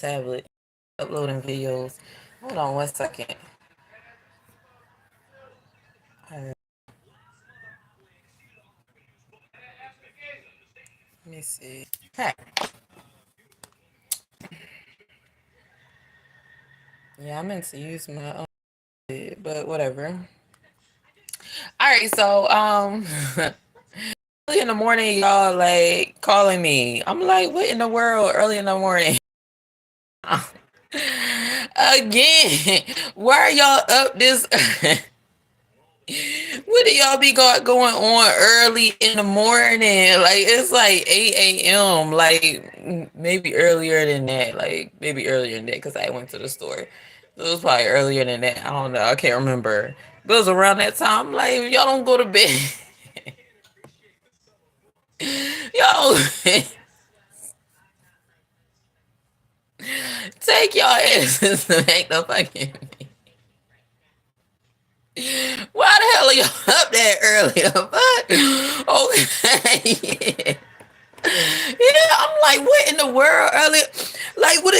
tablet uploading videos. Hold on 1 second. Alright, let me see. Hey, yeah, I meant to use my own, but whatever. All right, so early in the morning, y'all like calling me. I'm like, what in the world? Early in the morning. Again, why are y'all up this? What do y'all be going on early in the morning? Like it's like 8 a.m. Like maybe earlier than that. Like maybe earlier than that because I went to the store. So it was probably earlier than that. I don't know. I can't remember. But it was around that time. Like y'all don't go to bed. Y'all take y'all asses to make the fucking. Why the hell are y'all up that early? Okay. Yeah, I'm like, what in the world earlier? Like, what,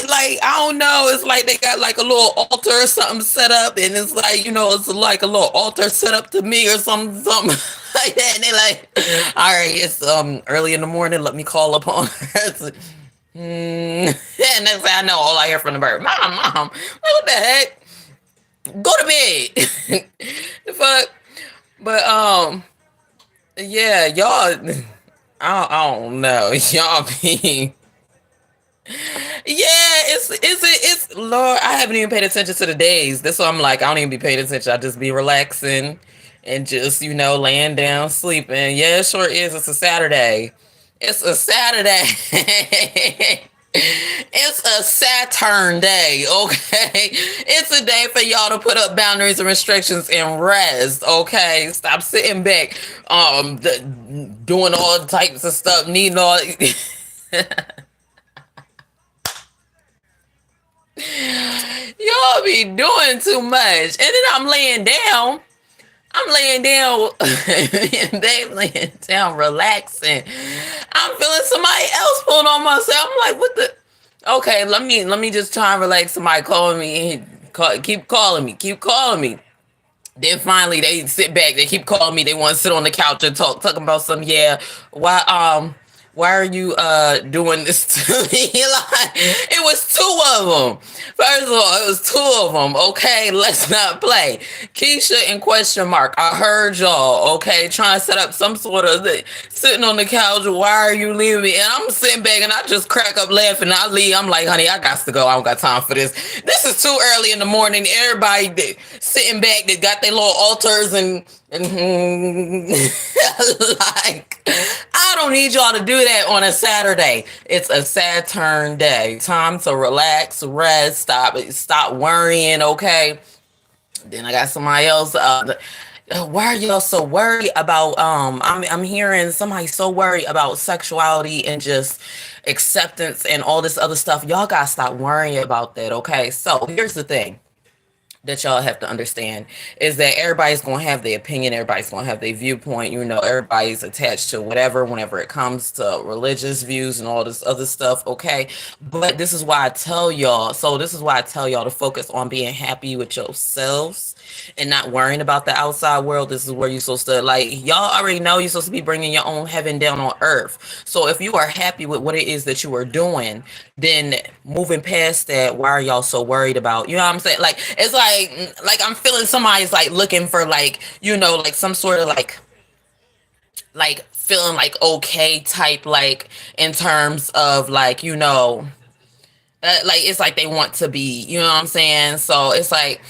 like, I don't know. It's like they got like a little altar or something set up, and it's like, it's like a little altar set up to me or something like that. And they like, all right, it's early in the morning. Let me call upon her. It's like, and next thing I know, all I hear from the bird, mom, like, what the heck? Go to bed. The fuck. But yeah, y'all. I don't know. Y'all be yeah, it's Lord, I haven't even paid attention to the days. That's why I'm like, I don't even be paying attention. I just be relaxing and just, laying down, sleeping. Yeah, it sure is. It's a Saturday. It's a Saturday. It's a Saturn day, okay? It's a day for y'all to put up boundaries and restrictions and rest, okay? Stop sitting back, doing all types of stuff, needing all. Y'all be doing too much. And then I'm laying down. I'm laying down and they laying down relaxing. I'm feeling somebody else pulling on myself. I'm like, what the okay, let me just try and relax. Somebody calling me, keep calling me, keep calling me. Then finally they sit back, they keep calling me, they want to sit on the couch and talking about some, yeah, why are you doing this to me? Like, it was two of them. First of all, it was two of them. Okay, let's not play. Keisha and question mark. I heard y'all. Okay, trying to set up some sort of sitting on the couch. Why are you leaving me? And I'm sitting back and I just crack up laughing. I leave. I'm like, honey, I got to go. I don't got time for this. This is too early in the morning. Everybody sitting back, they got their little altars and like, I don't need y'all to do that on a Saturday. It's a Saturn day. Time to relax, rest, stop worrying, okay? Then I got somebody else. Why are y'all so worried about I'm hearing somebody so worried about sexuality and just acceptance and all this other stuff. Y'all gotta stop worrying about that, okay? So here's the thing that y'all have to understand is that everybody's going to have their opinion, everybody's going to have their viewpoint, everybody's attached to whatever whenever it comes to religious views and all this other stuff, okay? But this is why I tell y'all to focus on being happy with yourselves and not worrying about the outside world. This is where you're supposed to, like, y'all already know you're supposed to be bringing your own heaven down on earth. So if you are happy with what it is that you are doing, then moving past that, why are y'all so worried about, you know what I'm saying? Like, it's like I'm feeling somebody's like looking for, like, like some sort of like feeling like okay type, like in terms of like, like it's like they want to be, you know what I'm saying? So it's like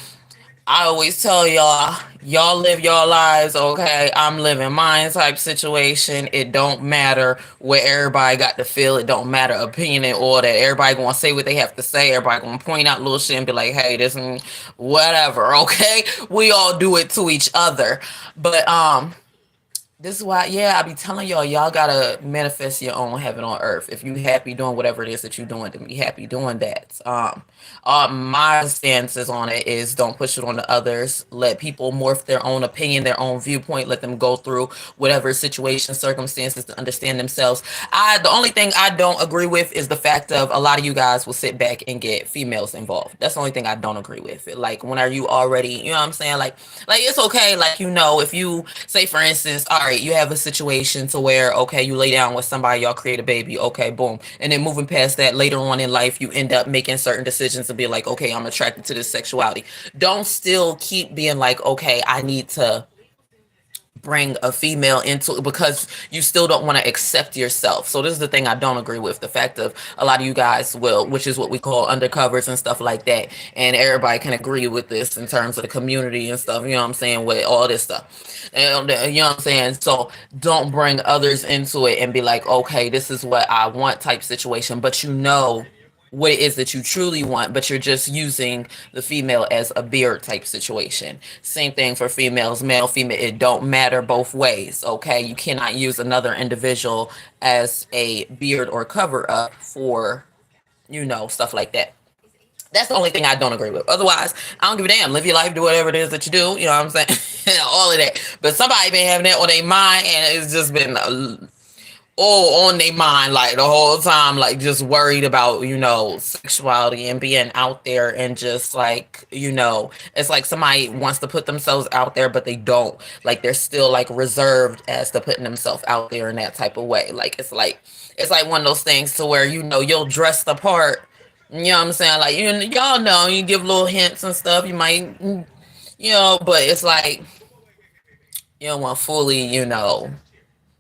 I always tell y'all live your lives, okay? I'm living mine type situation. It don't matter what everybody got to feel. It don't matter opinion and all that. Everybody gonna say what they have to say. Everybody gonna point out little shit and be like, hey, this and whatever, okay? We all do it to each other. But This is why, yeah, I be telling y'all, y'all gotta manifest your own heaven on earth. If you happy doing whatever it is that you're doing, to be happy doing that. My stances on it is don't push it on the others. Let people morph their own opinion, their own viewpoint. Let them go through whatever situation, circumstances to understand themselves. The only thing I don't agree with is the fact of a lot of you guys will sit back and get females involved. That's the only thing I don't agree with. Like, when are you already, you know what I'm saying? Like it's okay. Like, if you say, for instance, all right, you have a situation to where, okay, you lay down with somebody, y'all create a baby, okay, boom, and then moving past that, later on in life, you end up making certain decisions to be like, okay, I'm attracted to this sexuality. Don't still keep being like, okay, I need to bring a female into it because you still don't want to accept yourself. So this is the thing I don't agree with. The fact of a lot of you guys will, which is what we call undercovers and stuff like that. And everybody can agree with this in terms of the community and stuff, you know what I'm saying, with all this stuff. And you know what I'm saying? So don't bring others into it and be like, okay, this is what I want type situation. But what it is that you truly want, but you're just using the female as a beard type situation. Same thing for females, male, female. It don't matter both ways. Okay, you cannot use another individual as a beard or cover up for stuff like that. That's the only thing I don't agree with. Otherwise, I don't give a damn. Live your life, do whatever it is that you do. You know what I'm saying? All of that. But somebody been having that on their mind, and it's just been all on their mind like the whole time, like just worried about sexuality and being out there, and just like it's like somebody wants to put themselves out there but they don't, like they're still like reserved as to putting themselves out there in that type of way. Like it's like one of those things to where you'll dress the part, you know what I'm saying, like y'all know, you give little hints and stuff, you might, but it's like you don't want fully,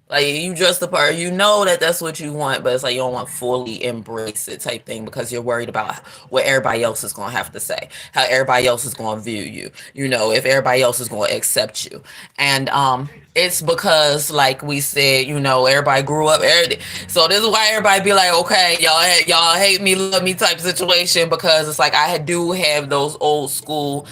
like you dress the part, that that's what you want, but it's like you don't want to fully embrace it type thing because you're worried about what everybody else is going to have to say, how everybody else is going to view you, if everybody else is going to accept you. And it's because, like we said, everybody grew up, everything. So this is why everybody be like, okay, y'all hate me, love me type situation, because it's like do have those old school,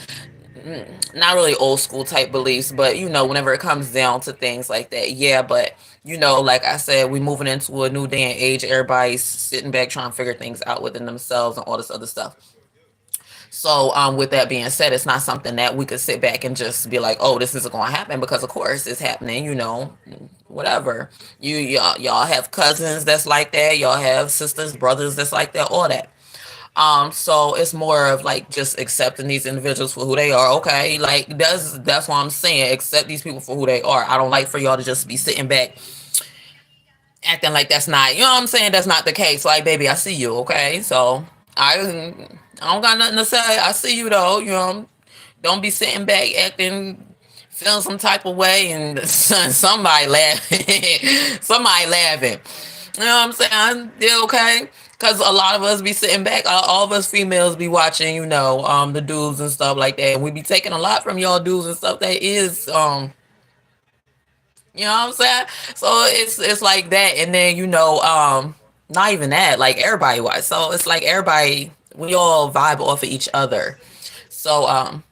not really old school type beliefs, but whenever it comes down to things like that, yeah. But like I said, we moving into a new day and age. Everybody's sitting back trying to figure things out within themselves and all this other stuff. So with that being said, it's not something that we could sit back and just be like, oh, this isn't going to happen, because of course it's happening. Whatever. Y'all have cousins that's like that. Y'all have sisters, brothers that's like that. All that. So it's more of like just accepting these individuals for who they are. Okay, like that's what I'm saying. Accept these people for who they are. I don't like for y'all to just be sitting back acting like that's not, what I'm saying, that's not the case. Like, baby, I see you. Okay, so I don't got nothing to say. I see you though. Don't be sitting back acting, feeling some type of way, and somebody laughing, somebody laughing. You know what I'm saying? Yeah, okay. Because a lot of us be sitting back, all of us females be watching, the dudes and stuff like that. And we be taking a lot from y'all dudes and stuff that is, you know what I'm saying? So it's like that. And then, not even that, like everybody was. So it's like everybody, we all vibe off of each other. So,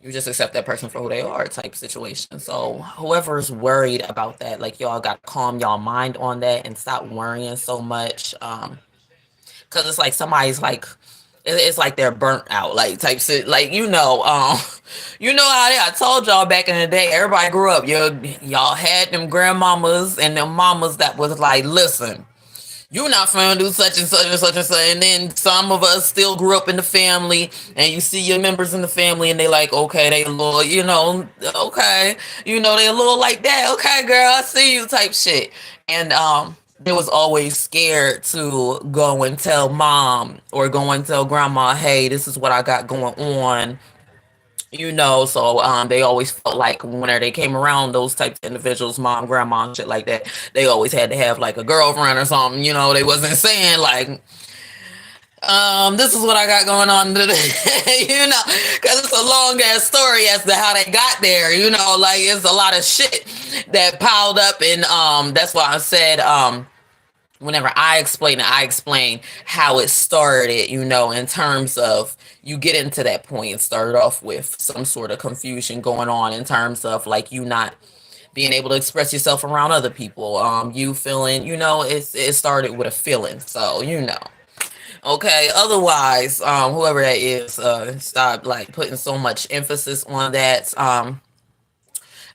you just accept that person for who they are type situation. So whoever's worried about that, like y'all got to calm y'all mind on that and stop worrying so much. Because it's like somebody's like, it's like they're burnt out, like type shit. Like how I told y'all back in the day, everybody grew up. Y'all had them grandmamas and them mamas that was like, listen, you're not finna do such and such and such and such. And then some of us still grew up in the family, and you see your members in the family, and they like, okay, they a little, okay, they a little like that. Okay, girl, I see you type shit. And they was always scared to go and tell mom or go and tell grandma, hey, this is what I got going on. So they always felt like whenever they came around those types of individuals, mom, grandma, and shit like that, they always had to have like a girlfriend or something. They wasn't saying like, this is what I got going on today, because it's a long ass story as to how they got there. Like it's a lot of shit that piled up, and that's why I said whenever I explain how it started, in terms of you get into that point and started off with some sort of confusion going on in terms of like you not being able to express yourself around other people. You feeling, it started with a feeling. So, okay. Otherwise, whoever that is, stop like putting so much emphasis on that.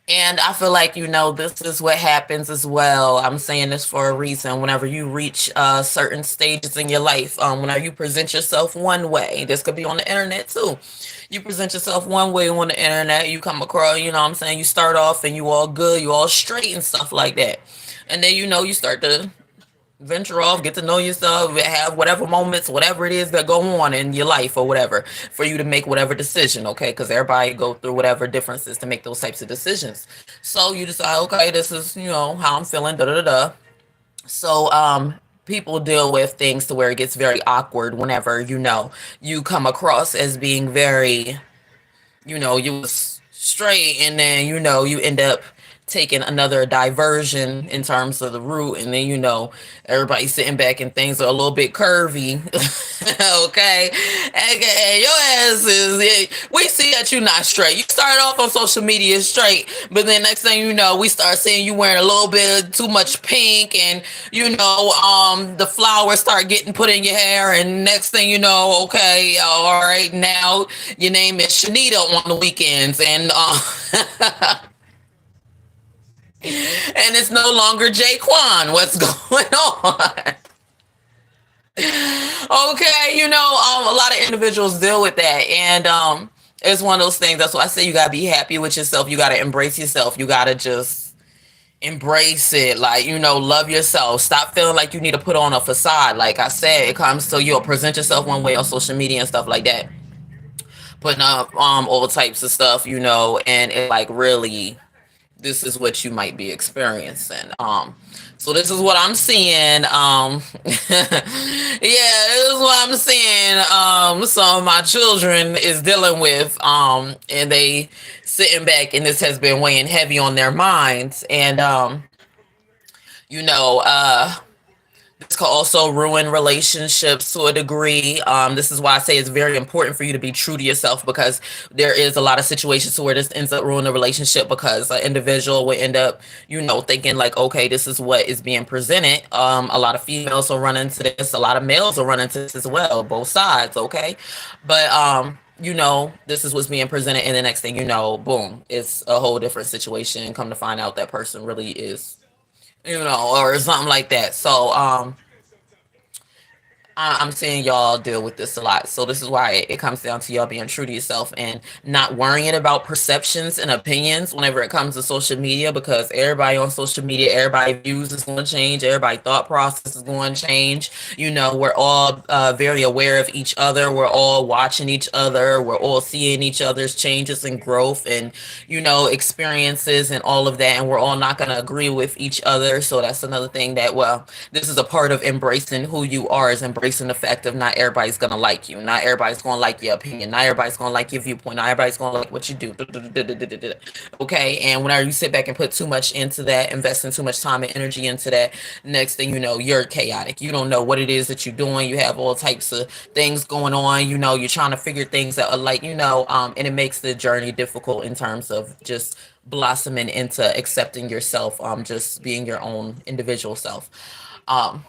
And I feel like, this is what happens as well. I'm saying this for a reason. Whenever you reach certain stages in your life, whenever you present yourself one way, this could be on the internet too. You present yourself one way on the internet, you come across, I'm saying, you start off and you all good, you all straight and stuff like that. And then, you start to venture off, get to know yourself, have whatever moments, whatever it is that go on in your life or whatever, for you to make whatever decision, okay? Because everybody go through whatever differences to make those types of decisions. So you decide, okay, this is, how I'm feeling, da da da da. So, people deal with things to where it gets very awkward whenever, you come across as being very, you was straight, and then you end up taking another diversion in terms of the route, and then everybody's sitting back and things are a little bit curvy. Okay, aka your ass is, we see that you're not straight. You started off on social media straight, but then next thing you know, we start seeing you wearing a little bit too much pink, and the flowers start getting put in your hair, and next thing you know, okay, all right, now your name is Shanita on the weekends, and and it's no longer Jaquan. What's going on? Okay, a lot of individuals deal with that, and it's one of those things. That's why I say you gotta be happy with yourself. You gotta embrace yourself. You gotta just embrace it, like, love yourself. Stop feeling like you need to put on a facade. Like I said, it comes to, you'll present yourself one way on social media and stuff like that, putting up all types of stuff, and it like really, this is what you might be experiencing. So this is what I'm seeing. Yeah, this is what I'm seeing. Some of my children is dealing with, and they sitting back, and this has been weighing heavy on their minds, and you know, uh, this could also ruin relationships to a degree. This is why I say it's very important for you to be true to yourself, because there is a lot of situations where this ends up ruining a relationship, because an individual will end up, thinking like, okay, this is what is being presented. A lot of females will run into this. A lot of males will run into this as well, both sides. Okay. But, this is what's being presented. And the next thing you know, boom, it's a whole different situation. Come to find out that person really is, or something like that. So, I'm seeing y'all deal with this a lot. So this is why it comes down to y'all being true to yourself and not worrying about perceptions and opinions whenever it comes to social media, because everybody on social media, everybody views is going to change. Everybody thought process is going to change. We're all very aware of each other. We're all watching each other. We're all seeing each other's changes and growth and, experiences and all of that. And we're all not going to agree with each other. So that's another thing that, well, this is a part of embracing who you are, is embracing the fact of not everybody's gonna like you. Not everybody's gonna like your opinion. Not everybody's gonna like your viewpoint. Not everybody's gonna like what you do. Okay, and whenever you sit back and put too much into that, investing too much time and energy into that, next thing you know, you're chaotic. You don't know what it is that you're doing. You have all types of things going on. You're trying to figure things out, like, and it makes the journey difficult in terms of just blossoming into accepting yourself, just being your own individual self. Um,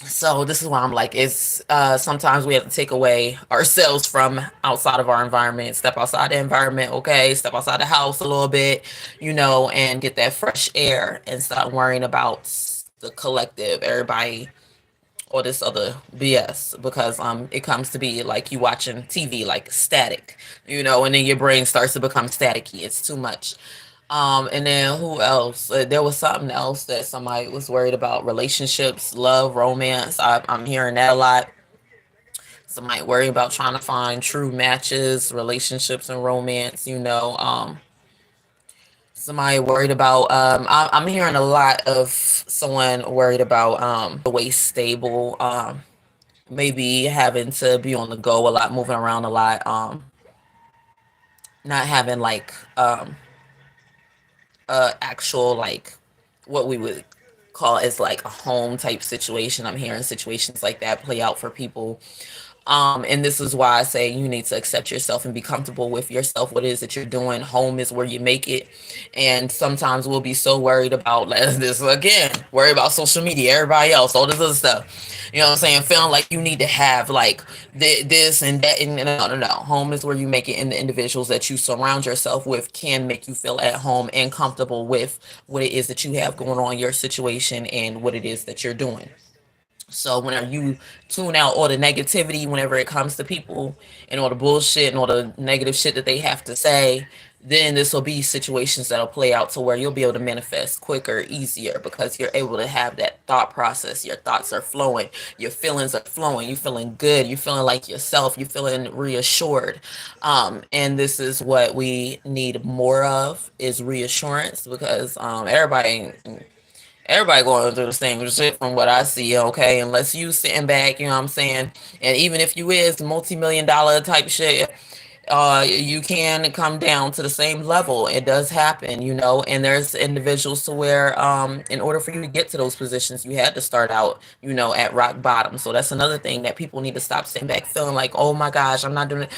so this is why I'm like, it's sometimes we have to take away ourselves from outside of our environment, step outside the environment, okay, step outside the house a little bit, and get that fresh air and stop worrying about the collective, everybody, or this other BS, because it comes to be like you watching TV, like static, and then your brain starts to become staticky. It's too much. And then who else? There was something else that somebody was worried about: relationships, love, romance. I'm hearing that a lot. Somebody worried about trying to find true matches, relationships, and romance. Somebody worried about. I'm hearing a lot of someone worried about the way stable. Maybe having to be on the go a lot, moving around a lot. Not having like actual, like, what we would call as like a home type situation. I'm hearing situations like that play out for people. And this is why I say you need to accept yourself and be comfortable with yourself, what it is that you're doing. Home is where you make it. And sometimes we'll be so worried about this again, worry about social media, everybody else, all this other stuff. You know what I'm saying? Feeling like you need to have like this and that. And no, no, no. Home is where you make it, and the individuals that you surround yourself with can make you feel at home and comfortable with what it is that you have going on, your situation, and what it is that you're doing. So whenever you tune out all the negativity, whenever it comes to people and all the bullshit and all the negative shit that they have to say, then this will be situations that'll play out to where you'll be able to manifest quicker, easier, because you're able to have that thought process. Your thoughts are flowing, your feelings are flowing, you're feeling good, you're feeling like yourself, you're feeling reassured. And this is what we need more of, is reassurance, because everybody going through the same shit from what I see, okay? Unless you sitting back, you know what I'm saying? And even if you is multi-million dollar type shit, you can come down to the same level. It does happen, and there's individuals to where in order for you to get to those positions, you had to start out, at rock bottom. So that's another thing that people need to stop sitting back feeling like, oh my gosh, I'm not doing it.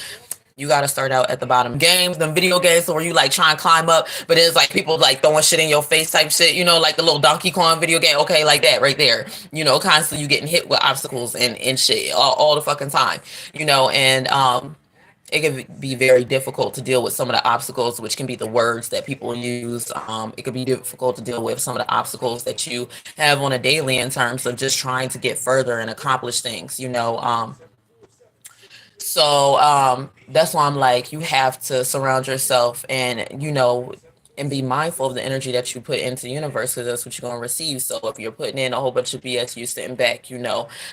You got to start out at the bottom. Games, them video games where you like try and climb up, but it's like people like throwing shit in your face type shit, like the little Donkey Kong video game. Okay, like that right there. Constantly you getting hit with obstacles and shit all the fucking time. And it can be very difficult to deal with some of the obstacles, which can be the words that people use. It could be difficult to deal with some of the obstacles that you have on a daily in terms of just trying to get further and accomplish things. So that's why I'm like, you have to surround yourself and be mindful of the energy that you put into the universe, because that's what you're going to receive. So if you're putting in a whole bunch of BS, you're sitting back,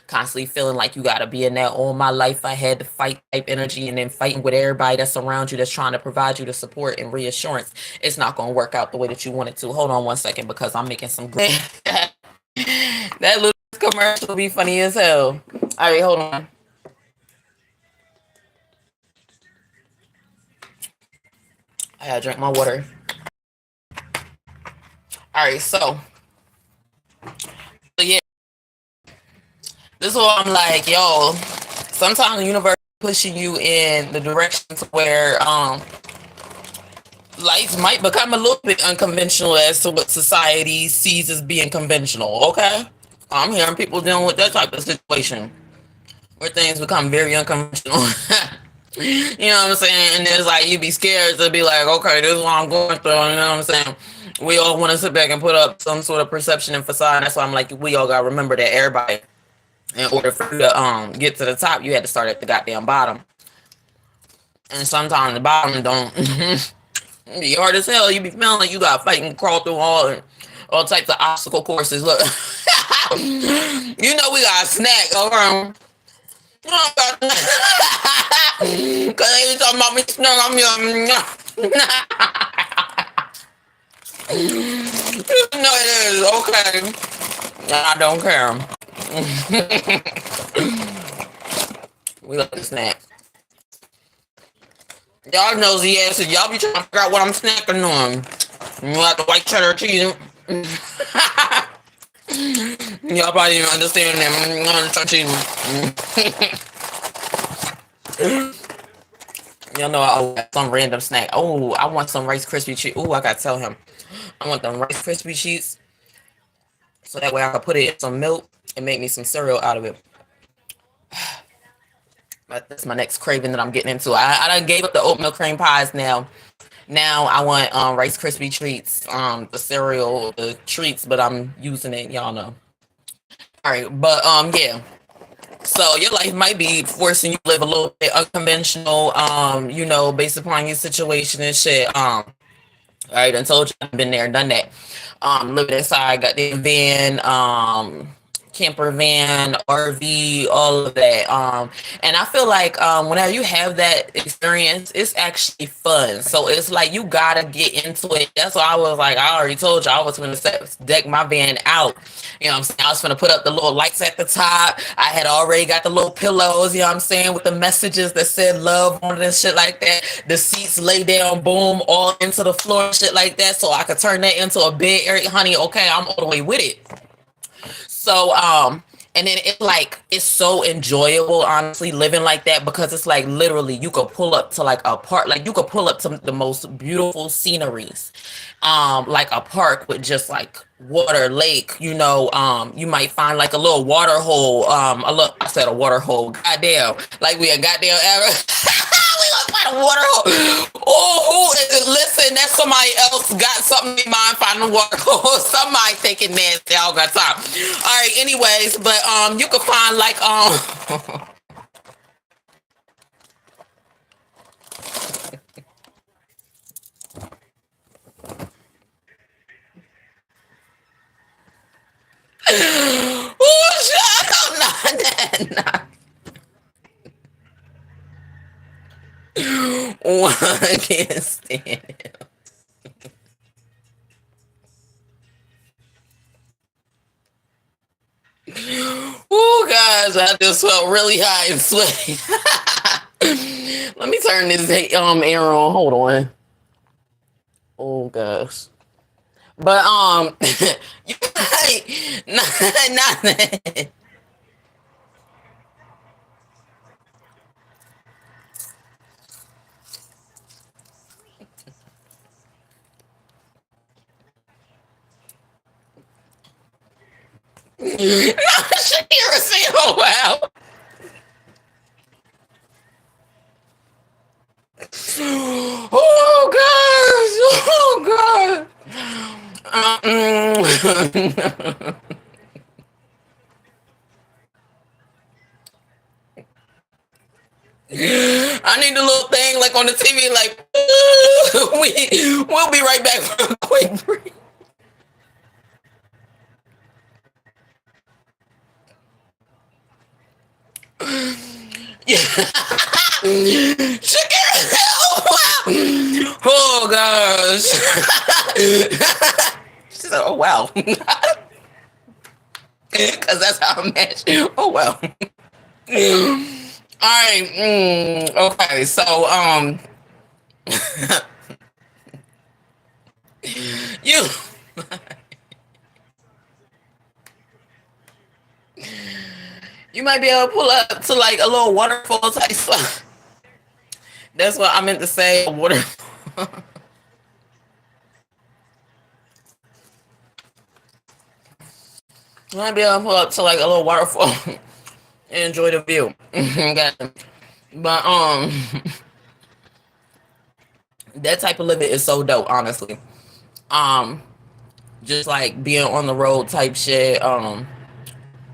constantly feeling like you got to be in that all my life I had to fight type energy, and then fighting with everybody that's around you that's trying to provide you the support and reassurance, it's not going to work out the way that you want it to. Hold on one second, because I'm making some great. That little commercial will be funny as hell. All right, hold on. I gotta drink my water. All right, so yeah, this is what I'm like, yo. Sometimes the universe pushing you in the direction to where life might become a little bit unconventional as to what society sees as being conventional. Okay, I'm hearing people dealing with that type of situation where things become very unconventional. You know what I'm saying? And it's like you be scared to be like, okay, this is what I'm going through. You know what I'm saying? We all want to sit back and put up some sort of perception and facade. That's why I'm like, we all gotta remember that everybody, in order for you to get to the top, you had to start at the goddamn bottom. And sometimes the bottom don't be hard as hell. You be feeling like you gotta fight and crawl through all types of obstacle courses. Look, we got a snack over. Cause they was talking about me snug on me. No, it is okay. I don't care. We like the snack. Y'all nosy asses. Y'all be trying to figure out what I'm snacking on. You like the white cheddar cheese. Y'all probably didn't understand that. Y'all know I want some random snack. Oh, I want some Rice Krispie treats. Oh, I gotta tell him. I want them Rice Krispie treats, so that way I can put it in some milk and make me some cereal out of it. But that's my next craving that I'm getting into. I done gave up the oatmeal cream pies now. Now I want Rice Krispie treats, the cereal, the treats, but I'm using it, y'all know. All right, but yeah. So your life might be forcing you to live a little bit unconventional, based upon your situation and shit. All right, I told you I've been there, done that. Living inside, got the van, camper van, RV, all of that. And I feel like whenever you have that experience, it's actually fun. So it's like you gotta get into it. That's why I was like, I already told you I was gonna deck my van out. You know what I'm saying? I was gonna put up the little lights at the top. I had already got the little pillows, you know what I'm saying, with the messages that said love on it and shit like that. The seats lay down, boom, all into the floor and shit like that. So I could turn that into a bed area. Honey, okay, I'm all the way with it. So, And then it's like it's so enjoyable, honestly, living like that, because it's like literally you could pull up to like a park, like you could pull up to the most beautiful sceneries, like a park with just like water, lake, you might find like a little water hole, I said a water hole, goddamn, like we a goddamn ever. We gonna find a water hole. Oh, listen, that's somebody else got something in mind finding a water hole. Somebody thinking nasty all got time. All right, anyways, but you can find like oh, shut up. Nah. One can't stand it. Oh gosh, I just felt really high and sweaty. Let me turn this air on. Hold on. Oh gosh. But you not, Shakira saying, "Oh wow." Oh gosh. Oh god. I need a little thing like on the TV, like we'll be right back for a quick break. Yeah. Shakira, oh wow. Oh gosh. She said, "Oh wow," because that's how I match. Oh well. All right. Okay. So you you might be able to pull up to like a little waterfall type spot. That's what I meant to say. Water. You might be able to pull up to like a little waterfall and enjoy the view. But that type of living is so dope, honestly. Um, just like being on the road type shit.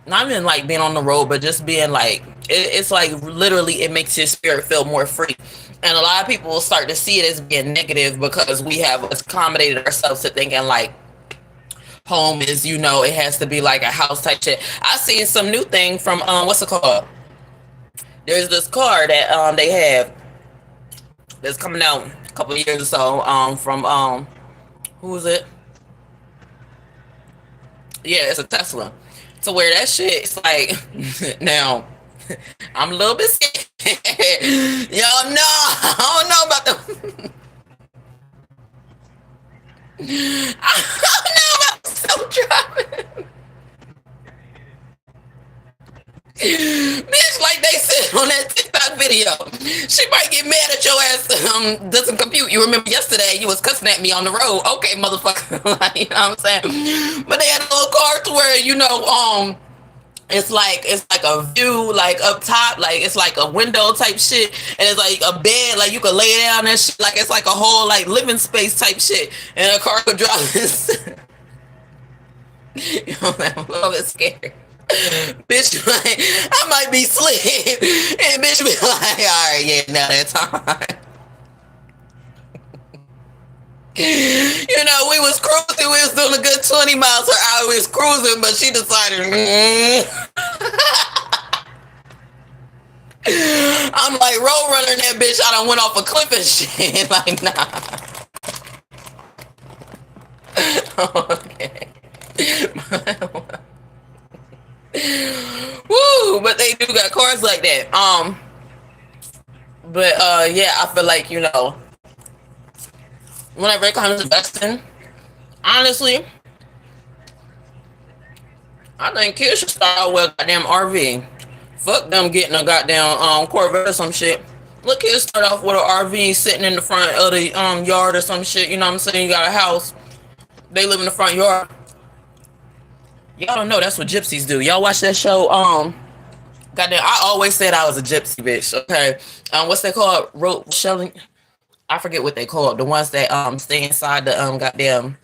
Not even like being on the road, but just being like it's like literally it makes your spirit feel more free. And a lot of people will start to see it as being negative because we have accommodated ourselves to thinking like home is, it has to be like a house type shit. I seen some new thing from what's it called? There's this car that they have that's coming out a couple of years or so from who is it? Yeah, it's a Tesla. To where that shit is like now I'm a little bit scared. Yo, no, I don't know about the I don't know about self driving. Bitch, like they said on that TikTok video, she might get mad at your ass. Doesn't compute. You remember yesterday you was cussing at me on the road. Okay, motherfucker. Like, you know what I'm saying? But they had a little car to where it's like a view like up top, like it's like a window type shit, and it's like a bed, like you could lay down and shit, like it's like a whole like living space type shit, and a car could drive this. You know, I'm a little bit scared. Bitch, like, I might be slick. And bitch be like, all right, yeah, now that's time. We was cruising, we was doing a good 20 miles per hour, we was cruising, but she decided, I'm like, road runner that bitch, I done went off a cliff and shit. Like, nah. Okay. Woo, but they do got cars like that. But yeah, I feel like, whenever it comes to investing, honestly, I think kids should start out with a goddamn RV. Fuck them getting a goddamn Corvette or some shit. Look, kids start off with an RV sitting in the front of the yard or some shit. You know what I'm saying? You got a house. They live in the front yard. Y'all don't know that's what gypsies do. Y'all watch that show? Goddamn, I always said I was a gypsy bitch. Okay, what's they called? Rope shelling. I forget what they call it. The ones that stay inside the goddamn.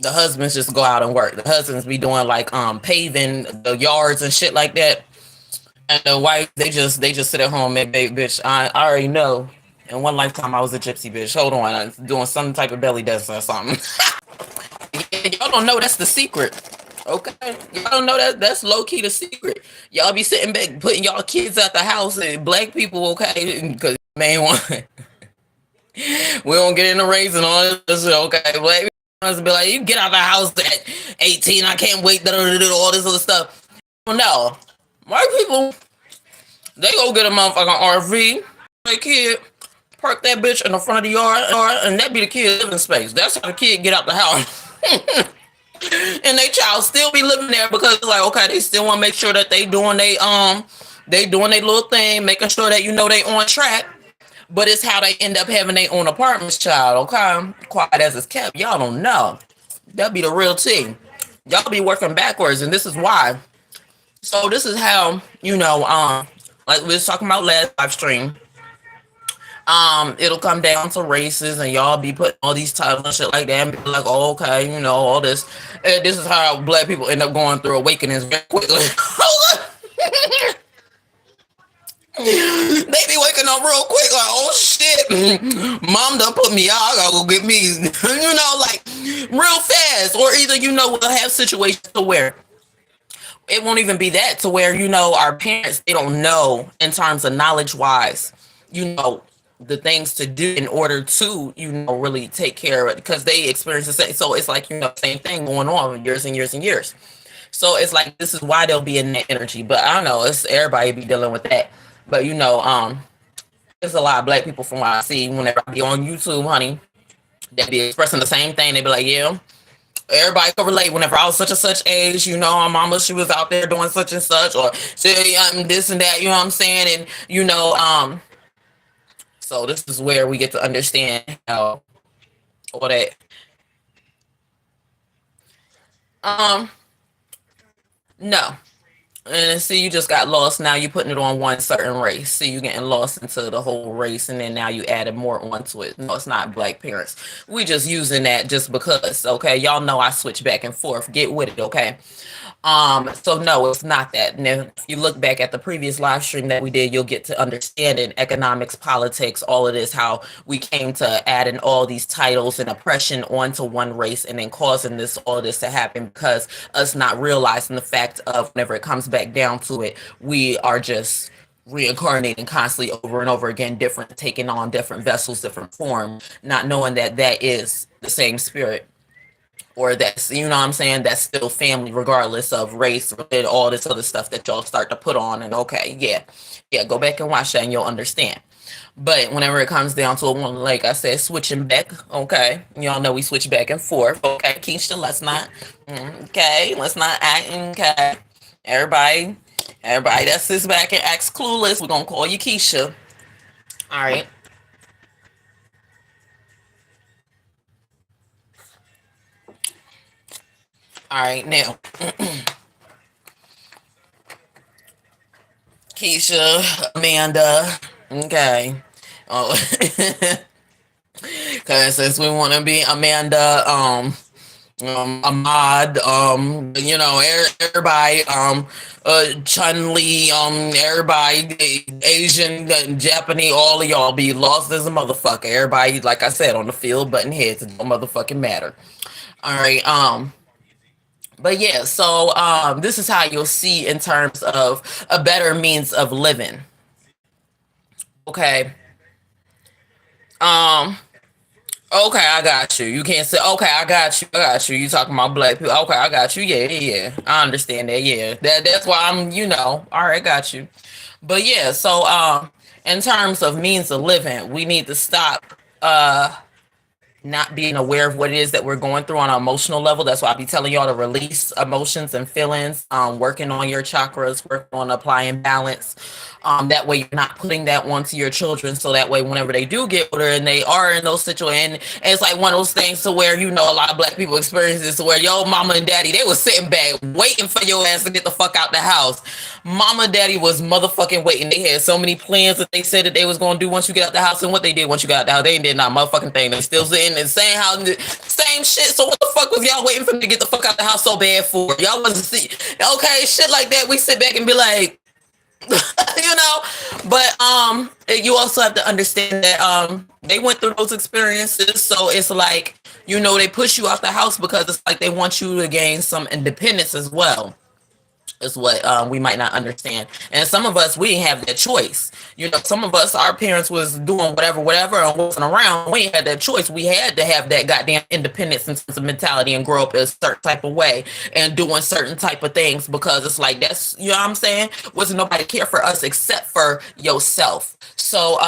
The husbands just go out and work. The husbands be doing like paving the yards and shit like that. And the wife, they just sit at home and baby bitch. I already know. In one lifetime I was a gypsy bitch. Hold on, I'm doing some type of belly dance or something. Y'all don't know that's the secret. Okay, y'all don't know that's low key the secret. Y'all be sitting back putting y'all kids at the house and black people, okay, because main one we don't get in the race and all this. Okay, black people be like, you get out the house at 18. I can't wait. All this other stuff. No, white people they go get a motherfucking RV. Their kid park that bitch in the front of the yard, and that be the kid living space. That's how the kid get out the house. And they child still be living there because like okay, they still want to make sure that they doing their little thing, making sure that they on track. But it's how they end up having their own apartments, child. Okay, quiet as it's kept. Y'all don't know. That be the real tea. Y'all be working backwards, and this is why. So this is how like we was talking about last live stream. It'll come down to races, and y'all be putting all these titles and shit like that, and be like, oh, okay, all this. And this is how black people end up going through awakenings very quickly. They be waking up real quick, like, oh shit, mom done put me out. I gotta go get me, like real fast. Or either we'll have situations to where it won't even be that, to where our parents, they don't know in terms of knowledge wise, the things to do in order to really take care of it, because they experience the same. So it's like same thing going on years and years and years. So it's like this is why they'll be in that energy. But I don't know, it's everybody be dealing with that. But there's a lot of black people from what I see whenever I be on YouTube, honey, they be expressing the same thing. They be like, yeah, everybody can relate. Whenever I was such and such age, our mama, she was out there doing such and such, or she this and that, what I'm saying? And so this is where we get to understand how all that. No. And see, you just got lost. Now you're putting it on one certain race. See, you getting lost into the whole race, and then now you added more onto it. No, it's not black parents. We just using that just because. Okay, y'all know I switch back and forth. Get with it, okay? So no, it's not that. And if you look back at the previous live stream that we did, you'll get to understand in economics, politics, all of this, how we came to adding all these titles and oppression onto one race, and then causing all this to happen because us not realizing the fact of whenever it comes back down to it, we are just reincarnating constantly over and over again, taking on different vessels, different form, not knowing that that is the same spirit, or that's what I'm saying, that's still family regardless of race and all this other stuff that y'all start to put on. And okay, yeah, go back and watch that and you'll understand. But whenever it comes down to it, like I said, switching back, okay, y'all know we switch back and forth. Okay, Keisha, let's not act. Okay, everybody that sits back and acts clueless, we're gonna call you Keisha. All right. All right, now, Keisha, Amanda, okay. Oh, because since we want to be Amanda, Ahmad, everybody, Chun Li, everybody, Asian, Japanese, all of y'all be lost as a motherfucker. Everybody, like I said, on the field, button heads, it don't motherfucking matter. All right, but yeah, so this is how you'll see in terms of a better means of living. Okay. Um, okay, I got you. You can't say, okay, I got you. You talking about black people. Okay, I got you. Yeah, yeah, yeah. I understand that. Yeah. That's why all right, got you. But yeah, so in terms of means of living, we need to stop not being aware of what it is that we're going through on an emotional level. That's why I be telling y'all to release emotions and feelings, working on your chakras, working on applying balance. That way you're not putting that onto your children. So that way, whenever they do get older and they are in those situations, and it's like one of those things to where, you know, a lot of black people experience this where yo mama and daddy, they was sitting back waiting for your ass to get the fuck out the house. Mama and daddy was motherfucking waiting. They had so many plans that they said that they was gonna do once you get out the house, and what they did once you got out the house, they did not motherfucking thing. They still sitting and saying how same shit. So what the fuck was y'all waiting for me to get the fuck out the house so bad for? Y'all wasn't see okay, shit like that. We sit back and be like, you know, but you also have to understand that they went through those experiences, so it's like, you know, they push you out the house because it's like they want you to gain some independence as well, is what we might not understand. And some of us, we didn't have that choice. You know, some of us, our parents was doing whatever and wasn't around. We had that choice. We had to have that goddamn independence and sense of mentality and grow up a certain type of way and doing certain type of things, because it's like, that's, you know what I'm saying, wasn't nobody care for us except for yourself. So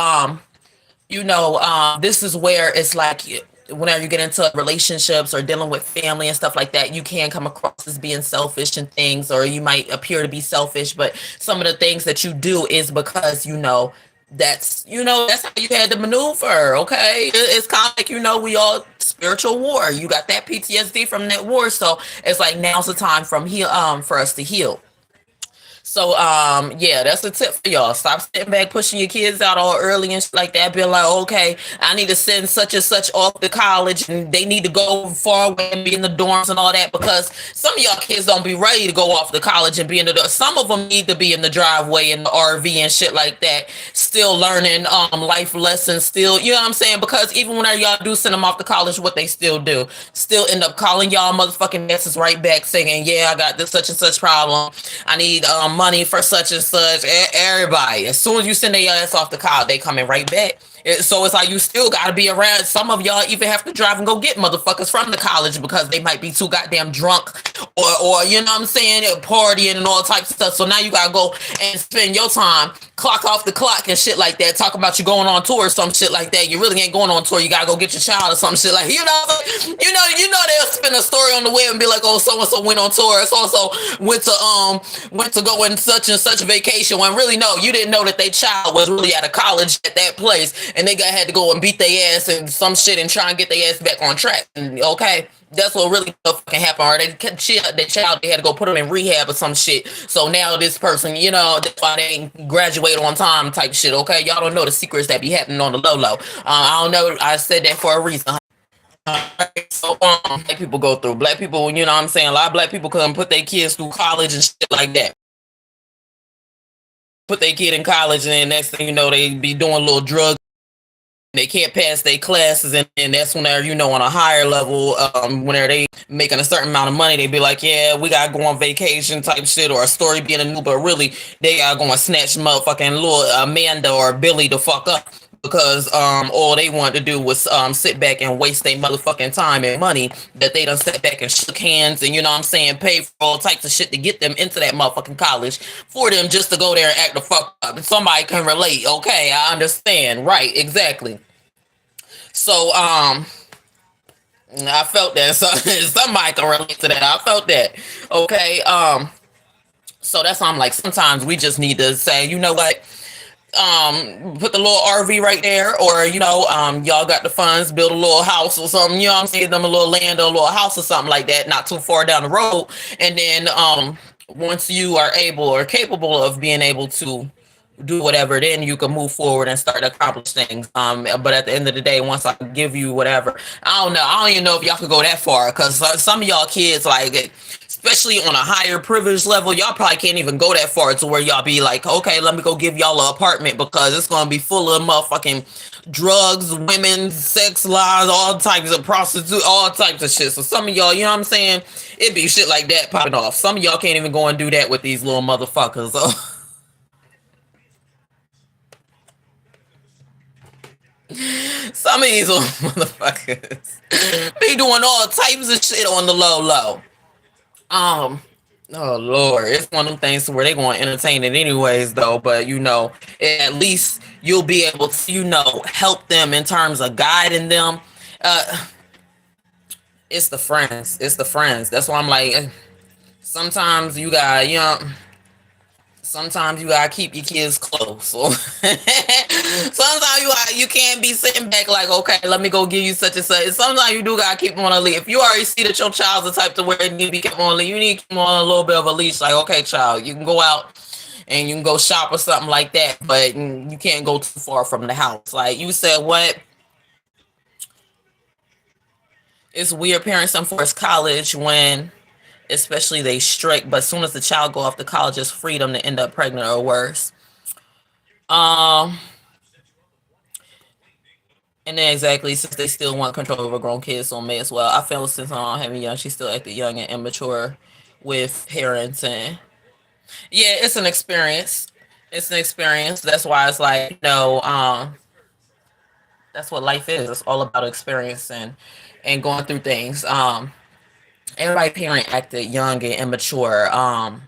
you know, this is where it's like, whenever you get into relationships or dealing with family and stuff like that, you can come across as being selfish and things, or you might appear to be selfish, but some of the things that you do is because, you know, that's how you had to maneuver. Okay. It's kind of like, you know, we all spiritual war. You got that PTSD from that war. So it's like, now's the time for us to heal. So yeah, that's a tip for y'all. Stop sitting back pushing your kids out all early and shit like that. Be like, okay, I need to send such and such off to college, and they need to go far away and be in the dorms and all that, because some of y'all kids don't be ready to go off to college and be in the dorm. Some of them need to be in the driveway in the RV and shit like that, still learning life lessons, still, you know what I'm saying? Because even whenever y'all do send them off to college, what they still do, still end up calling y'all motherfucking messes right back saying, yeah, I got this such and such problem. I need money for such and such. Everybody, as soon as you send their ass off the college, they coming right back. So it's like, you still got to be around. Some of y'all even have to drive and go get motherfuckers from the college because they might be too goddamn drunk, or you know what I'm saying, partying and all types of stuff. So now you got to go and spend your time, clock off the clock and shit like that, talk about you going on tour or some shit like that. You really ain't going on tour. You got to go get your child or some shit like, they'll spin a story on the web and be like, oh, so and so went on tour. So and so went to go in such and such vacation, when really, no, you didn't know that their child was really at a college at that place, and they had to go and beat their ass and some shit and try and get their ass back on track. And, okay, that's what really fucking happened. Or the child, they had to go put them in rehab or some shit. So now this person, you know, that's why they ain't graduate on time type shit. Okay, y'all don't know the secrets that be happening on the low. I don't know. I said that for a reason. So black people go through. Black people, you know what I'm saying? A lot of black people come put their kids through college and shit like that. Put their kid in college, and then next thing you know, they be doing little drugs. They can't pass their classes, and that's when they're, you know, on a higher level, when they making a certain amount of money, they be like, yeah, we gotta go on vacation type shit, or a story being a new, but really they are going to snatch motherfucking little Amanda or Billy to fuck up, because all they wanted to do was sit back and waste their motherfucking time and money that they done sat back and shook hands and, you know what I'm saying, pay for all types of shit to get them into that motherfucking college, for them just to go there and act the fuck up. Somebody can relate. Okay, I understand. Right, exactly. So I felt that. So somebody can relate to that. I felt that. Okay. So that's why I'm like, sometimes we just need to say, you know what? Put the little RV right there, or, you know, y'all got the funds, build a little house or something, you know what I'm saying, give them a little land or a little house or something like that, not too far down the road. And then once you are able or capable of being able to do whatever, then you can move forward and start to accomplish things. But at the end of the day, once I give you whatever, I don't know, I don't even know if y'all could go that far, because some of y'all kids, like, especially on a higher privilege level, y'all probably can't even go that far to where y'all be like, okay, let me go give y'all an apartment, because it's gonna be full of motherfucking drugs, women, sex lies, all types of prostitute, all types of shit. So some of y'all, you know what I'm saying, it be shit like that popping off. Some of y'all can't even go and do that with these little motherfuckers. Some of these little motherfuckers be doing all types of shit on the low. Um, oh Lord, it's one of them things where they going to entertain it anyways, though. But, you know, at least you'll be able to, you know, help them in terms of guiding them. It's the friends. It's the friends. That's why I'm like, sometimes you got, sometimes you gotta keep your kids close. So sometimes you can't be sitting back like, okay, let me go give you such and such. Sometimes you do gotta keep them on a leash. If you already see that your child's the type to where it need to be kept on a leash, you need to keep them on a little bit of a leash. Like, okay, child, you can go out and you can go shop or something like that, but you can't go too far from the house. Like you said, what? It's weird parents enforce college when especially they strict, but as soon as the child go off to college, it's freedom to end up pregnant or worse. Um, and then exactly since they still want control over grown kids, so may as well. I feel since having young, she still acted young and immature with parents, and yeah, it's an experience. It's an experience. That's why it's like that's what life is. It's all about experience and going through things. Everybody parent acted young and immature. A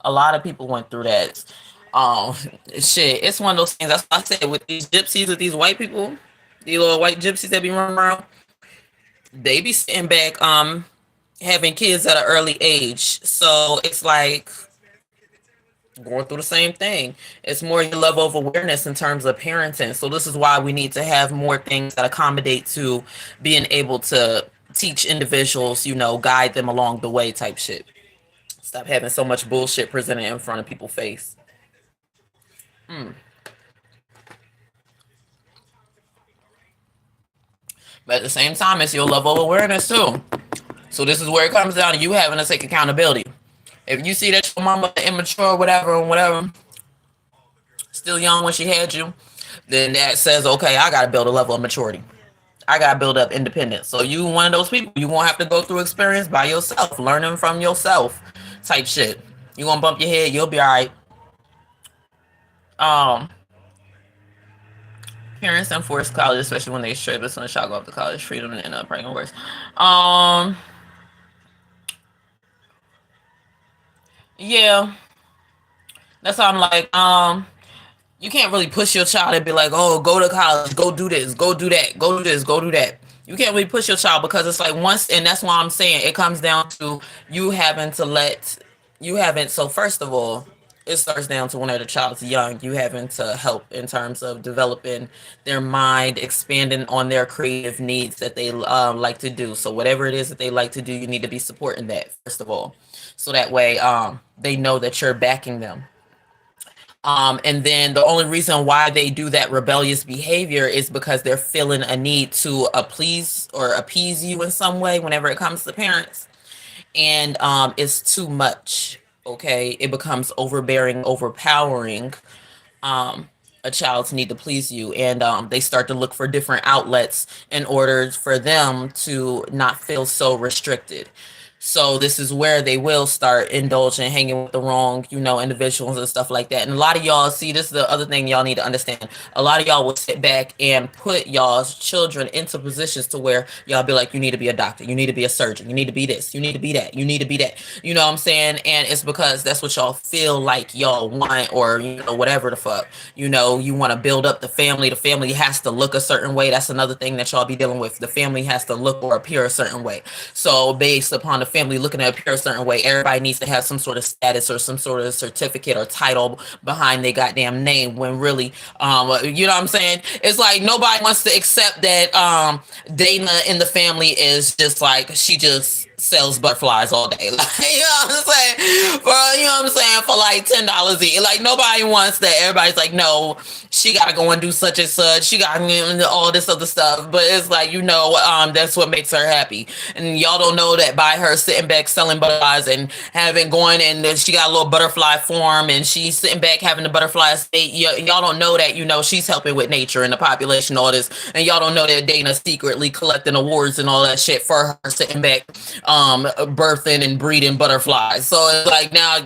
lot of people went through that. Um, shit, it's one of those things. That's why I said with these gypsies, with these white people, these little white gypsies that be running around, they be sitting back, having kids at an early age. So it's like going through the same thing. It's more your level of awareness in terms of parenting. So this is why we need to have more things that accommodate to being able to teach individuals, guide them along the way type shit. Stop having so much bullshit presented in front of people's face. Mm. But at the same time, it's your level of awareness too. So this is where it comes down to you having to take accountability. If you see that your mama immature, whatever, and whatever, still young when she had you, then that says, okay, I got to build a level of maturity. I got to build up independence. So you one of those people, you won't have to go through experience by yourself, learning from yourself type shit. You gonna bump your head, you'll be all right. Um, Parents enforce college, especially when they straight, but when the child go up to college, freedom and end up pregnant worse. Um, yeah, that's how I'm like, you can't really push your child and be like, oh, go to college, go do this, go do that, go do this, go do that. You can't really push your child because it's like once, and that's why I'm saying it comes down to you having to let, you haven't, so first of all, it starts down to whenever the child's young, you having to help in terms of developing their mind, expanding on their creative needs that they like to do. So whatever it is that they like to do, you need to be supporting that, first of all. So that way they know that you're backing them. And then the only reason why they do that rebellious behavior is because they're feeling a need to please or appease you in some way whenever it comes to parents. And it's too much. Okay. It becomes overbearing, overpowering. A child's need to please you, and they start to look for different outlets in order for them to not feel so restricted. So this is where they will start indulging, hanging with the wrong, individuals and stuff like that. And a lot of y'all, see, this is the other thing y'all need to understand. A lot of y'all will sit back and put y'all's children into positions to where y'all be like, you need to be a doctor, you need to be a surgeon, you need to be this, you need to be that, you need to be that. You know what I'm saying? And it's because that's what y'all feel like y'all want, or whatever the fuck. You want to build up the family. The family has to look a certain way. That's another thing that y'all be dealing with. The family has to look or appear a certain way. So based upon the family looking at appear a certain way, everybody needs to have some sort of status or some sort of certificate or title behind their goddamn name, when really you know what I'm saying, it's like nobody wants to accept that Dana in the family is just like, she just sells butterflies all day. Like, you know what I'm saying? For like $10 each. Like nobody wants that. Everybody's like, no, she gotta go and do such and such. She got all this other stuff. But it's like, that's what makes her happy. And y'all don't know that by her sitting back selling butterflies and having going, and she got a little butterfly farm and she's sitting back having the butterflies. Y'all don't know that, she's helping with nature and the population, all this. And y'all don't know that Dana's secretly collecting awards and all that shit for her sitting back birthing and breeding butterflies. So it's like now,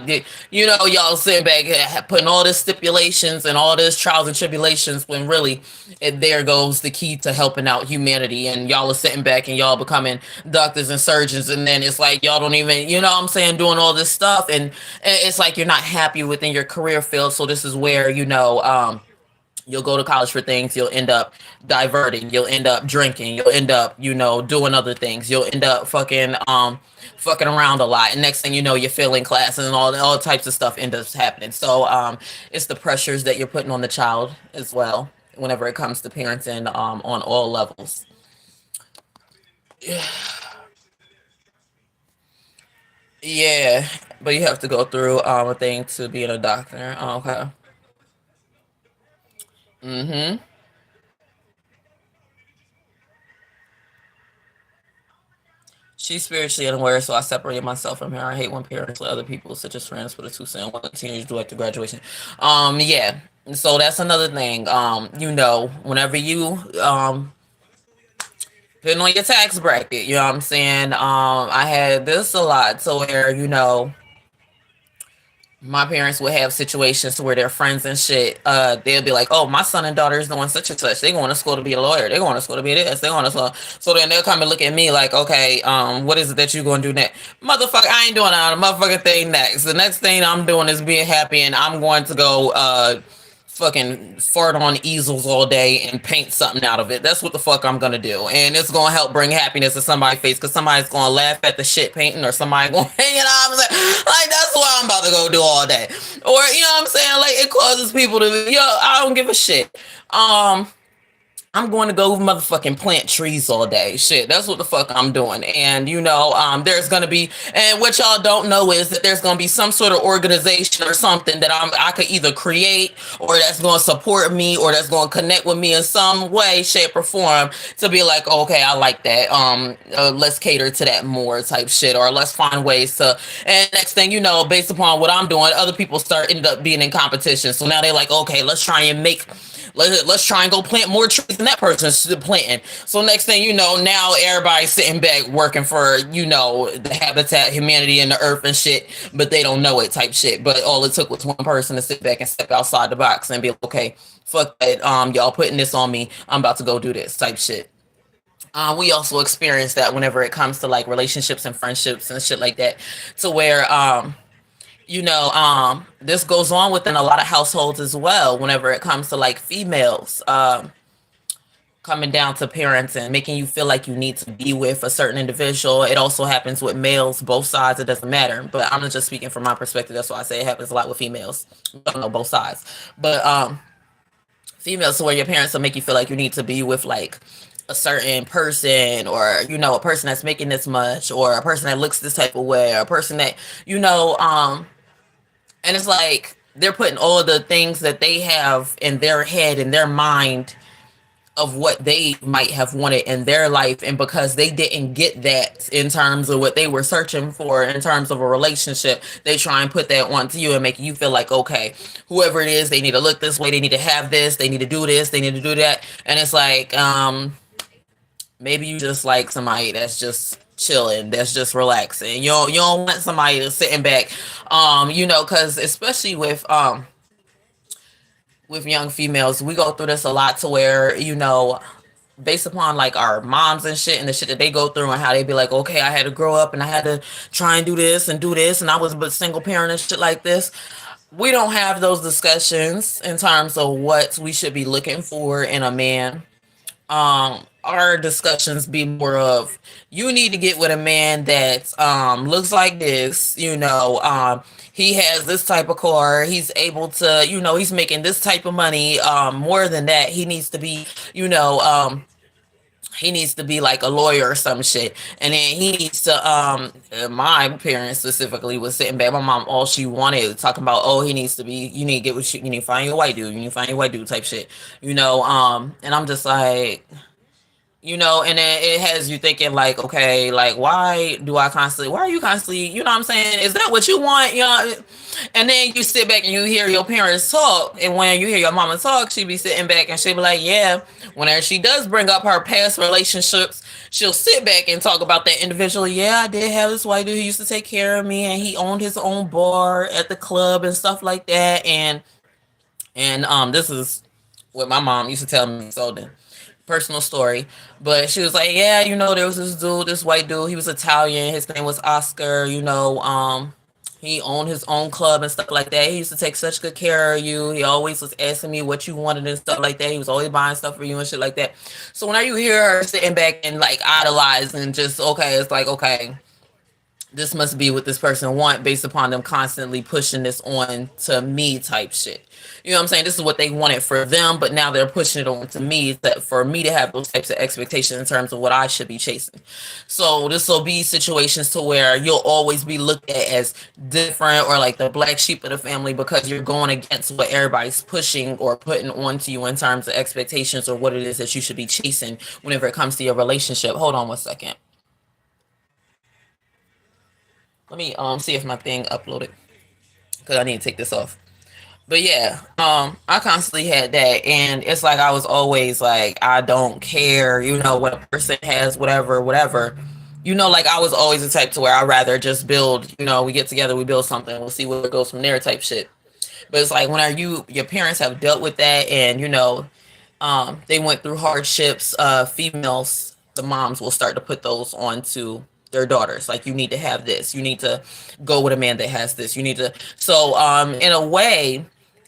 y'all sitting back putting all this stipulations and all this trials and tribulations, when really there goes the key to helping out humanity. And y'all are sitting back and y'all becoming doctors and surgeons, and then it's like y'all don't even, what I'm saying, doing all this stuff, and it's like you're not happy within your career field. So this is where You'll go to college for things, you'll end up diverting, you'll end up drinking, you'll end up, doing other things, you'll end up fucking around a lot, and next thing you know, you're failing classes and all types of stuff ends up happening. So it's the pressures that you're putting on the child as well whenever it comes to parenting, on all levels. Yeah, but you have to go through a thing to being a doctor. Okay. Mm-hmm. She's spiritually unaware, so I separated myself from her. I hate when parents let other people, such as friends, put a two cent what teenagers do after graduation. Yeah. So that's another thing. Whenever you depending on your tax bracket, you know what I'm saying? I had this a lot, so where, my parents would have situations where their friends and shit, they'll be like, oh, my son and daughter is doing such and such. They going to school to be a lawyer. They going to school to be this. They going to school. So then they'll come and look at me like, okay, what is it that you going to do next? Motherfucker, I ain't doing a motherfucking thing next. The next thing I'm doing is being happy, and I'm going to go, fucking fart on easels all day and paint something out of it. That's what the fuck I'm gonna do, and it's gonna help bring happiness to somebody's face because somebody's gonna laugh at the shit painting, or somebody gonna, I'm saying, like that's what I'm about to go do all day, or I'm saying, like it causes people to, I don't give a shit. I'm going to go motherfucking plant trees all day. Shit, that's what the fuck I'm doing. And there's gonna be, and what y'all don't know is that there's gonna be some sort of organization or something that I could either create, or that's gonna support me, or that's gonna connect with me in some way, shape, or form to be like, okay, I like that. Let's cater to that more type shit, or let's find ways to. And next thing you know, based upon what I'm doing, other people end up being in competition. So now they're like, okay, let's try and go plant more trees than that person's planting. So next thing you know, now everybody's sitting back working for, the habitat, humanity, and the earth and shit, but they don't know it type shit. But all it took was one person to sit back and step outside the box and be like, okay, fuck that. Y'all putting this on me. I'm about to go do this type shit. We also experience that whenever it comes to like relationships and friendships and shit like that, to where this goes on within a lot of households as well whenever it comes to like females, coming down to parents and making you feel like you need to be with a certain individual. It also happens with males, both sides. It doesn't matter, but I'm just speaking from my perspective. That's why I say it happens a lot with females. I don't know both sides, but females, to where your parents will make you feel like you need to be with like a certain person, or a person that's making this much, or a person that looks this type of way, or a person that and it's like they're putting all the things that they have in their head, in their mind, of what they might have wanted in their life. And because they didn't get that in terms of what they were searching for in terms of a relationship, they try and put that onto you and make you feel like, okay, whoever it is, they need to look this way, they need to have this, they need to do this, they need to do that. And it's like, maybe you just like somebody that's just chilling, that's just relaxing. You don't want somebody that's sitting back, because especially with young females, we go through this a lot, to where based upon like our moms and shit, and the shit that they go through, and how they be like, okay, I had to grow up and I had to try and do this, and I was a single parent and shit like this. We don't have those discussions in terms of what we should be looking for in a man. Our discussions be more of, you need to get with a man that looks like this, he has this type of car, he's able to, he's making this type of money. More than that, he needs to be like a lawyer or some shit. And then he needs to my parents specifically was sitting back. My mom, all she wanted, talking about, oh, he needs to be, you need to get what you need to find your white dude, you need to find your white dude type shit. And I'm just like, and then it has you thinking like, okay, like, why are you constantly, what I'm saying? Is that what you want? And then you sit back and you hear your parents talk. And when you hear your mama talk, she be sitting back and she be like, yeah, whenever she does bring up her past relationships, she'll sit back and talk about that individual. Yeah, I did have this white dude who used to take care of me, and he owned his own bar at the club and stuff like that. And this is what my mom used to tell me. So then, personal story, but she was like, yeah, there was this dude, this white dude, he was Italian, his name was Oscar, He owned his own club and stuff like that. He used to take such good care of you. He always was asking me what you wanted and stuff like that. He was always buying stuff for you and shit like that. So whenever you hear her sitting back and like idolizing, just okay, it's like okay, this must be what this person want based upon them constantly pushing this on to me type shit. You know what I'm saying? This is what they wanted for them, but now they're pushing it on to me that for me to have those types of expectations in terms of what I should be chasing. So this will be situations to where you'll always be looked at as different or like the black sheep of the family because you're going against what everybody's pushing or putting onto you in terms of expectations or what it is that you should be chasing whenever it comes to your relationship. Hold on one second. Let me see if my thing uploaded because I need to take this off. But yeah, I constantly had that, and it's like I was always like, I don't care, what a person has, whatever, whatever. Like I was always the type to where I rather just build. We get together, we build something, we'll see where it goes from there, type shit. But it's like whenever your parents have dealt with that, and they went through hardships. Females, the moms will start to put those onto their daughters. Like you need to have this. You need to go with a man that has this. You need to. So in a way,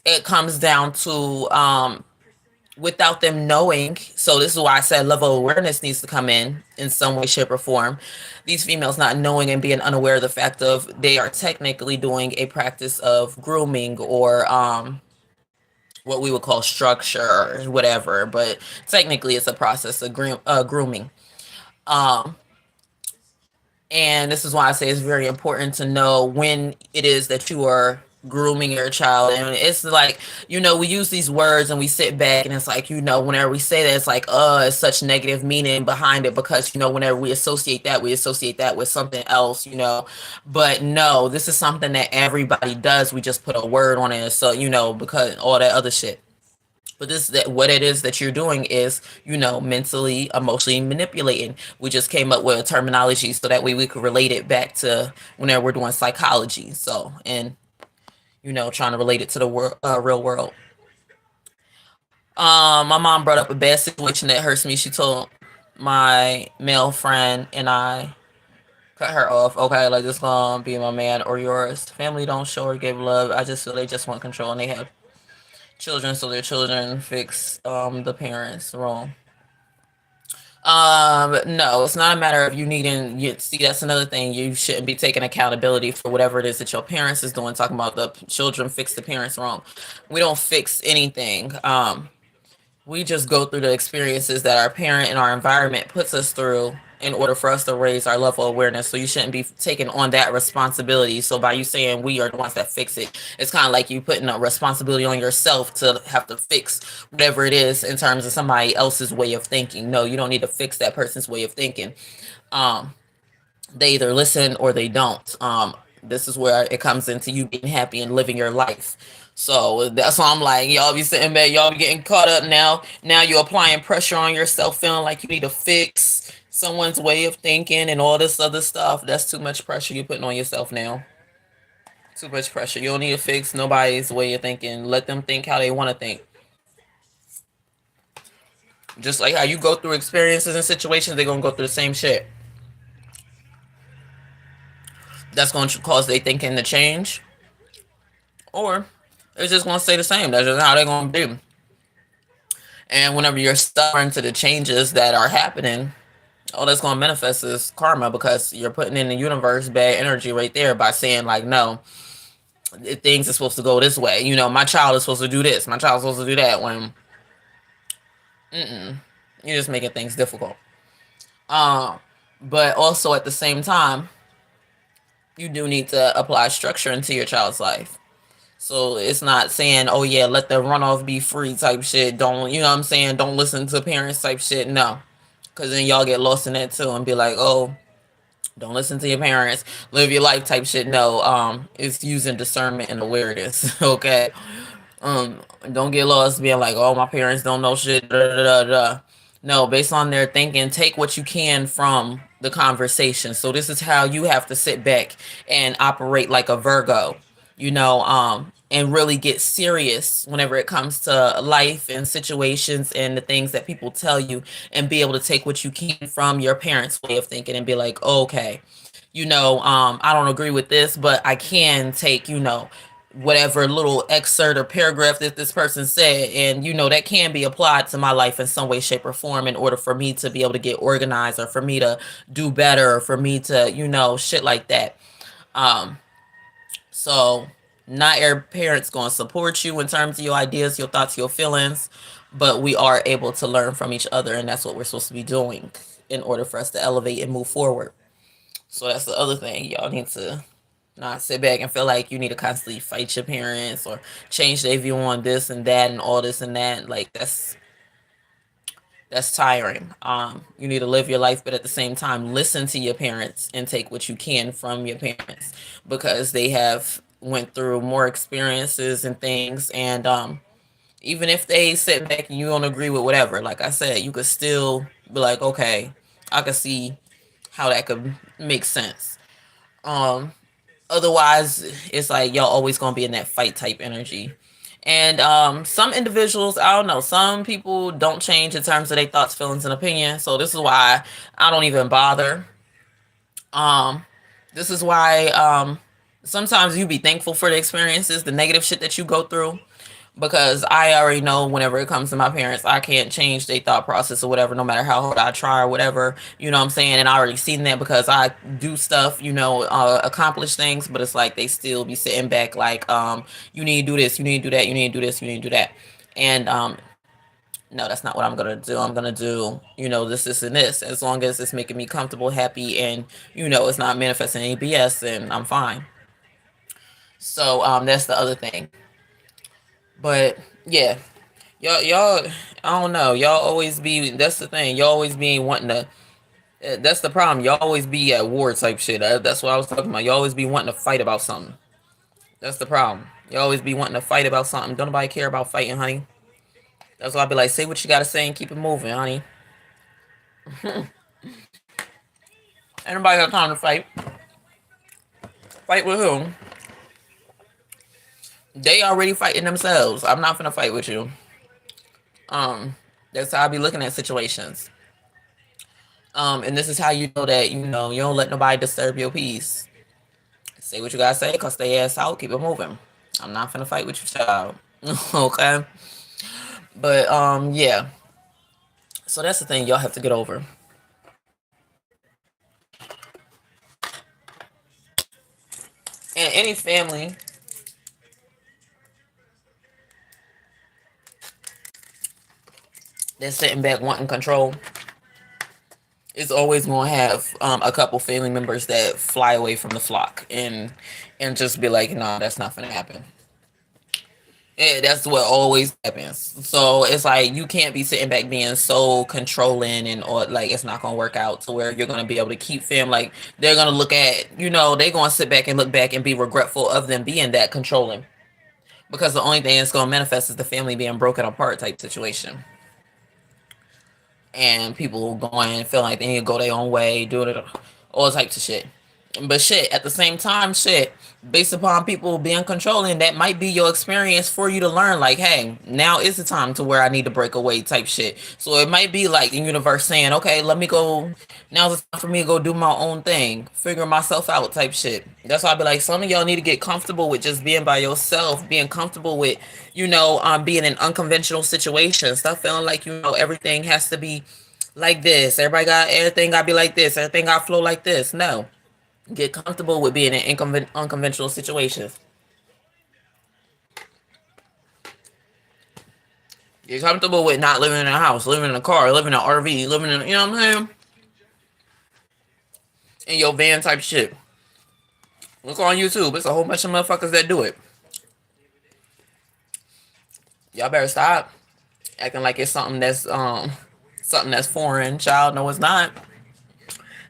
it comes down to without them knowing. So this is why I said level of awareness needs to come in some way, shape, or form. These females not knowing and being unaware of the fact of they are technically doing a practice of grooming or what we would call structure or whatever, but technically it's a process of grooming. Um, and this is why I say it's very important to know when it is that you are grooming your child. And it's like, we use these words and we sit back and it's like, whenever we say that, it's like, it's such negative meaning behind it because, whenever we associate that with something else, but no, this is something that everybody does. We just put a word on it. So, because all that other shit. But that what it is that you're doing is, mentally, emotionally manipulating. We just came up with a terminology so that way we could relate it back to whenever we're doing psychology. So, and trying to relate it to the real world. My mom brought up a bad situation that hurts me. She told my male friend and I cut her off. Okay, like this gonna be my man or yours. Family don't show or give love. I just feel they just want control and they have children, so their children fix the parents wrong. No, it's not a matter of you needing. You see, that's another thing. You shouldn't be taking accountability for whatever it is that your parents is doing. Talking about the children fix the parents wrong. We don't fix anything. We just go through the experiences that our parent and our environment puts us through in order for us to raise our level of awareness. So you shouldn't be taking on that responsibility. So by you saying we are the ones that fix it, it's kind of like you putting a responsibility on yourself to have to fix whatever it is in terms of somebody else's way of thinking. No, you don't need to fix that person's way of thinking. Um, they either listen or they don't. This is where it comes into you being happy and living your life. So that's why I'm like, y'all be sitting back, y'all be getting caught up now. Now you're applying pressure on yourself, feeling like you need to fix someone's way of thinking and all this other stuff. That's too much pressure you're putting on yourself now. Too much pressure. You don't need to fix nobody's way of thinking. Let them think how they want to think. Just like how you go through experiences and situations, they're gonna go through the same shit. That's gonna cause their thinking to change, or it's just gonna stay the same. That's just how they're gonna be. And whenever you're stubborn to the changes that are happening, all that's gonna manifest is karma because you're putting in the universe bad energy right there by saying like, no, things are supposed to go this way. My child is supposed to do this. My child's supposed to do that. When you're just making things difficult. Um, but also at the same time, you do need to apply structure into your child's life. So it's not saying, oh yeah, let the runoff be free type shit. Don't, you know what I'm saying? Don't listen to parents type shit. No. Because then y'all get lost in that too and be like, oh, don't listen to your parents. Live your life type shit. No, it's using discernment and awareness. Okay. Don't get lost being like, oh, my parents don't know shit. Da, da, da, da. No, based on their thinking, take what you can from the conversation. So this is how you have to sit back and operate like a Virgo, and really get serious whenever it comes to life and situations and the things that people tell you and be able to take what you can from your parents' way of thinking and be like, okay, I don't agree with this, but I can take, whatever little excerpt or paragraph that this person said, and that can be applied to my life in some way, shape, or form in order for me to be able to get organized, or for me to do better, or for me to, shit like that. um so not every parent's going to support you in terms of your ideas, your thoughts, your feelings, but we are able to learn from each other, and that's what we're supposed to be doing in order for us to elevate and move forward. So that's the other thing. Y'all need to not sit back and feel like you need to constantly fight your parents or change their view on this and that and all this and that. Like, that's tiring. You need to live your life, but at the same time, listen to your parents and take what you can from your parents, because they have went through more experiences and things. And even if they sit back and you don't agree with whatever, like I said, you could still be like, okay, I could see how that could make sense. Um, Otherwise, it's like y'all always gonna be in that fight type energy. And some individuals, I don't know, some people don't change in terms of their thoughts, feelings, and opinions. So this is why I don't even bother. Um, this is why sometimes you be thankful for the experiences, the negative shit that you go through, because I already know whenever it comes to my parents, I can't change their thought process or whatever, no matter how hard I try or whatever. You know what I'm saying? And I already seen that because I do stuff, accomplish things, but it's like they still be sitting back like, you need to do this, you need to do that, you need to do this, you need to do that. And no, that's not what I'm gonna do. I'm gonna do, this, and this. As long as it's making me comfortable, happy, and it's not manifesting any BS, and I'm fine. So that's the other thing. But yeah, y'all, I don't know. Y'all always be. That's the thing. Y'all always be wanting to. That's the problem. Y'all always be at war type shit. That's what I was talking about. Y'all always be wanting to fight about something. That's the problem. You always be wanting to fight about something. Don't nobody care about fighting, honey. That's why I be like, say what you gotta say and keep it moving, honey. Ain't nobody got time to fight. Fight with who? They already fighting themselves. I'm not gonna fight with you. Um, that's how I be looking at situations. And this is how you know that you don't let nobody disturb your peace. Say what you gotta say, cause stay ass out, keep it moving. I'm not gonna fight with you, child. Okay. But yeah. So that's the thing y'all have to get over. And any family that's sitting back wanting control is always going to have a couple family members that fly away from the flock and just be like, no, that's not gonna happen. Yeah, that's what always happens. So it's like you can't be sitting back being so controlling, and or like it's not gonna work out to where you're gonna be able to keep fam. Like they're gonna look at, they're gonna sit back and look back and be regretful of them being that controlling, because the only thing that's gonna manifest is the family being broken apart type situation, and people going and feeling like they need to go their own way, doing it, all types of shit. But shit, at the same time, shit, based upon people being controlling, that might be your experience for you to learn, like, hey, now is the time to where I need to break away type shit. So it might be like the universe saying, okay, let me go, now's the time for me to go do my own thing, figure myself out type shit. That's why I be like, some of y'all need to get comfortable with just being by yourself, being comfortable with, being in unconventional situations. Stop feeling like, everything has to be like this. Everything got to be like this. Everything got to flow like this. No. Get comfortable with being in unconventional situations. Get comfortable with not living in a house, living in a car, living in an RV, living in, you know what I'm saying? In your van type shit. Look on YouTube. It's a whole bunch of motherfuckers that do it. Y'all better stop acting like it's something that's foreign, child. No, it's not.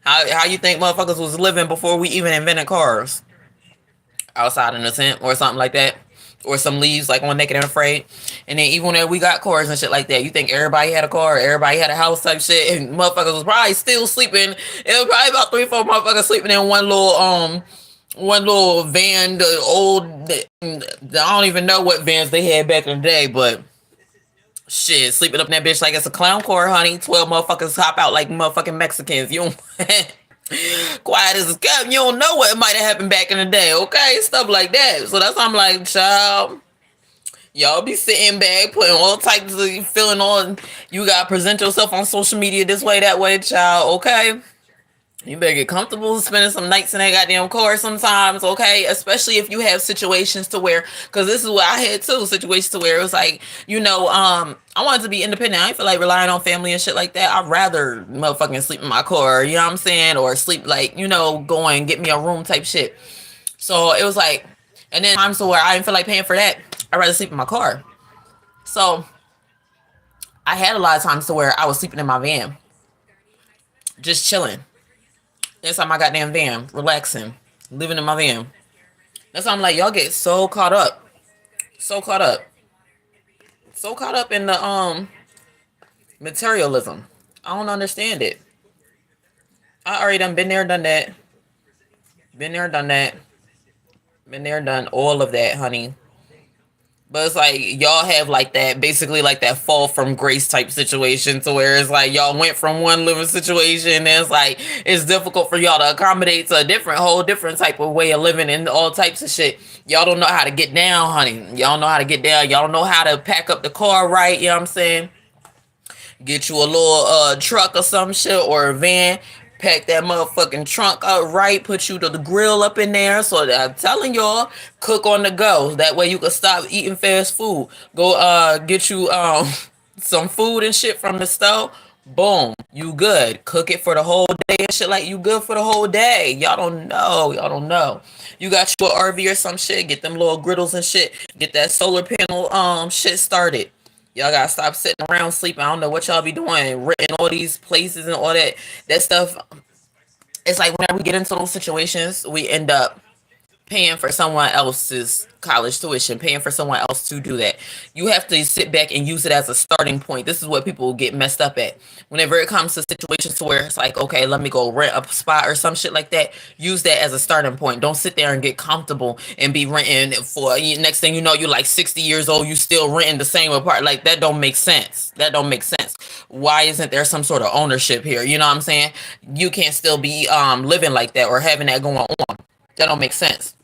How you think motherfuckers was living before we even invented cars? Outside in a tent or something like that. Or some leaves like on Naked and Afraid. And then even when we got cars and shit like that, you think everybody had a car, everybody had a house type shit, and motherfuckers was probably still sleeping. It was probably about 3-4 motherfuckers sleeping in one little van, the old, I don't even know what vans they had back in the day, but shit, sleeping up in that bitch like it's a clown car, honey. 12 motherfuckers hop out like motherfucking Mexicans. You don't Quiet as a kept. You don't know what might have happened back in the day, okay? Stuff like that. So that's why I'm like, child, y'all be sitting back, putting all types of feeling on. You gotta present yourself on social media this way, that way, child, okay? You better get comfortable spending some nights in that goddamn car sometimes, okay? Especially if you have situations to where, because this is what I had too, situations to where it was like, I wanted to be independent. I ain't feel like relying on family and shit like that. I'd rather motherfucking sleep in my car, you know what I'm saying? Or sleep like, go and get me a room type shit. So it was like, and then times to where I didn't feel like paying for that. I'd rather sleep in my car. So I had a lot of times to where I was sleeping in my van, just chilling inside my goddamn van, relaxing, living in my van. That's why I'm like, y'all get so caught up, so caught up, so caught up in the materialism. I don't understand it. I already done been there, done that, been there, done that, been there, done all of that, honey. But it's like y'all have like that, basically like that fall from grace type situation to where it's like y'all went from one living situation and it's like it's difficult for y'all to accommodate to a whole different type of way of living and all types of shit. Y'all don't know how to get down, honey. Y'all don't know how to get down. Y'all don't know how to pack up the car right, you know what I'm saying? Get you a little truck or some shit or a van. Pack that motherfucking trunk up right. Put you to the grill up in there. So that I'm telling y'all, cook on the go. That way you can stop eating fast food. Go get you some food and shit from the stove. Boom, you good. Cook it for the whole day and shit like you good for the whole day. Y'all don't know. Y'all don't know. You got you an RV or some shit. Get them little griddles and shit. Get that solar panel shit started. Y'all gotta stop sitting around sleeping. I don't know what y'all be doing, renting all these places and all that stuff. It's like whenever we get into those situations, we end up paying for someone else's college tuition, paying for someone else to do that. You have to sit back and use it as a starting point. This is what people get messed up at. Whenever it comes to situations where it's like, okay, let me go rent a spot or some shit like that, use that as a starting point. Don't sit there and get comfortable and be renting for next thing you know, you're like 60 years old, you still renting the same apartment. Like that don't make sense. That don't make sense. Why isn't there some sort of ownership here? You know what I'm saying? You can't still be living like that or having that going on. That don't make sense.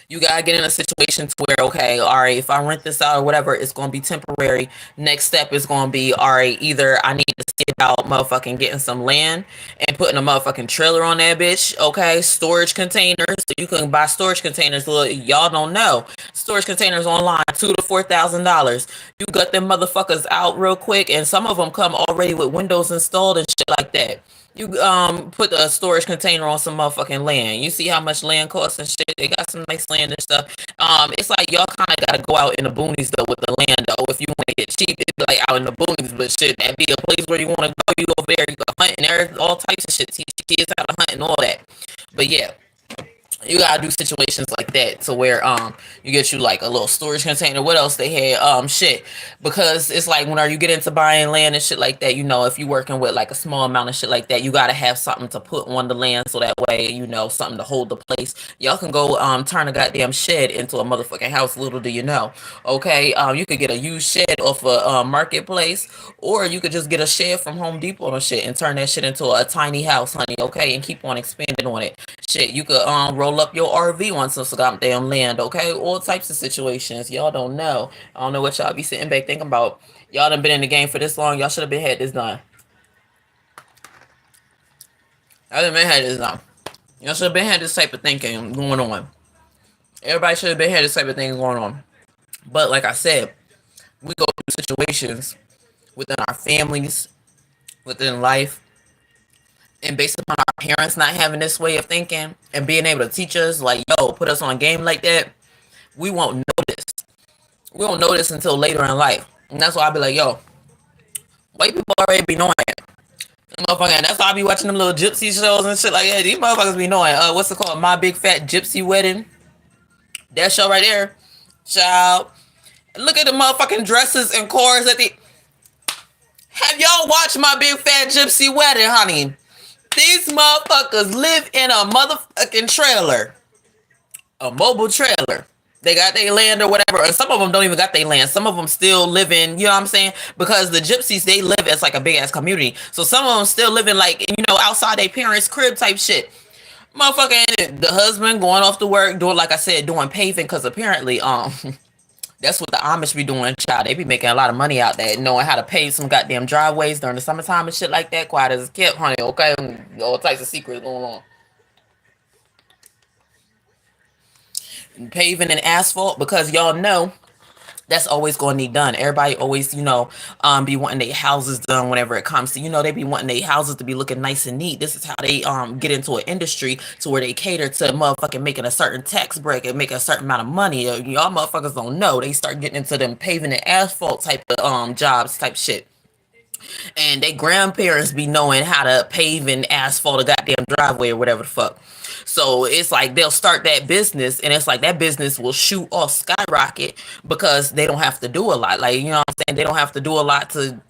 You gotta get in a situation to where, okay, all right, if I rent this out or whatever, it's gonna be temporary. Next step is gonna be, all right, either I need to see about motherfucking getting some land and putting a motherfucking trailer on that bitch, okay? Storage containers. So you can buy storage containers. Look, y'all don't know. Storage containers online, $2,000 to $4,000. You got them motherfuckers out real quick, and some of them come already with windows installed and shit like that. You put a storage container on some motherfucking land. You see how much land costs and shit. They got some nice land and stuff. It's like y'all kind of gotta go out in the boonies though with the land though. If you want to get cheap, it's like out in the boonies. But shit, that be a place where you want to go. You go there, you go hunt, and there's all types of shit. Teach kids how to hunt and all that. But yeah, you gotta do situations like that to where you get you like a little storage container. What else they had? Shit. Because it's like whenever you get into buying land and shit like that, if you're working with like a small amount of shit like that, you gotta have something to put on the land so that way, something to hold the place. Y'all can go turn a goddamn shed into a motherfucking house, little do you know. Okay, you could get a used shed off a marketplace, or you could just get a shed from Home Depot and shit and turn that shit into a tiny house, honey, okay, and keep on expanding on it. Shit, you could roll up your RV on some goddamn land, okay? All types of situations. Y'all don't know. I don't know what y'all be sitting back thinking about. Y'all done been in the game for this long. Y'all should have been had this done. Y'all done been had this done. Y'all should have been had this type of thinking going on. Everybody should have been had this type of thing going on. But like I said, we go through situations within our families, within life, and based upon our parents not having this way of thinking and being able to teach us, like, yo, put us on game like that, we won't notice. We won't notice until later in life. And that's why I be like, yo, white people already be knowing it. That's why I be watching them little gypsy shows and shit like that. These motherfuckers be knowing. What's it called? My Big Fat Gypsy Wedding. That show right there. Child. Look at the motherfucking dresses and cars at the... Have y'all watched My Big Fat Gypsy Wedding, honey? These motherfuckers live in a motherfucking trailer. A mobile trailer. They got their land or whatever, and some of them don't even got their land. Some of them still living, you know what I'm saying? Because the gypsies, they live as like a big ass community. So some of them still living like, outside their parents' crib type shit. Motherfucking the husband going off to work, doing, like I said, doing paving, because apparently, that's what the Amish be doing, child. They be making a lot of money out there, knowing how to pave some goddamn driveways during the summertime and shit like that. Quiet as a kept, honey, okay? All types of secrets going on. Paving and asphalt, because y'all know that's always going to need done. Everybody always, be wanting their houses done whenever it comes to, they be wanting their houses to be looking nice and neat. This is how they get into an industry to where they cater to motherfucking making a certain tax break and make a certain amount of money. Y'all motherfuckers don't know. They start getting into them paving and asphalt type of jobs type shit. And they grandparents be knowing how to pave and asphalt a goddamn driveway or whatever the fuck. So it's like they'll start that business, and it's like that business will shoot off skyrocket because they don't have to do a lot. Like, you know what I'm saying? They don't have to do a lot to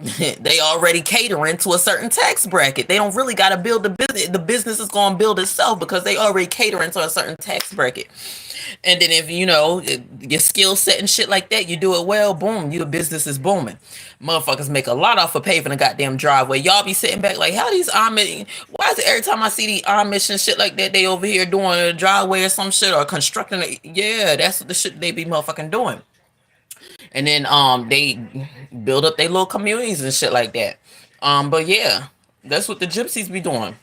they already catering to a certain tax bracket. They don't really got to build the business. The business is going to build itself because they already catering to a certain tax bracket. And then if your skill set and shit like that, you do it well, boom, your business is booming. Motherfuckers make a lot off of paving a goddamn driveway. Y'all be sitting back like, how these Amish? Why is it every time I see the Amish and shit like that, they over here doing a driveway or some shit or constructing it? Yeah, that's the shit they be motherfucking doing. And then they build up their little communities and shit like that. But yeah, that's what the gypsies be doing.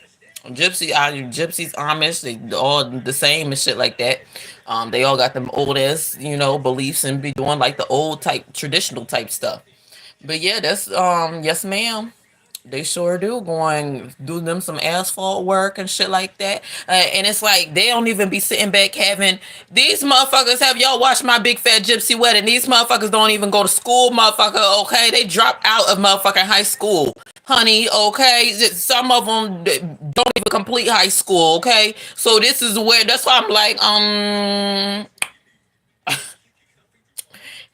Gypsies, Amish, they all the same and shit like that. They all got them old ass, beliefs and be doing like the old type, traditional type stuff. But yeah, that's yes, ma'am. They sure do going do them some asphalt work and shit like that. And it's like they don't even be sitting back having these motherfuckers. Have y'all watched My Big Fat Gypsy Wedding? These motherfuckers don't even go to school, motherfucker. Okay, they drop out of motherfucking high school, honey. Okay, some of them don't even complete high school. Okay, so this is where that's why I'm like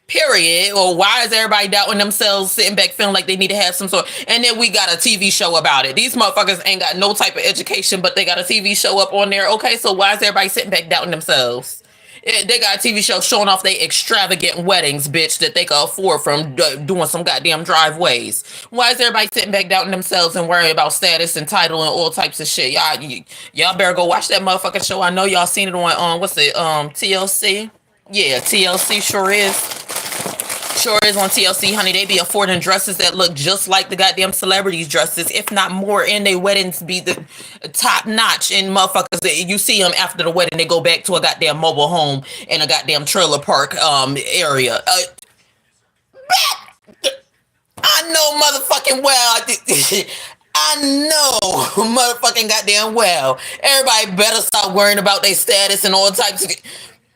period. Or why is everybody doubting themselves, sitting back feeling like they need to have some sort? And then we got a TV show about it. These motherfuckers ain't got no type of education, but they got a TV show up on there. Okay, so why is everybody sitting back doubting themselves? They got a TV show showing off they extravagant weddings, bitch, that they can afford from doing some goddamn driveways. Why is everybody sitting back doubting themselves and worrying about status and title and all types of shit? Y'all better go watch that motherfucking show. I know y'all seen it on what's it, TLC? Yeah, TLC sure is on TLC, honey. They be affording dresses that look just like the goddamn celebrities' dresses, if not more. And their weddings be the top notch. And motherfuckers, you see them after the wedding, they go back to a goddamn mobile home in a goddamn trailer park area. I know motherfucking well. I know motherfucking goddamn well. Everybody better stop worrying about their status and all types of.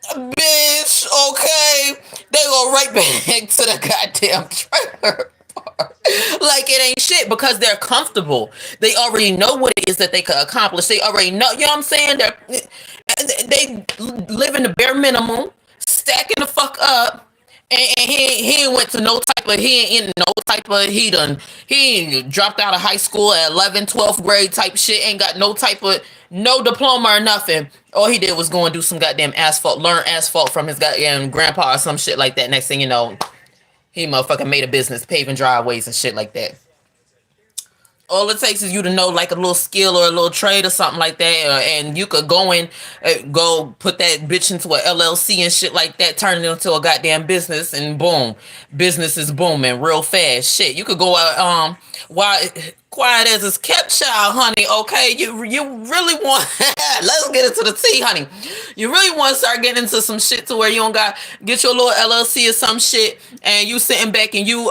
Bitch, okay. They go right back to the goddamn trailer park. Like it ain't shit because they're comfortable. They already know what it is that they could accomplish. They already know, you know what I'm saying? They live in the bare minimum, stacking the fuck up. And he ain't went to no type of, he ain't in no type of, he ain't dropped out of high school at 11th, 12th grade type shit. Ain't got no type of, no diploma or nothing. All he did was go and do some goddamn asphalt, learn asphalt from his goddamn grandpa or some shit like that. Next thing you know, he motherfucking made a business paving driveways and shit like that. All it takes is you to know like a little skill or a little trade or something like that, and you could go put that bitch into a LLC and shit like that, turn it into a goddamn business, and boom, business is booming real fast. Shit, you could go out why quiet as it's kept, child, honey. Okay, you really want let's get into the tea, honey. You really want to start getting into some shit to where you don't got get your little LLC or some shit, and you sitting back and you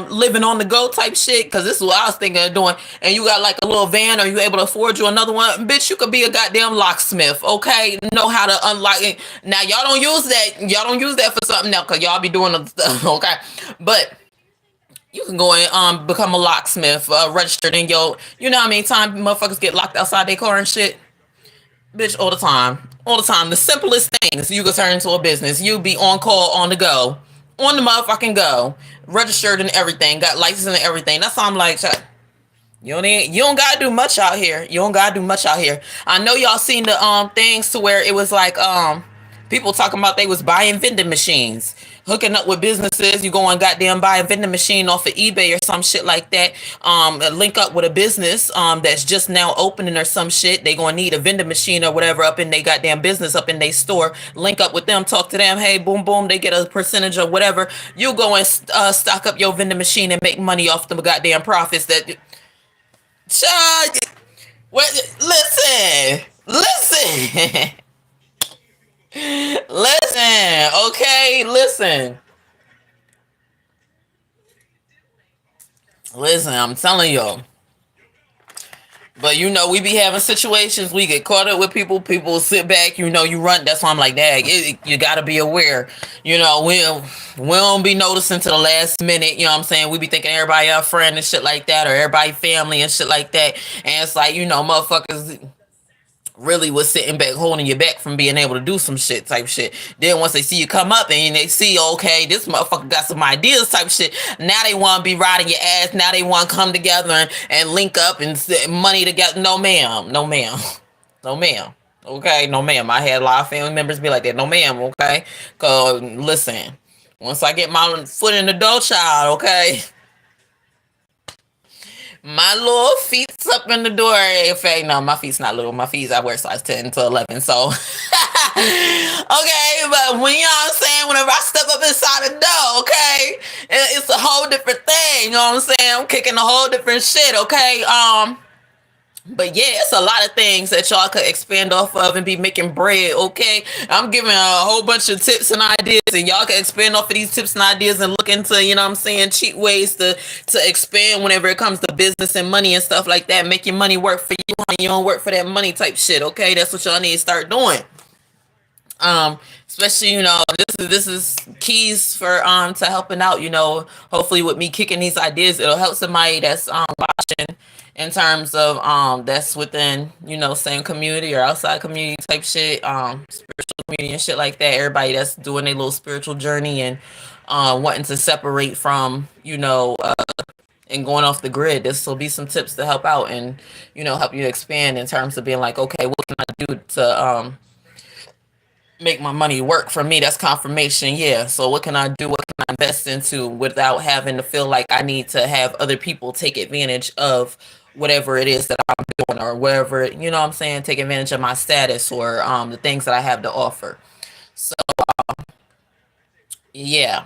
living on the go type shit, because this is what I was thinking of doing. And you got like a little van, or you able to afford you another one, bitch, you could be a goddamn locksmith. Okay, know how to unlock it. Now y'all don't use that for something else, because y'all be doing the stuff. Okay, but you can go and become a locksmith, registered in your, you know how many times motherfuckers get locked outside their car and shit? Bitch, all the time. All the time. The simplest things you can turn into a business. You be on call, on the go. On the motherfucking go. Registered and everything. Got license and everything. That's why I'm like, you don't gotta do much out here. You don't gotta do much out here. I know y'all seen the things to where it was like People talking about they was buying vending machines, hooking up with businesses. You go and goddamn buy a vending machine off of eBay or some shit like that. Link up with a business that's just now opening or some shit. They gonna need a vending machine or whatever up in they goddamn business, up in their store. Link up with them, talk to them. Hey, boom, boom. They get a percentage or whatever. You go and stock up your vending machine and make money off the goddamn profits that. Child, what? Listen. Listen, okay, listen, I'm telling y'all. But we be having situations, we get caught up with people sit back, you run. That's why I'm like, dang, you gotta be aware. We don't be noticing to the last minute, you know what I'm saying? We be thinking everybody our friend and shit like that, or everybody family and shit like that. And it's like, motherfuckers really was sitting back holding you back from being able to do some shit type shit. Then once they see you come up and they see, okay, this motherfucker got some ideas type shit, now they want to be riding your ass. Now they want to come together and link up and money together. No ma'am, no ma'am, no ma'am. Okay, no ma'am. I had a lot of family members be like that. No ma'am. Okay, cause listen, once I get my foot in the door, child, okay, my little feet's up in the door. In fact, no, my feet's not little. My feet, I wear size 10 to 11. So, okay, but when, I'm saying, whenever I step up inside the door, okay, it's a whole different thing. You know what I'm saying? I'm kicking a whole different shit, okay? But yeah, it's a lot of things that y'all could expand off of and be making bread, okay? I'm giving a whole bunch of tips and ideas, and y'all can expand off of these tips and ideas and look into, cheap ways to expand whenever it comes to business and money and stuff like that. Make your money work for you, honey. You don't work for that money type shit, okay? That's what y'all need to start doing. Especially, this is keys for to helping out, hopefully with me kicking these ideas, it'll help somebody that's watching, in terms of that's within, same community or outside community type shit, spiritual community and shit like that. Everybody that's doing a little spiritual journey and wanting to separate from, and going off the grid. This will be some tips to help out and, help you expand in terms of being like, okay, what can I do to make my money work for me? That's confirmation. Yeah. So what can I do? What can I invest into without having to feel like I need to have other people take advantage of whatever it is that I'm doing, or whatever, what I'm saying, take advantage of my status, or the things that I have to offer. So yeah.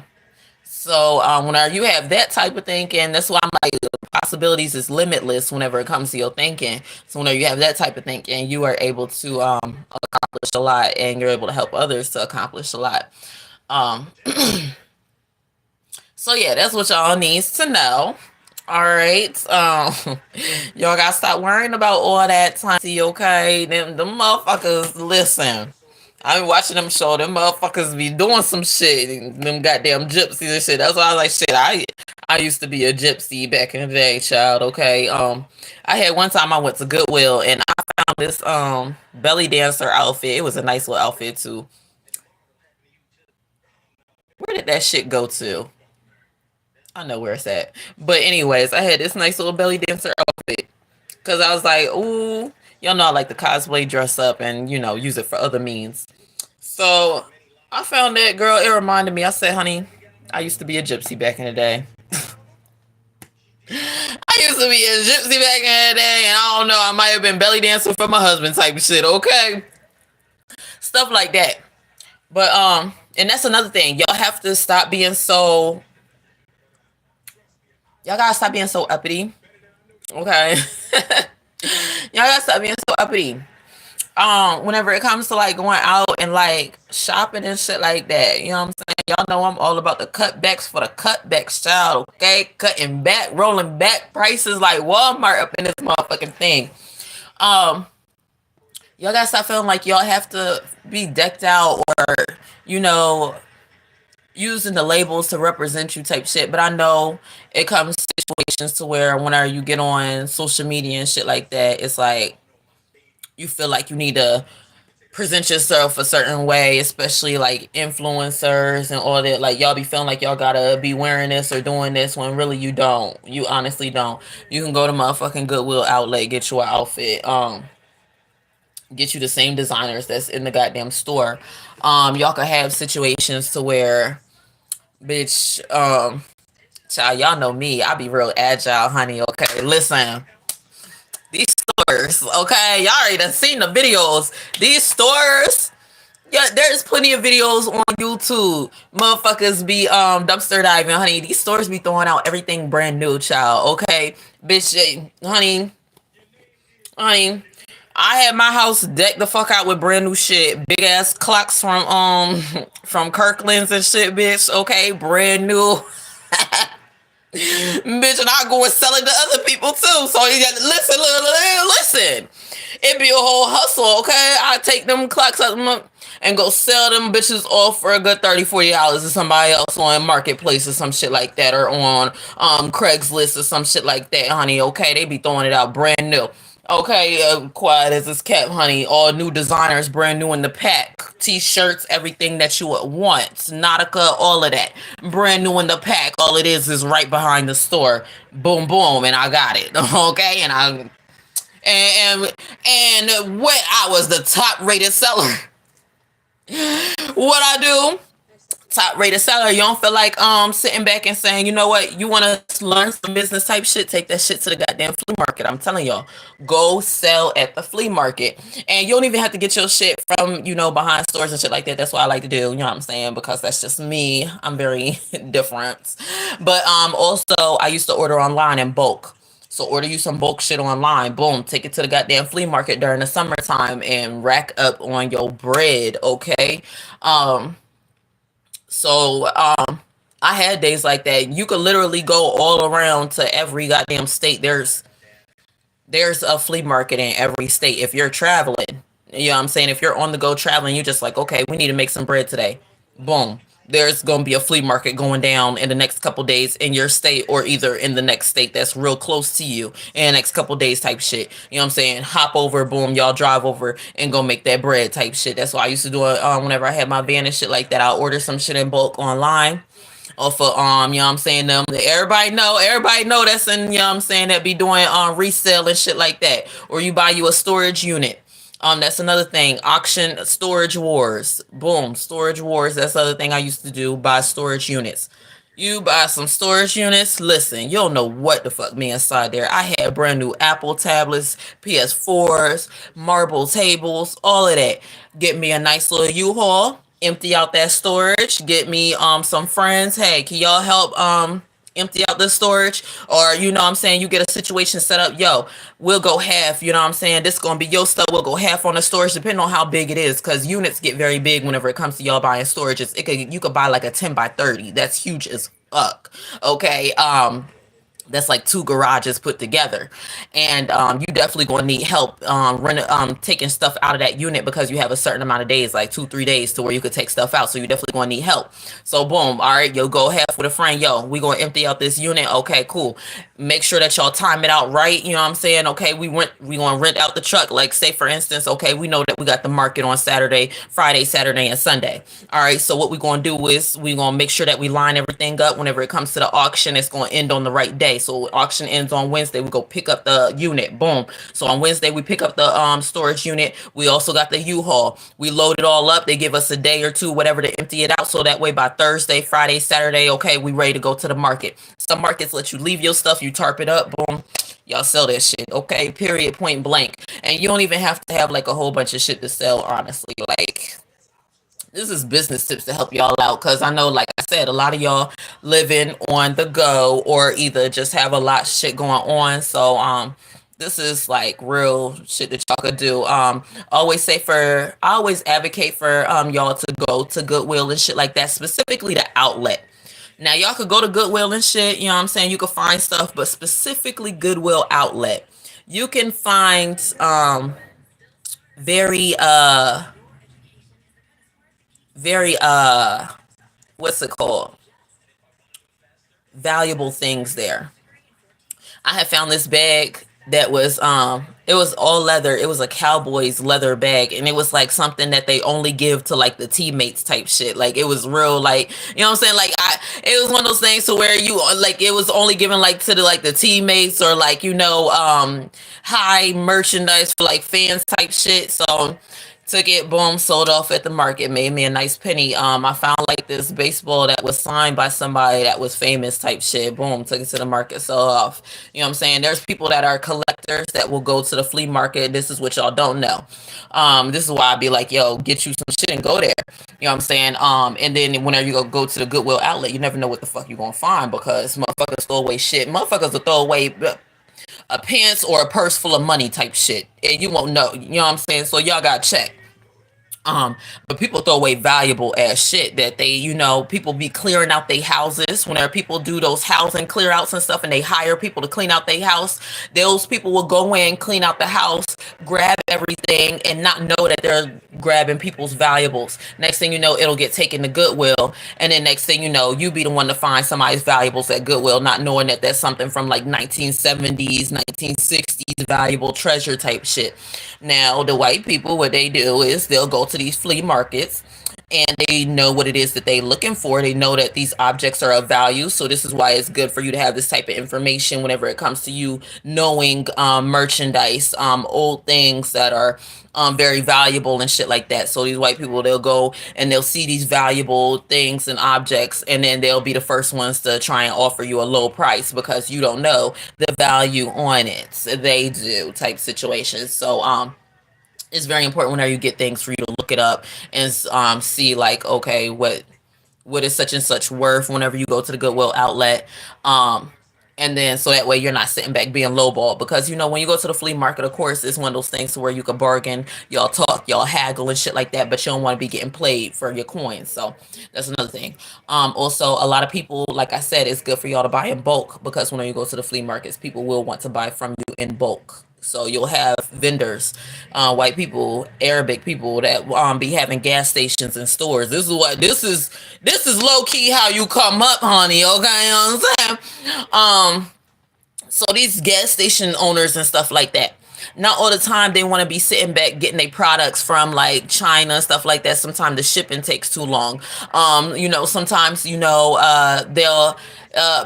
So whenever you have that type of thinking, that's why I'm like, possibilities is limitless whenever it comes to your thinking. So whenever you have that type of thinking, you are able to accomplish a lot, and you're able to help others to accomplish a lot. Um, so yeah, that's what y'all needs to know. All right. Y'all gotta stop worrying about all that time. Okay, them motherfuckers. Listen, I be watching them show. Them motherfuckers be doing some shit. Them goddamn gypsies and shit. That's why I was like, shit. I used to be a gypsy back in the day, child. Okay. I had one time I went to Goodwill and I found this belly dancer outfit. It was a nice little outfit too. Where did that shit go to? I know where it's at. But anyways, I had this nice little belly dancer outfit because I was like, ooh, y'all know I like to cosplay, dress up, and use it for other means. So I found that, girl. It reminded me. I said, honey, I used to be a gypsy back in the day. I used to be a gypsy back in the day, and I don't know. I might have been belly dancing for my husband type of shit. Okay, stuff like that. But and that's another thing. Y'all have to stop being so. Y'all gotta stop being so uppity. Okay. Y'all gotta stop being so uppity. Whenever it comes to like going out and like shopping and shit like that, you know what I'm saying? Y'all know I'm all about the cutbacks for the cutbacks, child. Okay, cutting back, rolling back prices like Walmart up in this motherfucking thing. Um, y'all gotta stop feeling like y'all have to be decked out, or you know using the labels to represent you type shit. But I know it comes to situations to where whenever you get on social media and shit like that, it's like you feel like you need to present yourself a certain way, especially like influencers and all that. Like y'all be feeling like y'all gotta be wearing this or doing this when really you don't. You honestly don't. You can go to motherfucking Goodwill outlet, get you an outfit. Get you the same designers that's in the goddamn store. Y'all could have situations to where, bitch, child, y'all know me. I be real agile, honey. Okay, listen, these stores, okay, y'all already done seen the videos. These stores, yeah, there's plenty of videos on YouTube. Motherfuckers be dumpster diving, honey. These stores be throwing out everything brand new, child. Okay, bitch, honey. I had my house decked the fuck out with brand new shit. Big ass clocks from from Kirkland's and shit, bitch. Okay, brand new. Bitch, and I go and sell it to other people too. So you got to listen. It be a whole hustle, okay? I take them clocks up and go sell them bitches off for a good 30 $40 to somebody else on Marketplace or some shit like that, or on Craigslist or some shit like that, honey. Okay, they be throwing it out brand new. Okay, quiet as it's kept, honey. All new designers, brand new in the pack. T-shirts, everything that you would want. Nautica, all of that. Brand new in the pack. All it is right behind the store. Boom, boom, and I got it. Okay, and what I was the top rated seller. What I do? Top rated seller. You don't feel like sitting back and saying, you know what, you want to learn some business type shit, take that shit to the goddamn flea market. I'm telling y'all, go sell at the flea market. And you don't even have to get your shit from, behind stores and shit like that. That's what I like to do, you know what I'm saying, because that's just me. I'm very different. But also I used to order online in bulk. So order you some bulk shit online. Boom. Take it to the goddamn flea market during the summertime and rack up on your bread. Okay. So I had days like that. You could literally go all around to every goddamn state. There's a flea market in every state. If you're traveling, you know what I'm saying? If you're on the go traveling, you're just like, okay, we need to make some bread today. Boom. There's going to be a flea market going down in the next couple days in your state, or either in the next state that's real close to you in the next couple days type shit. You know what I'm saying? Hop over, boom, y'all drive over and go make that bread type shit. That's why I used to do it whenever I had my van and shit like that. I'll order some shit in bulk online off of you know what I'm saying, them everybody know that's in, you know what I'm saying, that be doing resale and shit like that. Or you buy you a storage unit. That's another thing. Auction storage wars. Boom, storage wars. That's the other thing I used to do. Buy storage units. You buy some storage units. Listen, you don't know what the fuck me inside there. I had brand new Apple tablets, PS4s, marble tables, all of that. Get me a nice little U-Haul. Empty out that storage. Get me some friends. Hey, can y'all help empty out the storage? Or, you know what I'm saying, you get a situation set up, yo, we'll go half, you know what I'm saying, this gonna be your stuff, we'll go half on the storage, depending on how big it is, because units get very big whenever it comes to y'all buying storage. You could buy like a 10 by 30. That's huge as fuck. Okay. That's like two garages put together. And you definitely gonna need help taking stuff out of that unit, because you have a certain amount of days, like 2-3 days, to where you could take stuff out. So you definitely gonna need help. So boom, all right, yo, go half with a friend. Yo, we gonna empty out this unit. Okay, cool. Make sure that y'all time it out right. You know what I'm saying? Okay, we gonna rent out the truck. Like, say for instance, okay, we know that we got the market on Friday, Saturday, and Sunday. All right, so what we gonna do is we gonna make sure that we line everything up. Whenever it comes to the auction, it's gonna end on the right day. So auction ends on Wednesday, we go pick up the unit. Boom. So on Wednesday we pick up the storage unit. We also got the U-Haul. We load it all up. They give us a day or two, whatever, to empty it out. So that way by Thursday, Friday, Saturday, okay, we ready to go to the market. Some markets let you leave your stuff, you tarp it up, boom, y'all sell that shit. Okay, period, point blank. And you don't even have to have like a whole bunch of shit to sell, honestly. Like, this is business tips to help y'all out, because I know, like I said, a lot of y'all living on the go, or either just have a lot of shit going on. So this is like real shit that y'all could do. I always advocate for y'all to go to Goodwill and shit like that, specifically the outlet. Now y'all could go to Goodwill and shit, you know what I'm saying, you could find stuff, but specifically Goodwill outlet, you can find very very what's it called, valuable things there. I have found this bag that was it was all leather. It was a Cowboys leather bag, and it was like something that they only give to like the teammates type shit. Like it was real, like, you know what I'm saying? Like I it was one of those things to where you like it was only given like to the teammates, or like, high merchandise for like fans type shit. So took it, boom, sold off at the market, made me a nice penny. I found like this baseball that was signed by somebody that was famous type shit. Boom, took it to the market, sold off. You know what I'm saying? There's people that are collectors that will go to the flea market. This is what y'all don't know. This is why I be like, yo, get you some shit and go there. You know what I'm saying? And then whenever you go to the Goodwill outlet, you never know what the fuck you gonna find, because motherfuckers throw away shit. Motherfuckers will throw away a pants or a purse full of money type shit, and you won't know. You know what I'm saying? So y'all gotta check. But people throw away valuable ass shit that they, people be clearing out their houses. Whenever people do those housing clear outs and stuff, and they hire people to clean out their house, those people will go in, clean out the house, grab everything, and not know that they're grabbing people's valuables. Next thing you know, it'll get taken to Goodwill, and then next thing you know, you be the one to find somebody's valuables at Goodwill, not knowing that that's something from like 1970s, 1960s valuable treasure type shit. Now, the white people, what they do is they'll go to these flea markets, and they know what it is that they're looking for. They know that these objects are of value. So this is why it's good for you to have this type of information whenever it comes to you knowing merchandise, old things that are very valuable and shit like that. So these white people, they'll go and they'll see these valuable things and objects, and then they'll be the first ones to try and offer you a low price because you don't know the value on it. They do type situations. So it's very important whenever you get things for you to look it up and see like, okay, what is such and such worth whenever you go to the Goodwill outlet. And then so that way you're not sitting back being lowballed, because when you go to the flea market, of course, it's one of those things where you can bargain, y'all talk, y'all haggle and shit like that, but you don't want to be getting played for your coins. So that's another thing. Also, a lot of people, like I said, it's good for y'all to buy in bulk, because when you go to the flea markets, people will want to buy from you in bulk. So you'll have vendors, white people, Arabic people that be having gas stations and stores. This is low key how you come up, honey. Okay, you know what I'm saying? So these gas station owners and stuff like that, not all the time they want to be sitting back getting their products from like China, stuff like that. Sometimes the shipping takes too long. Sometimes they'll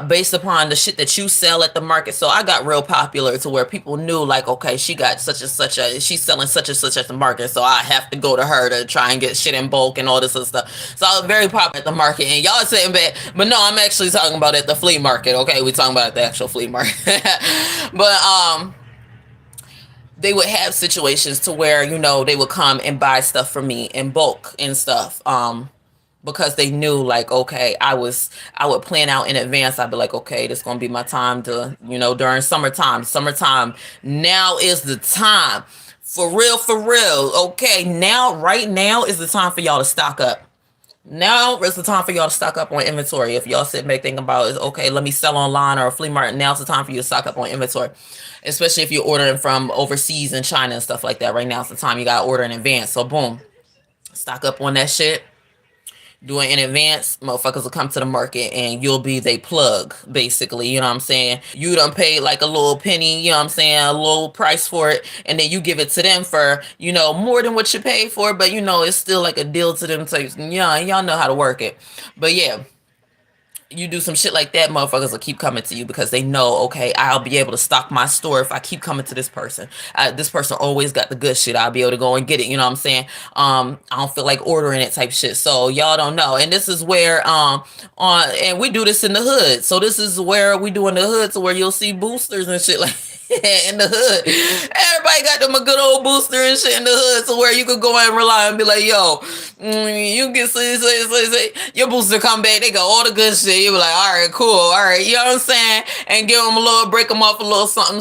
based upon the shit that you sell at the market. So I got real popular to where people knew like, okay, she got such and such she's selling such and such at the market, so I have to go to her to try and get shit in bulk and all this other stuff. So I was very popular at the market, and y'all sitting back, but no, I'm actually talking about at the flea market. Okay, we talking about the actual flea market. But they would have situations to where they would come and buy stuff from me in bulk and stuff, because they knew like, okay, I would plan out in advance. I'd be like, okay, this is gonna be my time to during summertime now is the time, for real. Okay, right now is the time for y'all to stock up. Now is the time for y'all to stock up on inventory. If y'all sit back thinking about it, okay, let me sell online or a flea market, now's the time for you to stock up on inventory. Especially if you're ordering from overseas in China and stuff like that. Right now is the time you gotta order in advance. So boom, stock up on that shit. Do it in advance. Motherfuckers will come to the market and you'll be they plug, basically. You know what I'm saying? You done paid like a little penny, you know what I'm saying, a little price for it, and then you give it to them for, more than what you paid for, but it's still like a deal to them. So y'all know how to work it. But yeah, you do some shit like that, motherfuckers will keep coming to you because they know, okay, I'll be able to stock my store if I keep coming to this person. This person always got the good shit. I'll be able to go and get it. You know what I'm saying? I don't feel like ordering it type shit. So y'all don't know. And this is where, and we do this in the hood. So this is where we do in the hood, to where you'll see boosters and shit like in the hood. Everybody got them a good old booster and shit in the hood, so where you could go and rely and be like, yo, you can say your booster come back, they got all the good shit. You be like, all right, cool, all right, you know what I'm saying? And give them a little, break them off a little something.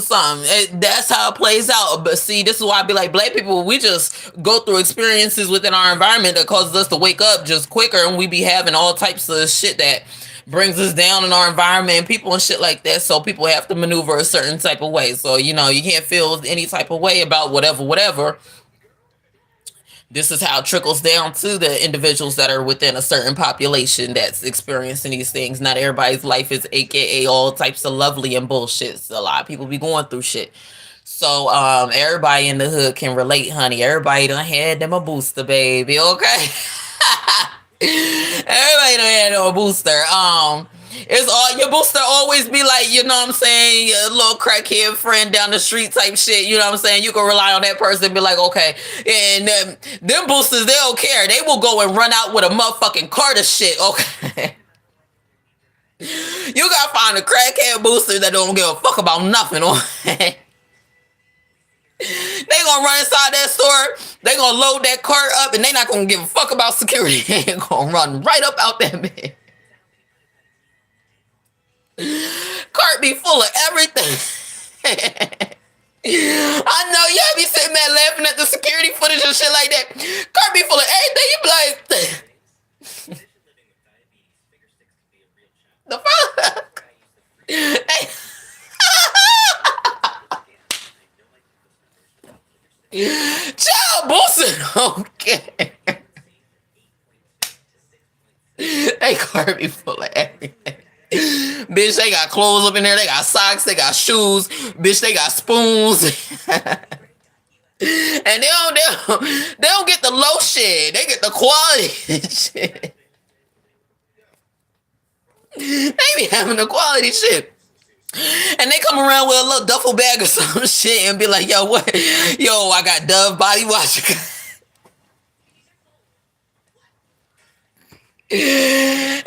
That's how it plays out. But see, this is why I be like, black people, we just go through experiences within our environment that causes us to wake up just quicker, and we be having all types of shit that brings us down in our environment and people and shit like that. So people have to maneuver a certain type of way. So, you can't feel any type of way about whatever. This is how it trickles down to the individuals that are within a certain population that's experiencing these things. Not everybody's life is AKA all types of lovely and bullshit. So a lot of people be going through shit. So everybody in the hood can relate, honey. Everybody done had them a booster, baby. Okay. Everybody done had them a booster. It's all your booster always be like, you know what I'm saying, a little crackhead friend down the street type shit. You know what I'm saying? You can rely on that person and be like, okay. And them boosters, they don't care. They will go and run out with a motherfucking cart of shit. Okay. You gotta find a crackhead booster that don't give a fuck about nothing. Okay. They gonna run inside that store. They gonna load that cart up, and they not gonna give a fuck about security. They gonna run right up out that bed. Cart be full of everything. I know y'all be sitting there laughing at the security footage and shit like that. Cart be full of everything. You be like, the fuck? Hey. Child boosting, okay. They cart be full of everything. Bitch, they got clothes up in there. They got socks. They got shoes. Bitch, they got spoons. And they don't get the low shit. They get the quality shit. They be having the quality shit. And they come around with a little duffel bag or some shit and be like, yo, what? Yo, I got Dove body wash. I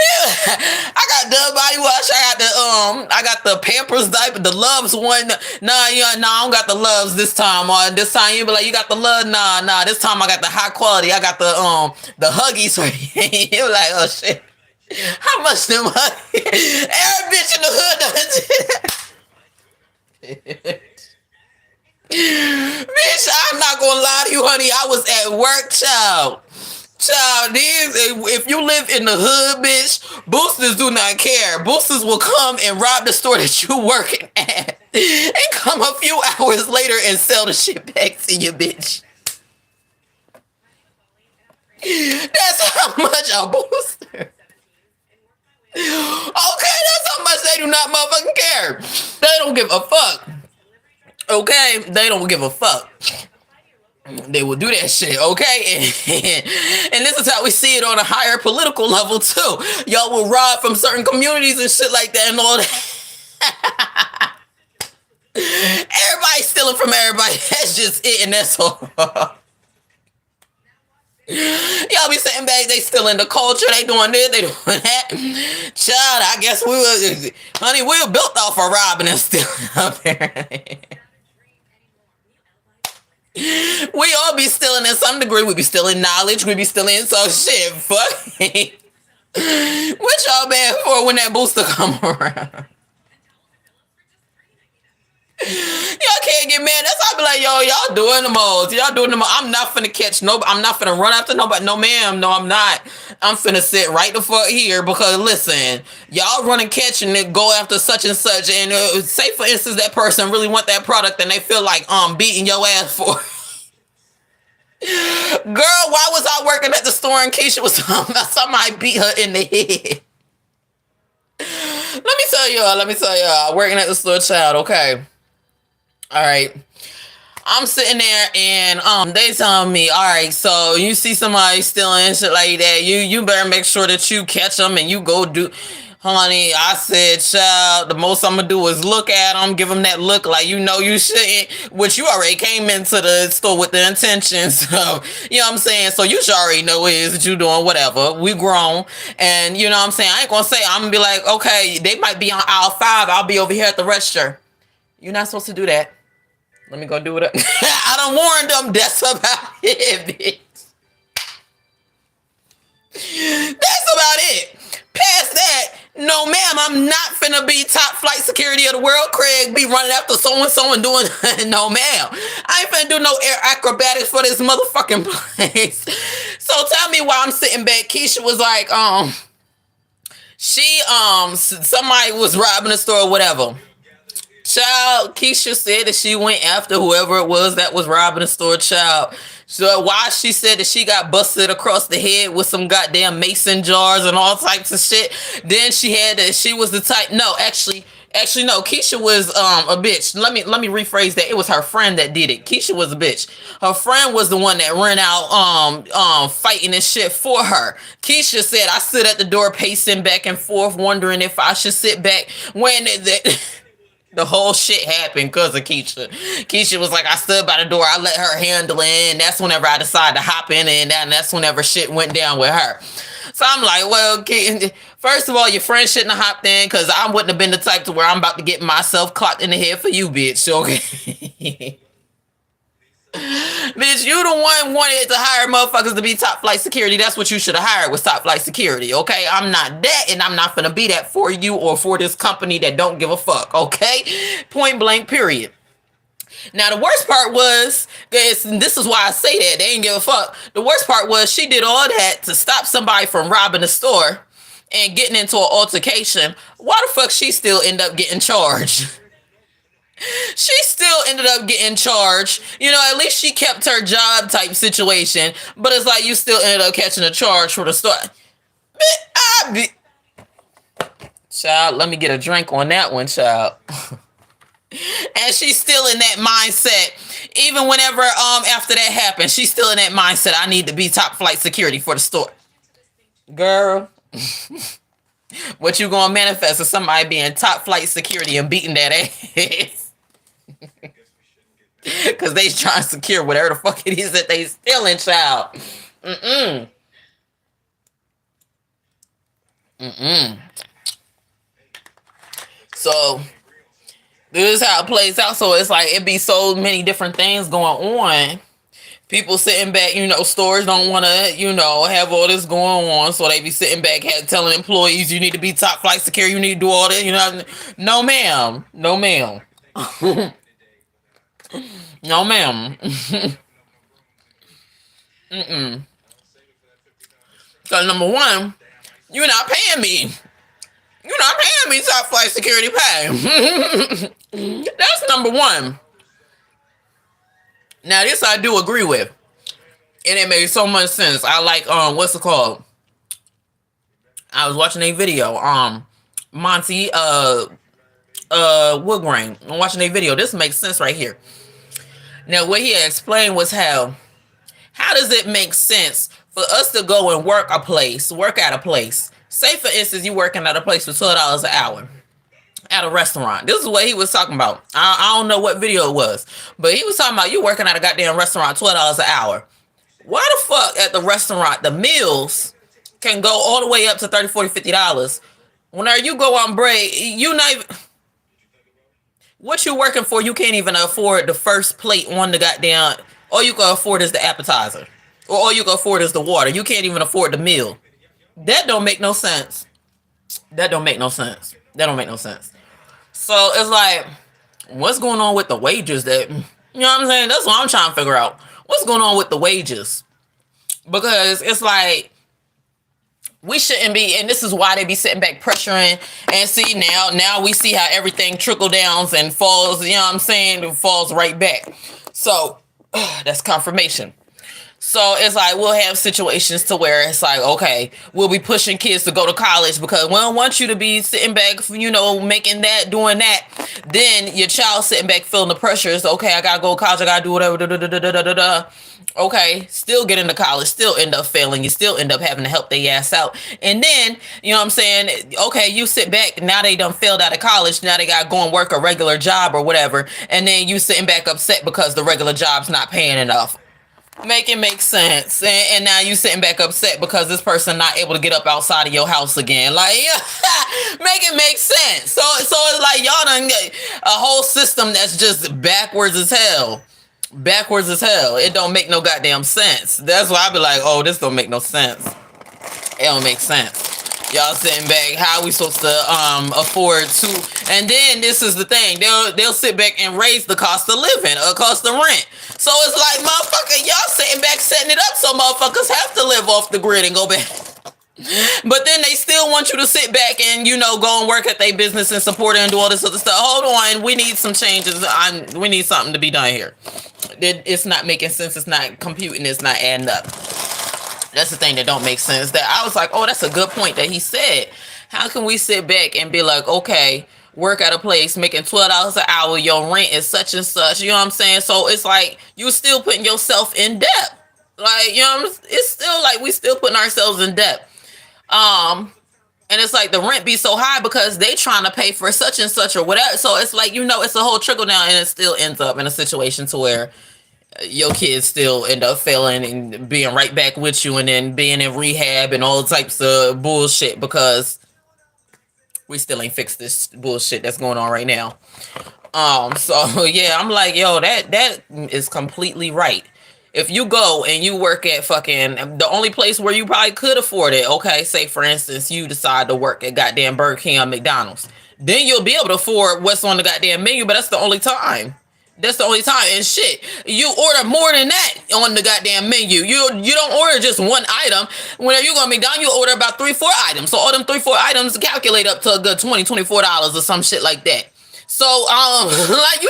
got Dove body wash. I got the Pampers diaper, the Loves one. Nah, I don't got the Loves this time. This time you be like, you got the Love. Nah. This time I got the high quality. I got the Huggies. You be like, oh shit. How much them Huggies? Every bitch in the hood does. Bitch, I'm not gonna lie to you, honey. I was at work, child, if you live in the hood, bitch, boosters do not care. Boosters will come and rob the store that you working at and come a few hours later and sell the shit back to you, bitch. That's how much a booster. Okay, that's how much they do not motherfucking care. They don't give a fuck. Okay, they don't give a fuck. They will do that shit, okay? And this is how we see it on a higher political level, too. Y'all will rob from certain communities and shit like that and all that. Everybody's stealing from everybody. That's just it, and that's all. Y'all be sitting back, they stealing the culture, they doing this, they doing that. Child, I guess honey, we were built off of robbing and stealing, apparently. We all be stealing in some degree. We be stealing knowledge. We be stealing some shit. Fuck. What y'all bad for when that booster come around? Y'all can't get mad. That's how I be like, yo, y'all doing the most. Y'all doing the most. I'm not finna catch I'm not finna run after nobody. No, ma'am. No, I'm not. I'm finna sit right the fuck here because listen, y'all running catching it, go after such and such, and say for instance that person really want that product and they feel like beating your ass for it. Girl, why was I working at the store and Keisha was talking about somebody beat her in the head? Let me tell y'all, working at the store, child, okay. All right. I'm sitting there and they telling me, all right, so you see somebody stealing and shit like that, you better make sure that you catch them and you go do. Honey, I said, child, the most I'm gonna do is look at them, give them that look like you know you shouldn't, which you already came into the store with the intentions. So, you know what I'm saying? So you should already know it is that you doing whatever. We grown. And you know what I'm saying? I ain't gonna say, I'm gonna be like, okay, they might be on aisle 5. I'll be over here at the register. You're not supposed to do that. Let me go do it. I done warned them. That's about it, bitch. That's about it. Past that, no, ma'am, I'm not finna be top flight security of the world. Craig be running after so and doing. No, ma'am. I ain't finna do no air acrobatics for this motherfucking place. So tell me why I'm sitting back. Keisha was like, somebody was robbing the store or whatever. Child, Keisha said that she went after whoever it was that was robbing the store, child. So why she said that she got busted across the head with some goddamn mason jars and all types of shit. Then she was the type, no, actually, Actually, no. Keisha was a bitch. Let me rephrase that. It was her friend that did it. Keisha was a bitch. Her friend was the one that ran out fighting this shit for her. Keisha said, "I stood at the door pacing back and forth, wondering if I should sit back when the whole shit happened because of Keisha. Keisha was like, I stood by the door, I let her handle it, and that's whenever I decided to hop in, and that's whenever shit went down with her. So I'm like, well, first of all, your friend shouldn't have hopped in, because I wouldn't have been the type to where I'm about to get myself clocked in the head for you, bitch. Okay. Bitch, you the one wanted to hire motherfuckers to be top flight security. That's what you should have hired, was top flight security, okay? I'm not that, and I'm not gonna be that for you or for this company that don't give a fuck, okay? Point blank, period. Now, the worst part was, this is why I say that, they ain't give a fuck. The worst part was she did all that to stop somebody from robbing the store and getting into an altercation. Why the fuck she still end up getting charged? She still ended up getting charged. You know, at least she kept her job type situation. But it's like you still ended up catching a charge for the start. Child, let me get a drink on that one, child. And she's still in that mindset. Even whenever after that happened, she's still in that mindset. I need to be top flight security for the store. Girl. What you gonna manifest is somebody being top flight security and beating that ass. Because they trying to secure whatever the fuck it is that they stealing, child. So this is how it plays out. So it's like it be so many different things going on. People sitting back, you know, stores don't want to, you know, have all this going on. So they be sitting back telling employees, you need to be top flight security, you need to do all this, you know. No, ma'am. No, ma'am. No, ma'am. So number one, you're not paying me. You're not paying me top flight security pay. That's number one. Now this I do agree with. And it made so much sense. I like what's it called? I was watching a video. Monty Woodgrain. I'm watching a video. This makes sense right here. Now, what he explained was how does it make sense for us to go and work at a place? Say, for instance, you working at a place for $12 an hour at a restaurant. This is what he was talking about. I don't know what video it was, but he was talking about you working at a goddamn restaurant, $12 an hour. Why the fuck at the restaurant, the meals can go all the way up to $30, $40, $50? Whenever you go on break, you not even... What you working for, you can't even afford the first plate on the goddamn... All you can afford is the appetizer. Or all you can afford is the water. You can't even afford the meal. That don't make no sense. That don't make no sense. So it's like, what's going on with the wages that... You know what I'm saying? That's what I'm trying to figure out. What's going on with the wages? Because it's like... We shouldn't be, and this is why they be sitting back pressuring, and see now we see how everything trickle downs and falls, you know what I'm saying, it falls right back. So that's confirmation. So it's like we'll have situations to where it's like, okay, we'll be pushing kids to go to college because we don't want you to be sitting back, you know, making that, doing that. Then your child sitting back feeling the pressures. Okay, I gotta go to college, I gotta do whatever. Okay, still get into college, still end up failing. You still end up having to help their ass out. And then, you know what I'm saying? Okay, you sit back, now they done failed out of college. Now they got to go and work a regular job or whatever. And then you sitting back upset because the regular job's not paying enough. Make it make sense. And now you sitting back upset because this person not able to get up outside of your house again. Like, make it make sense. So it's like y'all done get a whole system that's just backwards as hell. It don't make no goddamn sense. That's why I be like, oh, this don't make no sense. It don't make sense. Y'all sitting back, how are we supposed to afford to? And then this is the thing, they'll sit back and raise the cost of living, or cost of rent. So it's like, motherfucker, y'all sitting back setting it up so motherfuckers have to live off the grid and go back. But then they still want you to sit back and, you know, go and work at their business and support it and do all this other stuff. Hold on, we need some changes. We need something to be done here. It's not making sense. It's not computing. It's not adding up. That's the thing that don't make sense. That I was like, oh, that's a good point that he said. How can we sit back and be like, okay, work at a place making $12 an hour, your rent is such and such, you know what I'm saying? So it's like you still putting yourself in debt. Like, you know, it's still like we still putting ourselves in debt. Um, and it's like the rent be so high because they trying to pay for such and such or whatever. So it's like, you know, it's a whole trickle down, and it still ends up in a situation to where your kids still end up failing and being right back with you, and then being in rehab and all types of bullshit because we still ain't fixed this bullshit that's going on right now. So yeah, I'm like, yo, that is completely right. If you go and you work at fucking the only place where you probably could afford it, okay, say for instance you decide to work at goddamn Burger King or McDonald's, then you'll be able to afford what's on the goddamn menu, but that's the only time. That's the only time. And shit, you order more than that on the goddamn menu. You don't order just one item. Whenever you go to McDonald's, you order about 3-4 items. So all them 3-4 items calculate up to a good $20-$24 or some shit like that. So like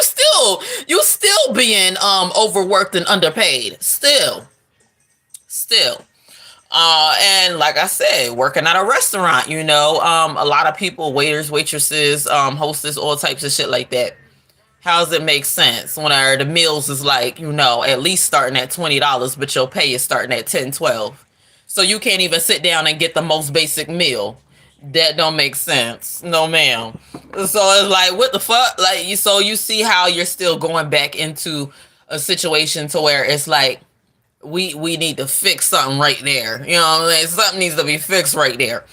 you still being overworked and underpaid. Still. And like I said, working at a restaurant, you know, a lot of people, waiters, waitresses, hostess, all types of shit like that. How does it make sense when the meals is like, you know, at least starting at $20, but your pay is starting at 10, 12. So you can't even sit down and get the most basic meal. That don't make sense. No, ma'am. So it's like, what the fuck? Like, so you see how you're still going back into a situation to where it's like, we need to fix something right there. You know what I'm saying? Something needs to be fixed right there.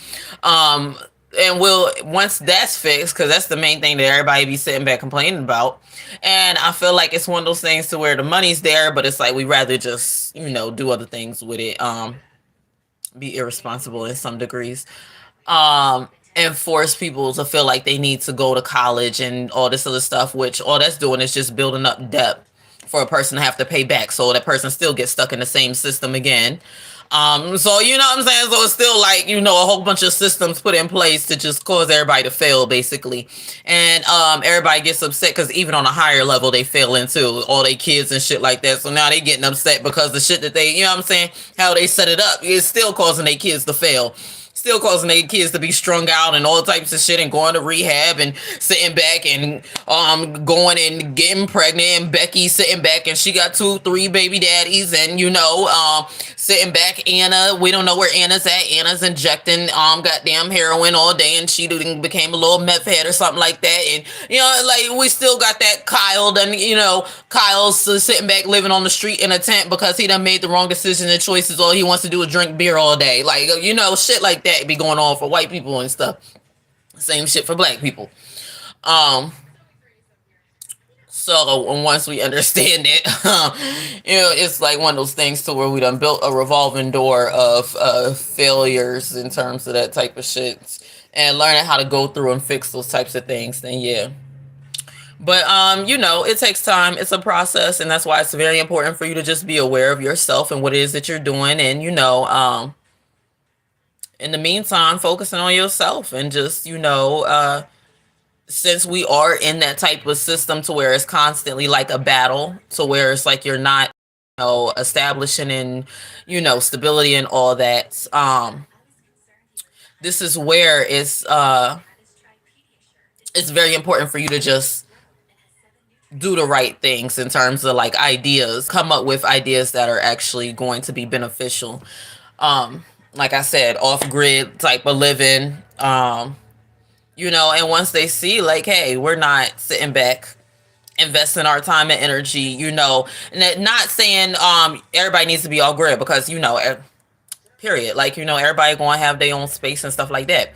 And we'll, once that's fixed, because that's the main thing that everybody be sitting back complaining about. And I feel like it's one of those things to where the money's there, but it's like we rather just, you know, do other things with it. Be irresponsible in some degrees. And force people to feel like they need to go to college and all this other stuff, which all that's doing is just building up debt for a person to have to pay back. So that person still gets stuck in the same system again. So you know what I'm saying? So it's still like, you know, a whole bunch of systems put in place to just cause everybody to fail, basically. And everybody gets upset because even on a higher level, they fail into all their kids and shit like that. So now they getting upset because the shit that they, you know what I'm saying, how they set it up is still causing their kids to fail. Still causing their kids to be strung out and all types of shit and going to rehab and sitting back and going and getting pregnant, and Becky sitting back and she got 2-3 baby daddies, and you know sitting back, Anna, we don't know where Anna's at. Anna's injecting goddamn heroin all day, and she became a little meth head or something like that. And you know, like, we still got that Kyle, then, you know, Kyle's sitting back living on the street in a tent because he done made the wrong decision and choices. All he wants to do is drink beer all day, like, you know, shit like that be going on for white people and stuff. Same shit for black people. So once we understand it, you know, it's like one of those things to where we done built a revolving door of failures in terms of that type of shit, and learning how to go through and fix those types of things, then yeah. But you know, it takes time. It's a process, and that's why it's very important for you to just be aware of yourself and what it is that you're doing, and you know, in the meantime, focusing on yourself and just, you know, since we are in that type of system to where it's constantly like a battle, to where it's like you're not, you know, establishing in, you know, stability and all that. This is where it's very important for you to just do the right things in terms of like ideas, come up with ideas that are actually going to be beneficial. Like I said, off grid type of living, you know, and once they see like, hey, we're not sitting back investing our time and energy, you know, and not saying everybody needs to be all grid, because, you know, period, like, you know, everybody gonna have their own space and stuff like that.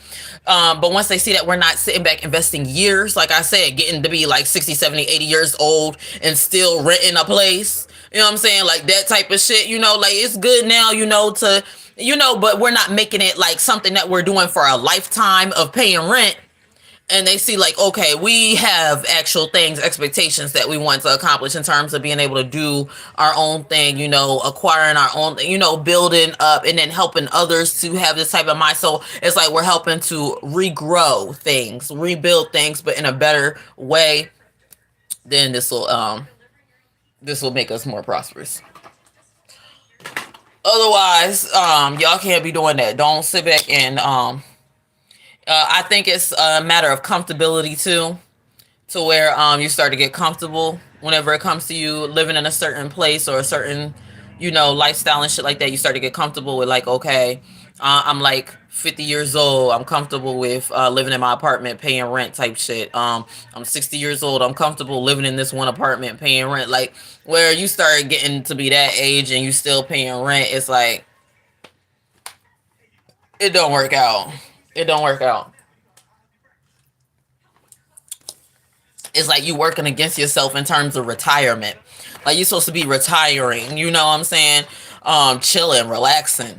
But once they see that we're not sitting back investing years, like I said, getting to be like 60, 70, 80 years old and still renting a place, you know what I'm saying, like that type of shit, you know, like it's good now, you know, to, you know, but we're not making it like something that we're doing for a lifetime of paying rent. And they see like, okay, we have actual things, expectations that we want to accomplish in terms of being able to do our own thing, you know, acquiring our own, you know, building up and then helping others to have this type of mind. So it's like we're helping to regrow things, rebuild things, but in a better way. Then this will make us more prosperous. Otherwise, y'all can't be doing that. Don't sit back and I think it's a matter of comfortability too, to where you start to get comfortable whenever it comes to you living in a certain place or a certain, lifestyle and shit like that. You start to get comfortable with, like, okay, I'm like 50 years old. I'm comfortable with living in my apartment, paying rent type shit. I'm 60 years old. I'm comfortable living in this one apartment, paying rent. Like, where you start getting to be that age and you still paying rent, it's like it don't work out. It don't work out. It's like you working against yourself in terms of retirement. Like, you're supposed to be retiring, you know what I'm saying? Chilling, relaxing,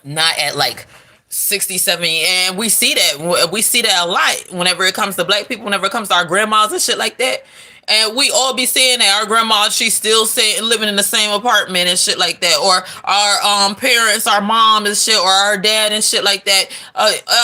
not at like 60, 70. And we see that a lot whenever it comes to black people, whenever it comes to our grandmas and shit like that. And we all be saying that our grandma, she's still living in the same apartment and shit like that, or our parents, our mom and shit, or our dad and shit like that.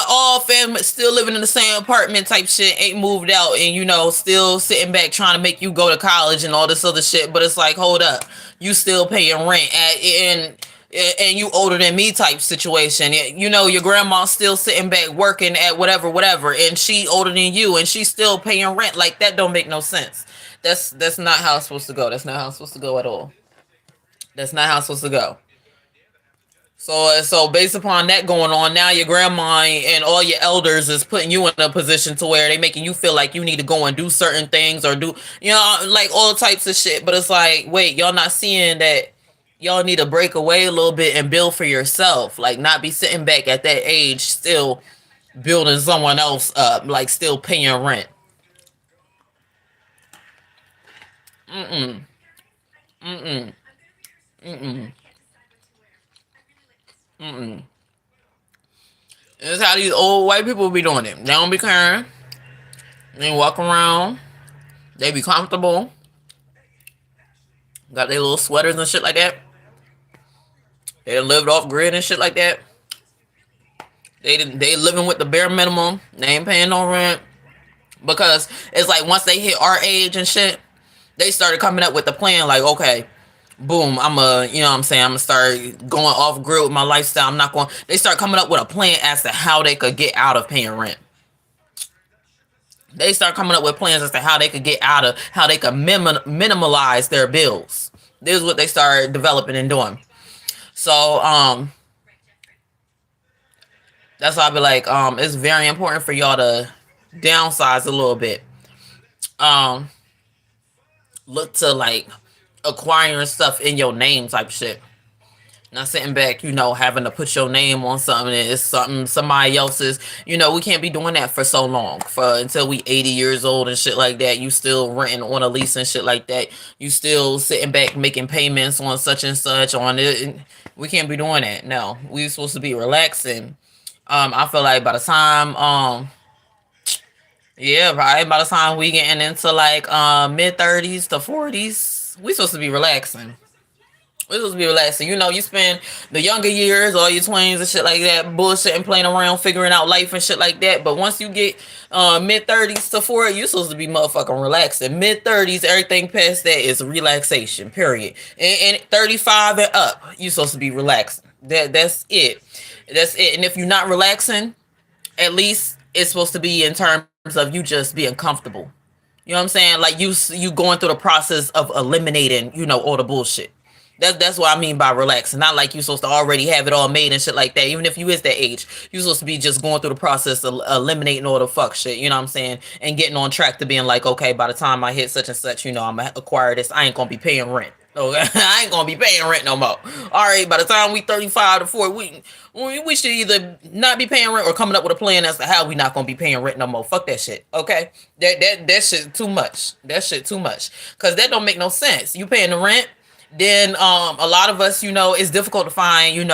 All family still living in the same apartment type shit, ain't moved out, and still sitting back trying to make you go to college and all this other shit. But it's like, hold up, you still paying rent and you older than me type situation. Your grandma's still sitting back working at whatever, and she older than you and she's still paying rent. Like, that don't make no sense. That's not how it's supposed to go. That's not how it's supposed to go at all. That's not how it's supposed to go. So based upon that going on, now your grandma and all your elders is putting you in a position to where they making you feel like you need to go and do certain things, or do, like, all types of shit. But it's like, wait, y'all not seeing that y'all need to break away a little bit and build for yourself. Like, not be sitting back at that age still building someone else up, like still paying rent. Mm-mm. Mm-mm. Mm-mm. Mm-mm. This is how these old white people be doing it. They don't be caring. They walk around. They be comfortable. Got their little sweaters and shit like that. They lived off grid and shit like that. They living with the bare minimum. They ain't paying no rent. Because it's like, once they hit our age and shit, they started coming up with the plan, like, okay, boom, you know what I'm saying, I'm gonna start going off grid with my lifestyle. I'm not going. They start coming up with a plan as to how they could get out of paying rent. They start coming up with plans as to how they could get out of, how they could minimalize their bills. This is what they started developing and doing. So that's why I be like, it's very important for y'all to downsize a little bit. Um, Look to, like, acquiring stuff in your name type shit. Not sitting back, having to put your name on something that is something somebody else's. We can't be doing that for so long. For until we 80 years old and shit like that. You still renting on a lease and shit like that. You still sitting back making payments on such and such on it. We can't be doing that. No. We supposed to be relaxing. I feel like by the time yeah, probably by the time we getting into like mid 30s to 40s, we supposed to be relaxing. We're supposed to be relaxing. You spend the younger years, all your 20s and shit like that, bullshit and playing around, figuring out life and shit like that. But once you get mid 30s to 40, you're supposed to be motherfucking relaxing. Mid 30s, everything past that is relaxation, period. And 35 and up, you're supposed to be relaxing. That's it. That's it. And if you're not relaxing, at least it's supposed to be in terms of you just being comfortable. You know what I'm saying? Like, you going through the process of eliminating, all the bullshit. That's what I mean by relaxing. Not like you supposed to already have it all made and shit like that. Even if you is that age, you supposed to be just going through the process of eliminating all the fuck shit. You know what I'm saying? And getting on track to being like, okay, by the time I hit such and such, I'm gonna acquire this. I ain't gonna be paying rent. Okay, I ain't gonna be paying rent no more. All right, by the time we 35 to 40, we should either not be paying rent or coming up with a plan as to how we not gonna be paying rent no more. Fuck that shit. Okay, that shit too much. That shit too much. Cause that don't make no sense. You paying the rent. Then a lot of us, it's difficult to find,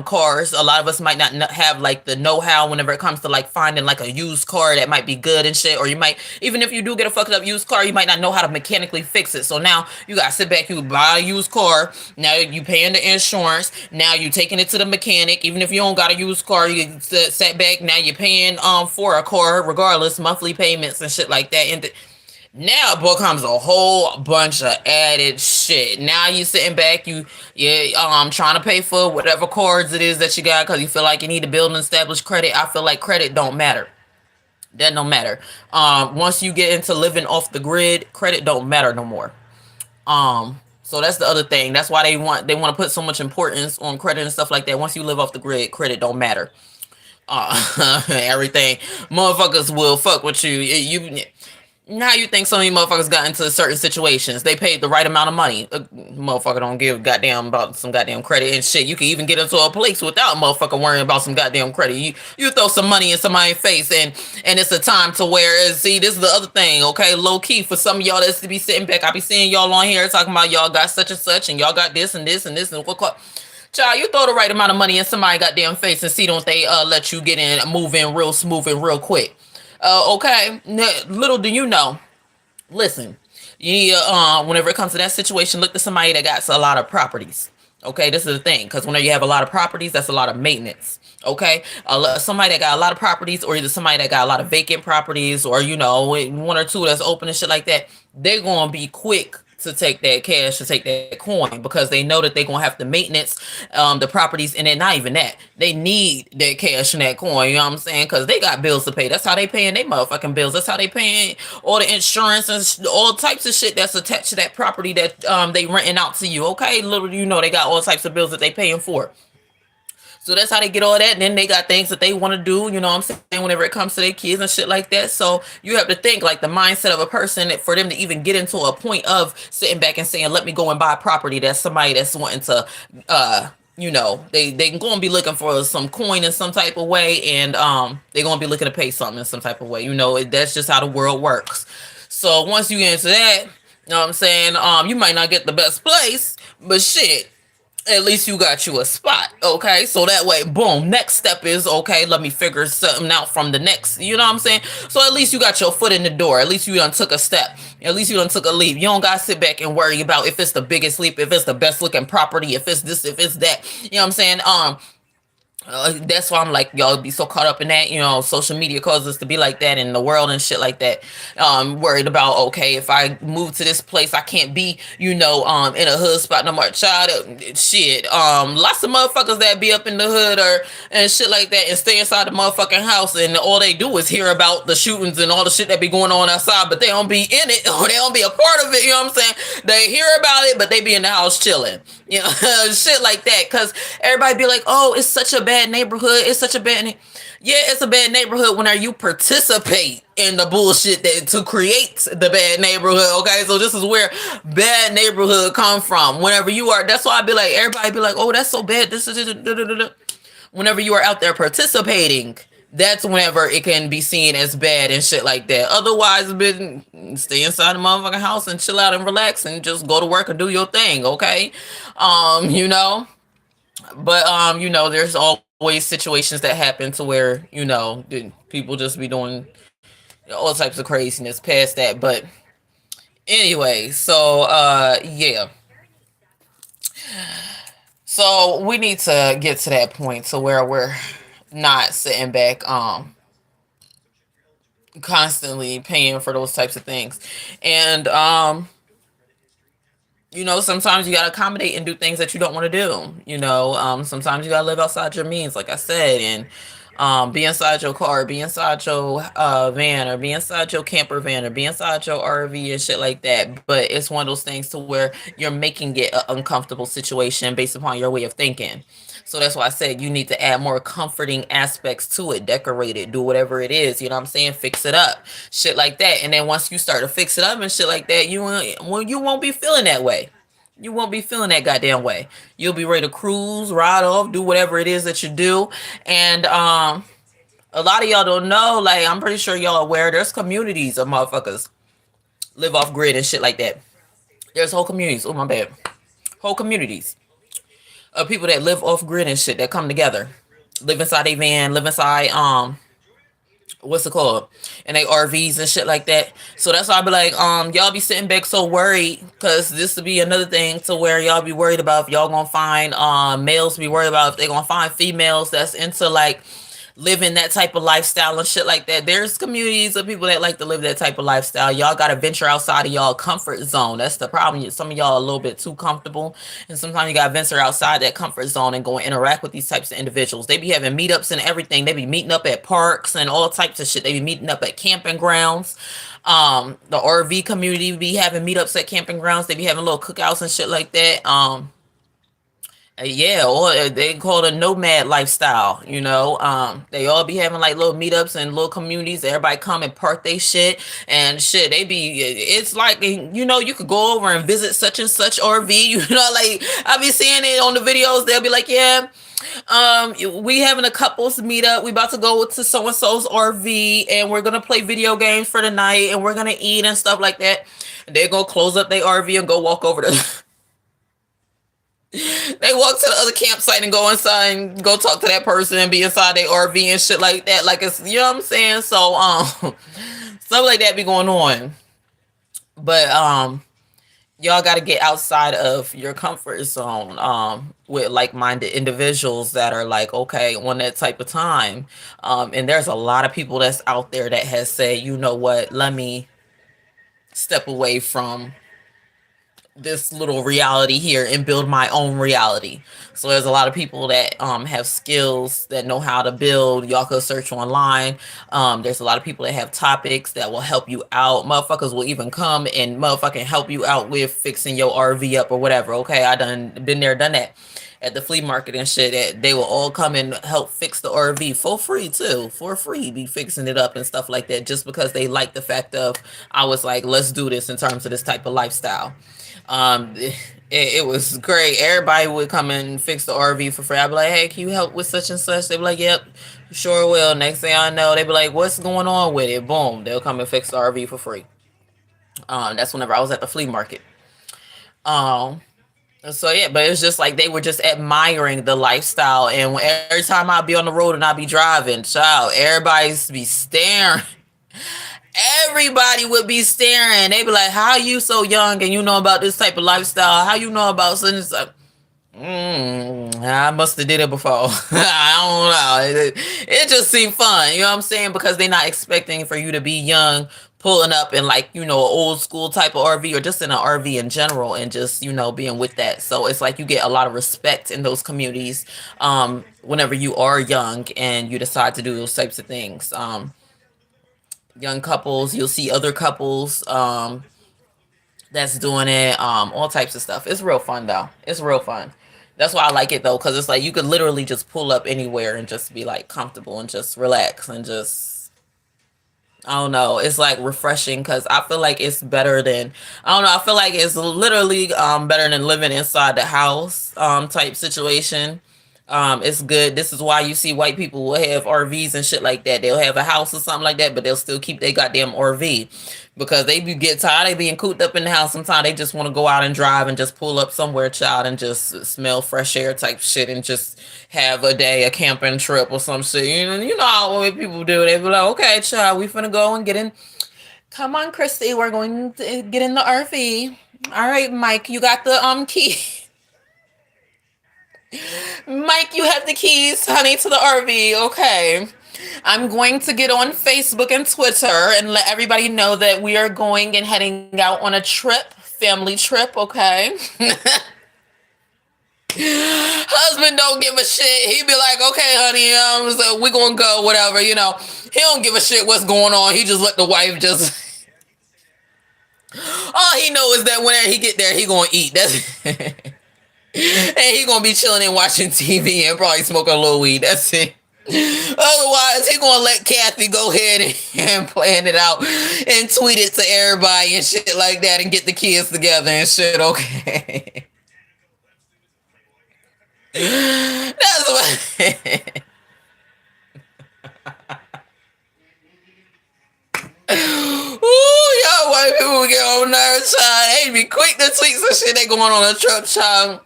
cars. A lot of us might not have like the know-how whenever it comes to like finding like a used car that might be good and shit. Or you might, even if you do get a fucked up used car, you might not know how to mechanically fix it. So now you gotta sit back, you buy a used car. Now you paying the insurance. Now you taking it to the mechanic. Even if you don't got a used car, you sat back. Now you're paying for a car regardless, monthly payments and shit like that. And Now it becomes a whole bunch of added shit. Now you sitting back, trying to pay for whatever cards it is that you got because you feel like you need to build and establish credit. I feel like credit don't matter. That don't matter. Once you get into living off the grid, credit don't matter no more. So that's the other thing. That's why they want to put so much importance on credit and stuff like that. Once you live off the grid, credit don't matter. Everything motherfuckers will fuck with you. Now you think some of these motherfuckers got into certain situations. They paid the right amount of money. A motherfucker don't give a goddamn about some goddamn credit and shit. You can even get into a place without a motherfucker worrying about some goddamn credit. You throw some money in somebody's face and it's a time to where see this is the other thing, okay? Low key for some of y'all that's to be sitting back. I be seeing y'all on here talking about y'all got such and such and y'all got this and this and this and what. Child, you throw the right amount of money in somebody goddamn face and see don't they let you get in, move in real smooth and real quick. Okay. Little do you know. Listen, whenever it comes to that situation, look to somebody that got a lot of properties. Okay, this is the thing, because whenever you have a lot of properties, that's a lot of maintenance. Okay, somebody that got a lot of properties, or either somebody that got a lot of vacant properties, or one or two that's open and shit like that, they're gonna be quick to take that cash, to take that coin, because they know that they're gonna have to maintenance the properties, and then not even that, they need that cash and that coin. You know what I'm saying? Because they got bills to pay. That's how they paying their motherfucking bills. That's how they paying all the insurance and all types of shit that's attached to that property that they renting out to you. Okay, little they got all types of bills that they paying for. So that's how they get all that. And then they got things that they want to do, you know what I'm saying, whenever it comes to their kids and shit like that. So you have to think like the mindset of a person for them to even get into a point of sitting back and saying, let me go and buy property. That's somebody that's wanting to, they going to be looking for some coin in some type of way. And they're going to be looking to pay something in some type of way. That's just how the world works. So once you get into that, you know what I'm saying, you might not get the best place, but shit, at least you got you a spot, okay? So that way, boom, next step is, okay, let me figure something out from the next, you know what I'm saying? So at least you got your foot in the door. At least you done took a step. At least you done took a leap. You don't got to sit back and worry about if it's the biggest leap, if it's the best looking property, if it's this, if it's that. You know what I'm saying? That's why I'm like, y'all be so caught up in that, social media causes us to be like that in the world and shit like that. Worried about, okay, if I move to this place, I can't be, in a hood spot no more. Child, shit. Lots of motherfuckers that be up in the hood and shit like that and stay inside the motherfucking house and all they do is hear about the shootings and all the shit that be going on outside, but they don't be in it or they don't be a part of it, you know what I'm saying? They hear about it, but they be in the house chilling, shit like that. Cause everybody be like, oh, it's such a bad neighborhood. It's such a bad yeah, it's a bad neighborhood whenever you participate in the bullshit that to create the bad neighborhood. Okay, so this is where bad neighborhood come from. Whenever you are, that's why I be like, everybody be like, oh, that's so bad. This is whenever you are out there participating, that's whenever it can be seen as bad and shit like that. Otherwise, stay inside the motherfucking house and chill out and relax and just go to work and do your thing. Okay, but there's always situations that happen to where people just be doing all types of craziness past that. But anyway, so yeah, so we need to get to that point to where we're not sitting back constantly paying for those types of things. And sometimes you gotta accommodate and do things that you don't want to do. Sometimes you gotta live outside your means, like I said, and be inside your car, be inside your van, or be inside your camper van, or be inside your RV and shit like that. But it's one of those things to where you're making it an uncomfortable situation based upon your way of thinking. So that's why I said you need to add more comforting aspects to it, decorate it, do whatever it is, you know what I'm saying? Fix it up, shit like that. And then once you start to fix it up and shit like that, you won't be feeling that way. You won't be feeling that goddamn way. You'll be ready to cruise, ride off, do whatever it is that you do. And a lot of y'all don't know, like, I'm pretty sure y'all aware there's communities of motherfuckers live off grid and shit like that. There's whole communities. Oh, my bad. Whole communities of people that live off grid and shit that come together, live inside a van, live inside what's it called, and they RVs and shit like that. So that's why I be like, y'all be sitting back so worried, because this would be another thing to where y'all be worried about if y'all gonna find males be worried about if they gonna find females that's into like living that type of lifestyle and shit like that. There's communities of people that like to live that type of lifestyle. Y'all got to venture outside of y'all comfort zone. That's the problem. Some of y'all are a little bit too comfortable, and sometimes you got to venture outside that comfort zone and go and interact with these types of individuals. They be having meetups and everything. They be meeting up at parks and all types of shit. They be meeting up at camping grounds. The RV community be having meetups at camping grounds. They be having little cookouts and shit like that. Yeah, or they call it a nomad lifestyle, you know. They all be having like little meetups and little communities. Everybody come and park they shit and shit. They be, it's like, you know, you could go over and visit such and such RV, you know, like I be seeing it on the videos. They'll be like, yeah, we having a couples meetup. We about to go to so and so's RV and we're gonna play video games for the night and we're gonna eat and stuff like that. They're gonna close up their RV and go walk over to they walk to the other campsite and go inside and go talk to that person and be inside their RV and shit like that. Like, it's, you know what I'm saying? So stuff like that be going on. But y'all got to get outside of your comfort zone with like-minded individuals that are like, okay, on that type of time. And there's a lot of people that's out there that has said, you know what, let me step away from this little reality here and build my own reality. So there's a lot of people that have skills that know how to build. Y'all could search online. There's a lot of people that have topics that will help you out. Motherfuckers will even come and motherfucking help you out with fixing your RV up or whatever. Okay, I done been there, done that at the flea market and shit. That they will all come and help fix the RV for free too, for free, be fixing it up and stuff like that, just because they like the fact of I was like, let's do this in terms of this type of lifestyle. It was great. Everybody would come and fix the RV for free. I'd be like, hey, can you help with such and such? They'd be like, yep, sure will. Next thing I know, they'd be like, what's going on with it? Boom, they'll come and fix the RV for free. That's whenever I was at the flea market. So yeah, but it's just like they were just admiring the lifestyle, and every time I'd be on the road and I'd be driving, child, everybody's be staring. Everybody would be staring. They'd be like, how you so young and you know about this type of lifestyle? How you know about such and such? I must have did it before. I don't know. It just seemed fun. You know what I'm saying? Because they're not expecting for you to be young, pulling up in like, you know, an old school type of RV or just in an RV in general and just, you know, being with that. So it's like you get a lot of respect in those communities whenever you are young and you decide to do those types of things. Young couples, you'll see other couples that's doing it, all types of stuff. It's real fun though. It's real fun. That's why I like it though, because it's like you could literally just pull up anywhere and just be like comfortable and just relax and just, I don't know, it's like refreshing because I feel like it's better than, I don't know, I feel like it's literally better than living inside the house type situation. It's good. This is why you see white people will have RVs and shit like that. They'll have a house or something like that, but they'll still keep their goddamn RV because they get tired of being cooped up in the house. Sometimes they just want to go out and drive and just pull up somewhere, child, and just smell fresh air type shit and just have a day, a camping trip or some shit. You know how white people do. They be like, okay, child, we finna go and get in. Come on, Christy, we're going to get in the RV. All right, Mike, you got the key. Mike, you have the keys, honey, to the RV. Okay. I'm going to get on Facebook and Twitter and let everybody know that we are going and heading out on a trip, family trip, okay? Husband don't give a shit. He be like, okay, honey, so we're going to go, whatever, you know. He don't give a shit what's going on. He just let the wife just... All he knows is that whenever he get there, he going to eat. That's... And he gonna be chilling and watching TV and probably smoking a little weed. That's it. Otherwise, he gonna let Kathy go ahead and plan it out and tweet it to everybody and shit like that and get the kids together and shit. Okay. That's what. Ooh, y'all white people get on nerves, child. They be quick to tweet some shit. They going on a trip, child.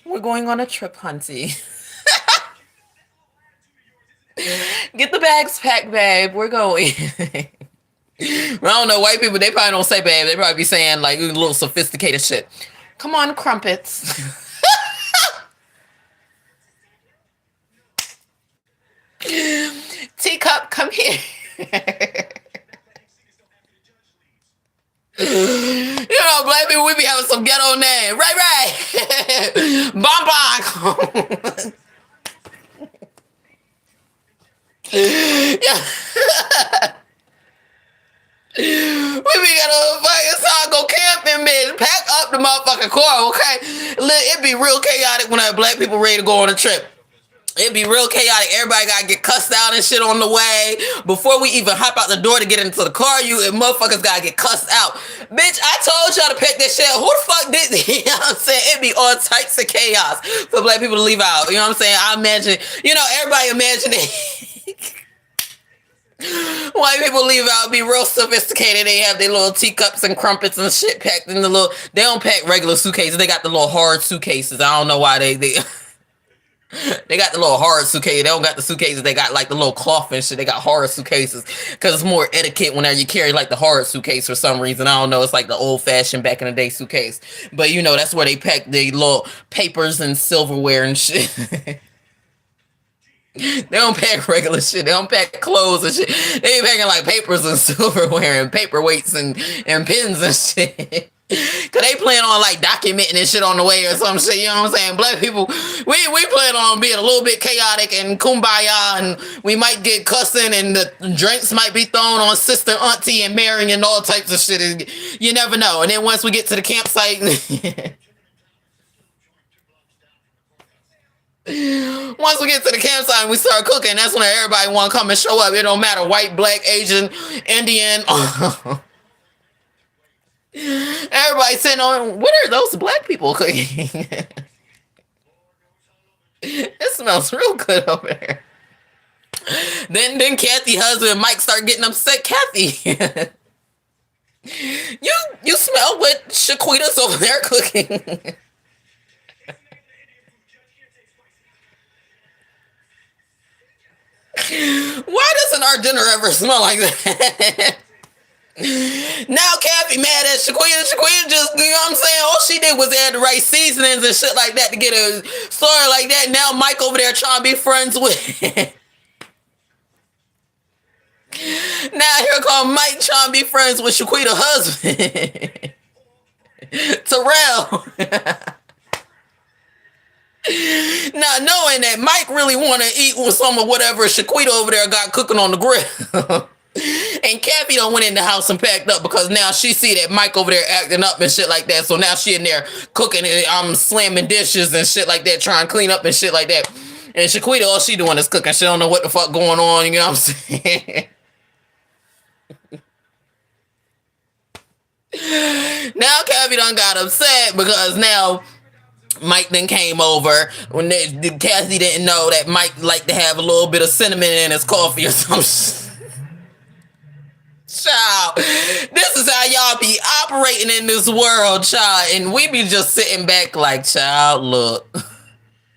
We're going on a trip, hunty. Get the bags packed, babe. We're going. I don't know. White people, they probably don't say babe. They probably be saying like a little sophisticated shit. Come on, crumpets. Teacup, come here. Black people, we be having some ghetto name. Right. Bon. Yeah. We be gonna fucking song go camping, bitch. Pack up the motherfucking car, okay? It be real chaotic when black people ready to go on a trip. It'd be real chaotic. Everybody gotta get cussed out and shit on the way. Before we even hop out the door to get into the car, motherfuckers gotta get cussed out. Bitch, I told y'all to pick this shit. Who the fuck did you know what I'm saying? It'd be all types of chaos for black people to leave out. You know what I'm saying? I imagine, everybody imagine it. White people leave out, be real sophisticated. They have their little teacups and crumpets and shit packed in they don't pack regular suitcases. They got the little hard suitcases. I don't know why they they got the little hard suitcase. They don't got the suitcases. They got like the little cloth and shit. They got hard suitcases because it's more etiquette whenever you carry like the hard suitcase for some reason. I don't know. It's like the old fashioned back in the day suitcase. But that's where they pack the little papers and silverware and shit. They don't pack regular shit. They don't pack clothes and shit. They be packing like papers and silverware and paperweights and pens and shit. Cause they plan on like documenting and shit on the way or some shit. You know what I'm saying? Black people, we plan on being a little bit chaotic and kumbaya, and we might get cussing and the drinks might be thrown on sister, auntie, and Mary and all types of shit. And you never know. And then once we get to the campsite. Once we get to the campsite and we start cooking, that's when everybody want to come and show up. It don't matter, white, black, Asian, Indian. Everybody sitting on, what are those black people cooking? It smells real good over there. Then Kathy husband Mike start getting upset. Kathy, you smell what Shaquita's over there cooking. Why doesn't our dinner ever smell like that? Now Kathy mad at Shaquita. Shaquita just, you know what I'm saying? All she did was add the right seasonings and shit like that to get a story like that. Now Mike over there trying to be friends with. Now here come Mike trying to be friends with Shaquita's husband. Terrell. Now knowing that Mike really want to eat with some of whatever Shaquita over there got cooking on the grill. And Kathy done went in the house and packed up because now she see that Mike over there acting up and shit like that. So now she in there cooking and slamming dishes and shit like that, trying to clean up and shit like that. And Shaquita, all she doing is cooking. She don't know what the fuck going on, you know what I'm saying? Now Kathy done got upset because now Mike then came over when Kathy didn't know that Mike liked to have a little bit of cinnamon in his coffee or something. Child, this is how y'all be operating in this world, child. And we be just sitting back like, child, look,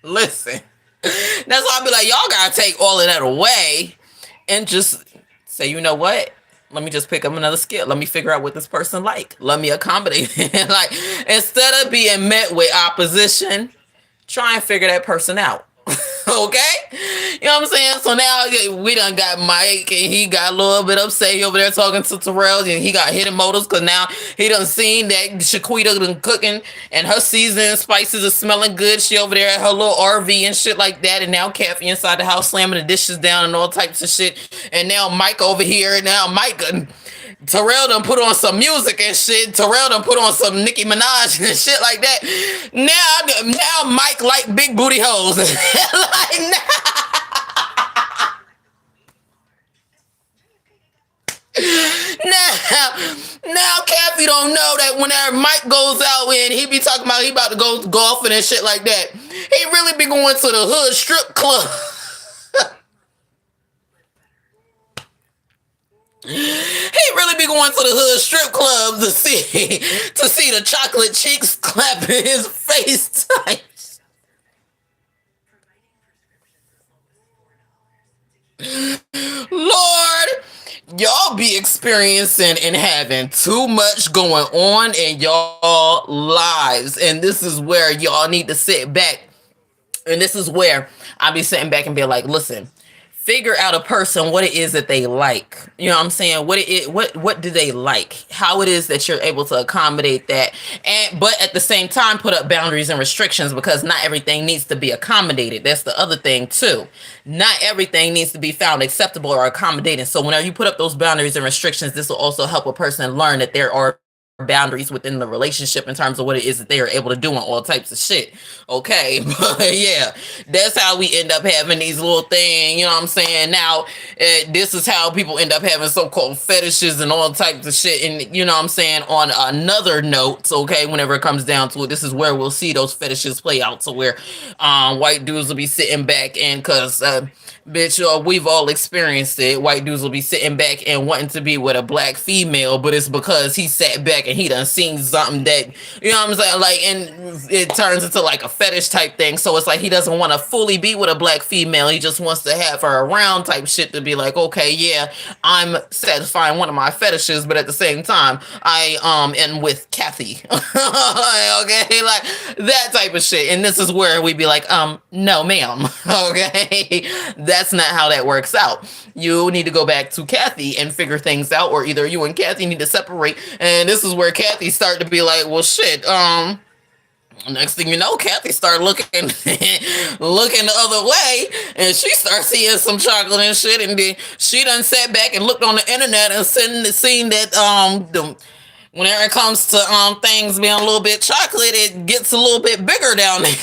listen. That's why I be like, y'all gotta take all of that away and just say, you know what? Let me just pick up another skill. Let me figure out what this person like. Let me accommodate it. Like, instead of being met with opposition, try and figure that person out. Okay? You know what I'm saying? So now we done got Mike and he got a little bit upset. He over there talking to Terrell and he got hidden motives because now he done seen that Shaquita done cooking and her seasoning spices are smelling good. She over there at her little RV and shit like that. And now Kathy inside the house slamming the dishes down and all types of shit. And now Mike over here. And now Mike... Terrell done put on some music and shit. Terrell done put on some Nicki Minaj and shit like that. Now Mike like big booty hoes. Like, now Kathy don't know that whenever Mike goes out and he be talking about he about to go golfing and shit like that, he really be going to the hood strip club. He really be going to the hood strip club to see the chocolate cheeks clapping his face tight. Lord, y'all be experiencing and having too much going on in y'all lives. And this is where y'all need to sit back. And this is where I be sitting back and be like, listen, figure out a person what it is that they like. You know what I'm saying? What do they like? How it is that you're able to accommodate that, and but at the same time put up boundaries and restrictions, because not everything needs to be accommodated. That's the other thing too. Not everything needs to be found acceptable or accommodating. So whenever you put up those boundaries and restrictions, this will also help a person learn that there are boundaries within the relationship in terms of what it is that they are able to do and all types of shit. Okay. But yeah, that's how we end up having these little things, you know what I'm saying? Now, this is how people end up having so-called fetishes and all types of shit. And you know what I'm saying? On another note, okay, whenever it comes down to it, this is where we'll see those fetishes play out. So where white dudes will be sitting back and because bitch, we've all experienced it. White dudes will be sitting back and wanting to be with a black female, but it's because he sat back and he done seen something that, you know what I'm saying? Like, and it turns into like a fetish type thing. So it's like he doesn't want to fully be with a black female. He just wants to have her around type shit to be like, okay, yeah, I'm satisfying one of my fetishes, but at the same time, I am with Kathy. Okay, like that type of shit. And this is where we be like, no, ma'am. Okay. That's not how that works out. You need to go back to Kathy and figure things out, or either you and Kathy need to separate. And this is where Kathy start to be like, well, shit, next thing you know, Kathy started looking looking the other way, and she starts seeing some chocolate and shit, and then she done sat back and looked on the internet and seen that whenever it comes to things being a little bit chocolate, it gets a little bit bigger down there.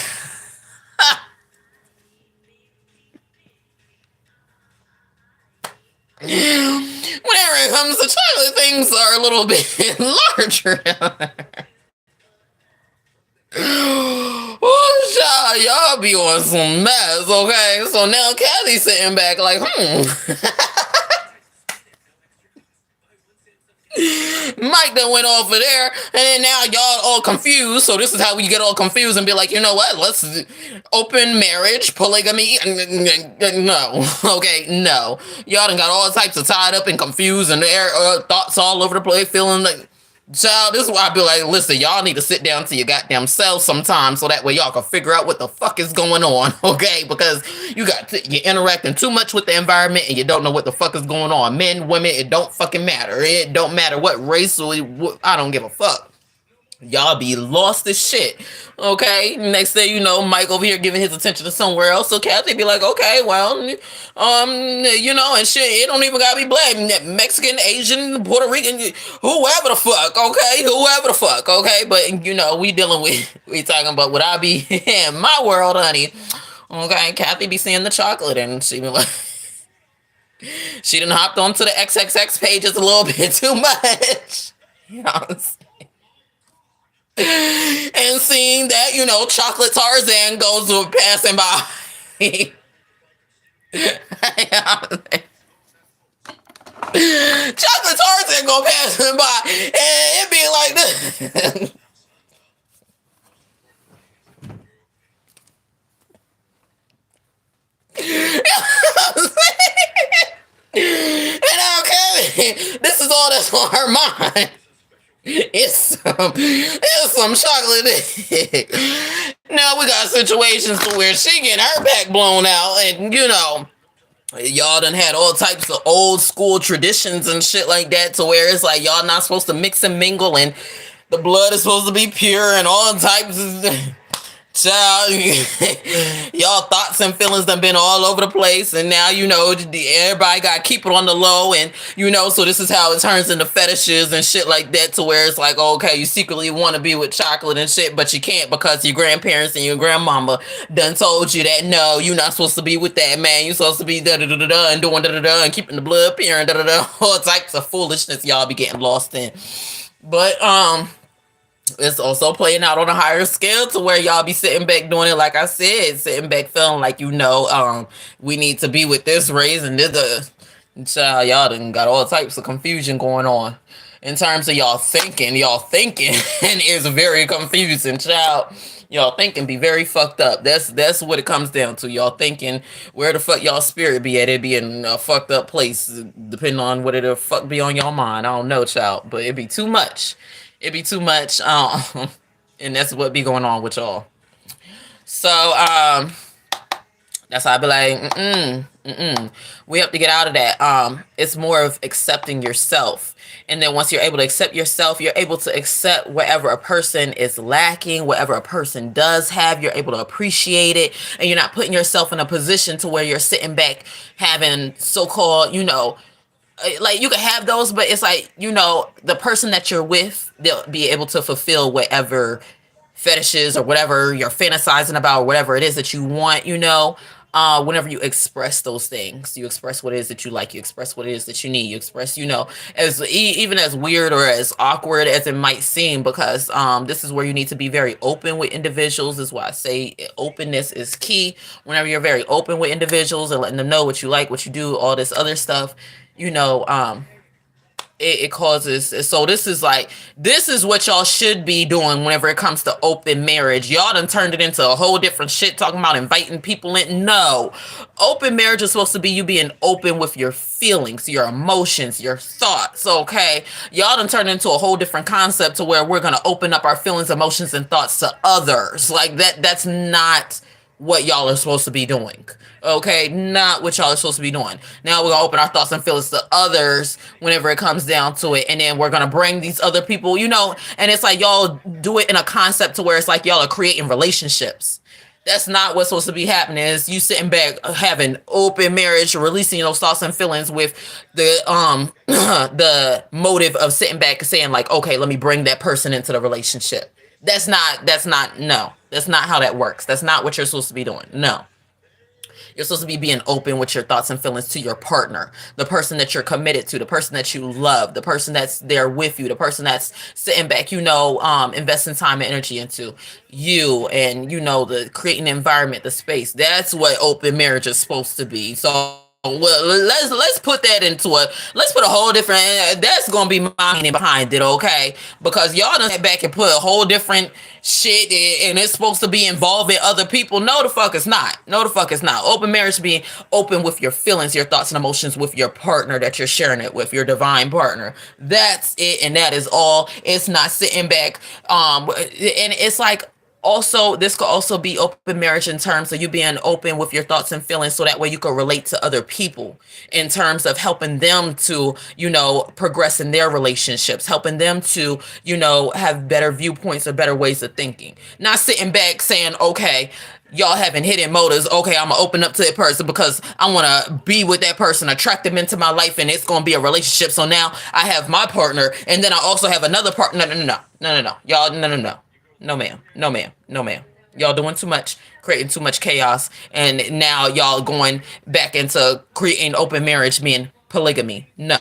Whenever it comes to chocolate, things are a little bit larger. Oh, y'all be on some mess, okay? So now Kathy's sitting back like, Mike done went off of there, and then now y'all all confused. So this is how we get all confused and be like, you know what? Let's open marriage, polygamy. No, okay, no. Y'all done got all types of tied up and confused, and their thoughts all over the place, feeling like. Child, this is why I be like, listen, y'all need to sit down to your goddamn selves sometime so that way y'all can figure out what the fuck is going on, okay? Because you're interacting too much with the environment and you don't know what the fuck is going on. Men, women, it don't fucking matter. It don't matter what race or I don't give a fuck. Y'all be lost as shit. Okay. Next thing you know, Mike over here giving his attention to somewhere else. So Kathy be like, okay, well, you know, and shit, it don't even gotta be black, Mexican, Asian, Puerto Rican, whoever the fuck, okay? Whoever the fuck, okay? But you know, we talking about what I be in my world, honey. Okay, Kathy be seeing the chocolate and she be like she done hopped onto the XXX pages a little bit too much. You know what I'm saying? And seeing that, you know, chocolate Tarzan goes to passing by. Chocolate Tarzan go passing by, and it be like this. And okay, this is all that's on her mind. It's some chocolate. Now we got situations to where she getting her back blown out, and you know, y'all done had all types of old school traditions and shit like that, to where it's like y'all not supposed to mix and mingle, and the blood is supposed to be pure, and all types of. Child, y'all thoughts and feelings done been all over the place, and now you know everybody got to keep it on the low, and you know, so this is how it turns into fetishes and shit like that, to where it's like, okay, you secretly want to be with chocolate and shit, but you can't because your grandparents and your grandmama done told you that no, you're not supposed to be with that man. You're supposed to be da da da da da and doing da da da and keeping the blood pure and da da da, all types of foolishness y'all be getting lost in. But it's also playing out on a higher scale, to where y'all be sitting back doing it, like I said, sitting back feeling like, you know, we need to be with this race and this. Child, y'all done got all types of confusion going on. In terms of y'all thinking is very confusing, child. Y'all thinking be very fucked up. That's what it comes down to. Y'all thinking where the fuck y'all spirit be at. It be in a fucked up place, depending on what the fuck be on y'all mind. I don't know, child, but it be too much. It be too much, and that's what be going on with y'all. So, That's why I be like, we have to get out of that. It's more of accepting yourself. And then once you're able to accept yourself, you're able to accept whatever a person is lacking, whatever a person does have, you're able to appreciate it. And you're not putting yourself in a position to where you're sitting back having so-called, like you can have those, but it's like, the person that you're with, they'll be able to fulfill whatever fetishes or whatever you're fantasizing about, or whatever it is that you want, whenever you express those things, you express what it is that you like, you express what it is that you need, you express, as even as weird or as awkward as it might seem, because this is where you need to be very open with individuals. This is why I say openness is key. Whenever you're very open with individuals and letting them know what you like, what you do, all this other stuff, it causes. So this is what y'all should be doing whenever it comes to open marriage. Y'all done turned it into a whole different shit, talking about inviting people in. No, open marriage is supposed to be you being open with your feelings, your emotions, your thoughts. Okay, y'all done turned it into a whole different concept to where we're gonna open up our feelings, emotions, and thoughts to others. Like that's not what y'all are supposed to be doing. Okay, not what y'all are supposed to be doing. Now we're gonna open our thoughts and feelings to others whenever it comes down to it, and then we're gonna bring these other people, and it's like y'all do it in a concept to where it's like y'all are creating relationships. That's not what's supposed to be happening. Is you sitting back having open marriage, releasing those thoughts and feelings with the the motive of sitting back and saying like, okay, let me bring that person into the relationship. No, that's not how that works. That's not what you're supposed to be doing. No, you're supposed to be being open with your thoughts and feelings to your partner, the person that you're committed to, the person that you love, the person that's there with you, the person that's sitting back, investing time and energy into you, and the creating the environment, the space. That's what open marriage is supposed to be. So well, let's put that into let's put a whole different. That's gonna be my meaning behind it, okay? Because y'all done sat back and put a whole different shit, and it's supposed to be involving other people. No, the fuck it's not. No, the fuck it's not. Open marriage being open with your feelings, your thoughts and emotions with your partner that you're sharing it with, your divine partner. That's it, and that is all. It's not sitting back, and it's like, also, this could also be open marriage in terms of you being open with your thoughts and feelings, so that way you can relate to other people in terms of helping them to progress in their relationships, helping them to have better viewpoints or better ways of thinking, not sitting back saying, okay, y'all having hidden motives. Okay, I'm gonna open up to that person because I want to be with that person, attract them into my life, and it's gonna be a relationship. So now I have my partner, and then I also have another partner. No, y'all, no. No, ma'am. No, ma'am. No, ma'am. Y'all doing too much, creating too much chaos, and now y'all going back into creating open marriage, being polygamy. No,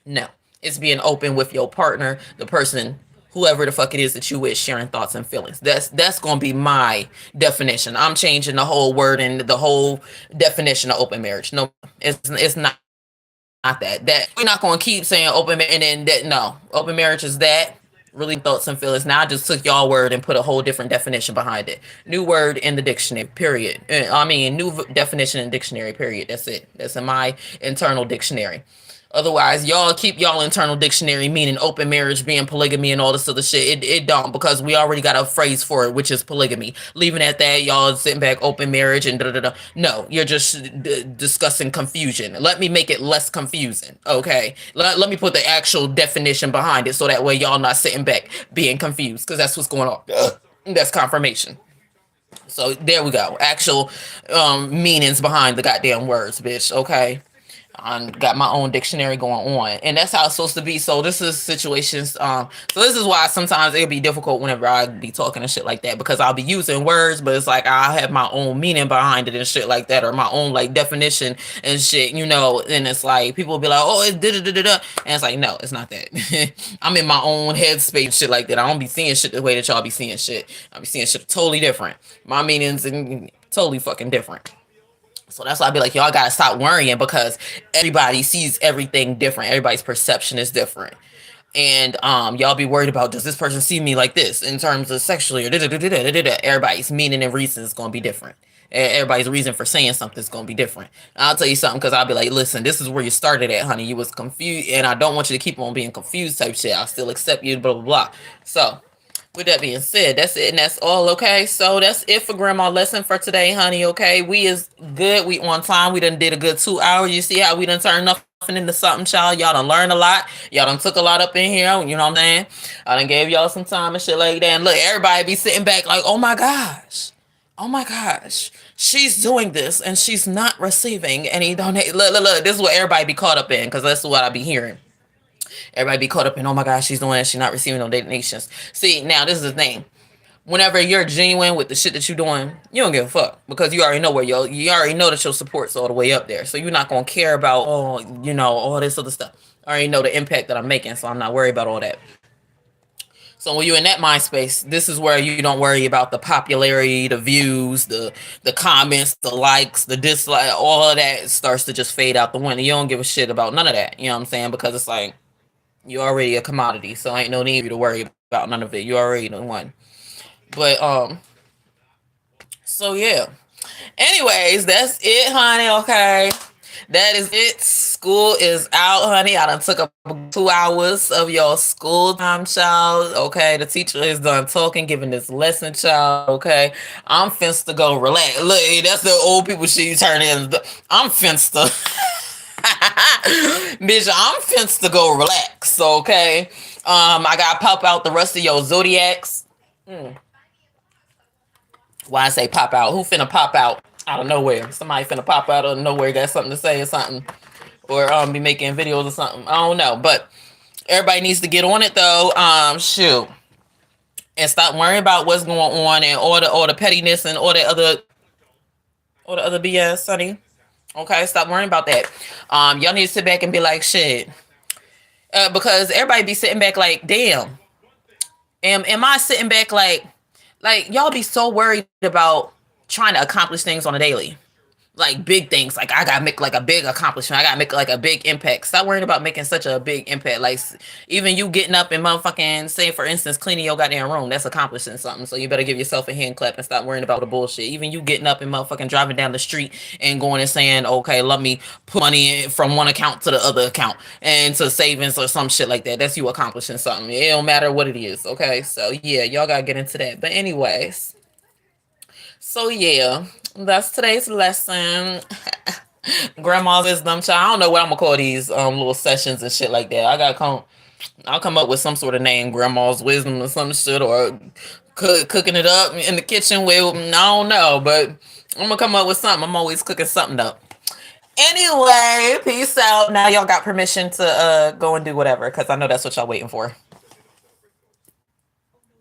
no. It's being open with your partner, the person, whoever the fuck it is that you with, sharing thoughts and feelings. That's gonna be my definition. I'm changing the whole word and the whole definition of open marriage. No, it's not that. That we're not gonna keep saying open marriage and then that. No, open marriage is that. Really thoughts and feelings. Now I just took y'all word and put a whole different definition behind it. New word in the dictionary, period. New definition in dictionary, period. That's it. That's in my internal dictionary. Otherwise, y'all keep y'all internal dictionary meaning open marriage being polygamy and all this other shit. It don't, because we already got a phrase for it, which is polygamy. Leaving at that, y'all sitting back open marriage and da da da. No, you're just discussing confusion. Let me make it less confusing, okay? Let me put the actual definition behind it so that way y'all not sitting back being confused, because that's what's going on. That's confirmation. So there we go. Actual meanings behind the goddamn words, bitch. Okay. I got my own dictionary going on, and that's how it's supposed to be. So this is situations. So this is why sometimes it'll be difficult whenever I be talking and shit like that, because I'll be using words, but it's like I have my own meaning behind it and shit like that, or my own like definition and shit, And it's like people will be like, "Oh, it's da da da da," and it's like, no, it's not that. I'm in my own headspace and shit like that. I don't be seeing shit the way that y'all be seeing shit. I be seeing shit totally different. My meanings and totally fucking different. So that's why I be like, y'all gotta stop worrying, because everybody sees everything different. Everybody's perception is different. And y'all be worried about, does this person see me like this in terms of sexually or da-da-da-da-da-da-da. Everybody's meaning and reason is gonna be different. Everybody's reason for saying something is gonna be different. I'll tell you something, because I'll be like, listen, this is where you started at, honey. You was confused, and I don't want you to keep on being confused type shit. I'll still accept you, blah blah blah. So With that being said, that's it and that's all. Okay, so that's it for grandma lesson for today, honey. Okay, we is good, we on time, we done did a good 2 hours. You see how we done turned nothing into something, child. Y'all done learned a lot, y'all done took a lot up in here, you know what I'm saying? I done gave y'all some time and shit like that, and look, everybody be sitting back like, oh my gosh, oh my gosh, she's doing this and she's not receiving any donate. Look, this is what everybody be caught up in, because that's what I be hearing. Everybody be caught up in, oh my gosh, she's doing it, she's not receiving no donations. See, now this is the thing. Whenever you're genuine with the shit that you're doing, you don't give a fuck, because you already know where you already know that your support's all the way up there. So you're not gonna care about, oh, all this other stuff. I already know the impact that I'm making, so I'm not worried about all that. So when you're in that mind space, this is where you don't worry about the popularity, the views, the comments, the likes, the dislike, all of that starts to just fade out the window. You don't give a shit about none of that. You know what I'm saying? Because it's like, you're already a commodity, so ain't no need for you to worry about none of it. You already the one. But so yeah. Anyways, that's it, honey. Okay. That is it. School is out, honey. I done took up 2 hours of your school time, child. Okay. The teacher is done talking, giving this lesson, child. Okay. I'm finna to go relax. Look, that's the old people shit you turn in. I'm finna to bitch, I'm finna to go relax. Okay. I gotta pop out the rest of your zodiacs. Hmm. Why I say pop out? Who finna pop out of nowhere? Somebody finna pop out of nowhere, got something to say or something, or be making videos or something. I don't know, but everybody needs to get on it though. Shoot, and stop worrying about what's going on and all the pettiness and all the other BS, honey. Okay, stop worrying about that. Y'all need to sit back and be like, shit, because everybody be sitting back like, damn, am I sitting back like y'all be so worried about trying to accomplish things on a daily, like big things. Like I gotta make like a big accomplishment. I gotta make like a big impact. Stop worrying about making such a big impact. Like even you getting up and motherfucking, say for instance, cleaning your goddamn room, that's accomplishing something. So you better give yourself a hand clap and stop worrying about the bullshit. Even you getting up and motherfucking driving down the street and going and saying, okay, let me put money in from one account to the other account and to savings or some shit like that. That's you accomplishing something. It don't matter what it is. Okay, so yeah, y'all gotta get into that. But anyways. So yeah, that's today's lesson. Grandma's wisdom, child. I don't know what I'm gonna call these little sessions and shit like that. I'll come up with some sort of name, Grandma's wisdom or some shit, or cooking it up in the kitchen with. I don't know, but I'm gonna come up with something. I'm always cooking something up. Anyway, peace out. Now y'all got permission to go and do whatever, because I know that's what y'all waiting for.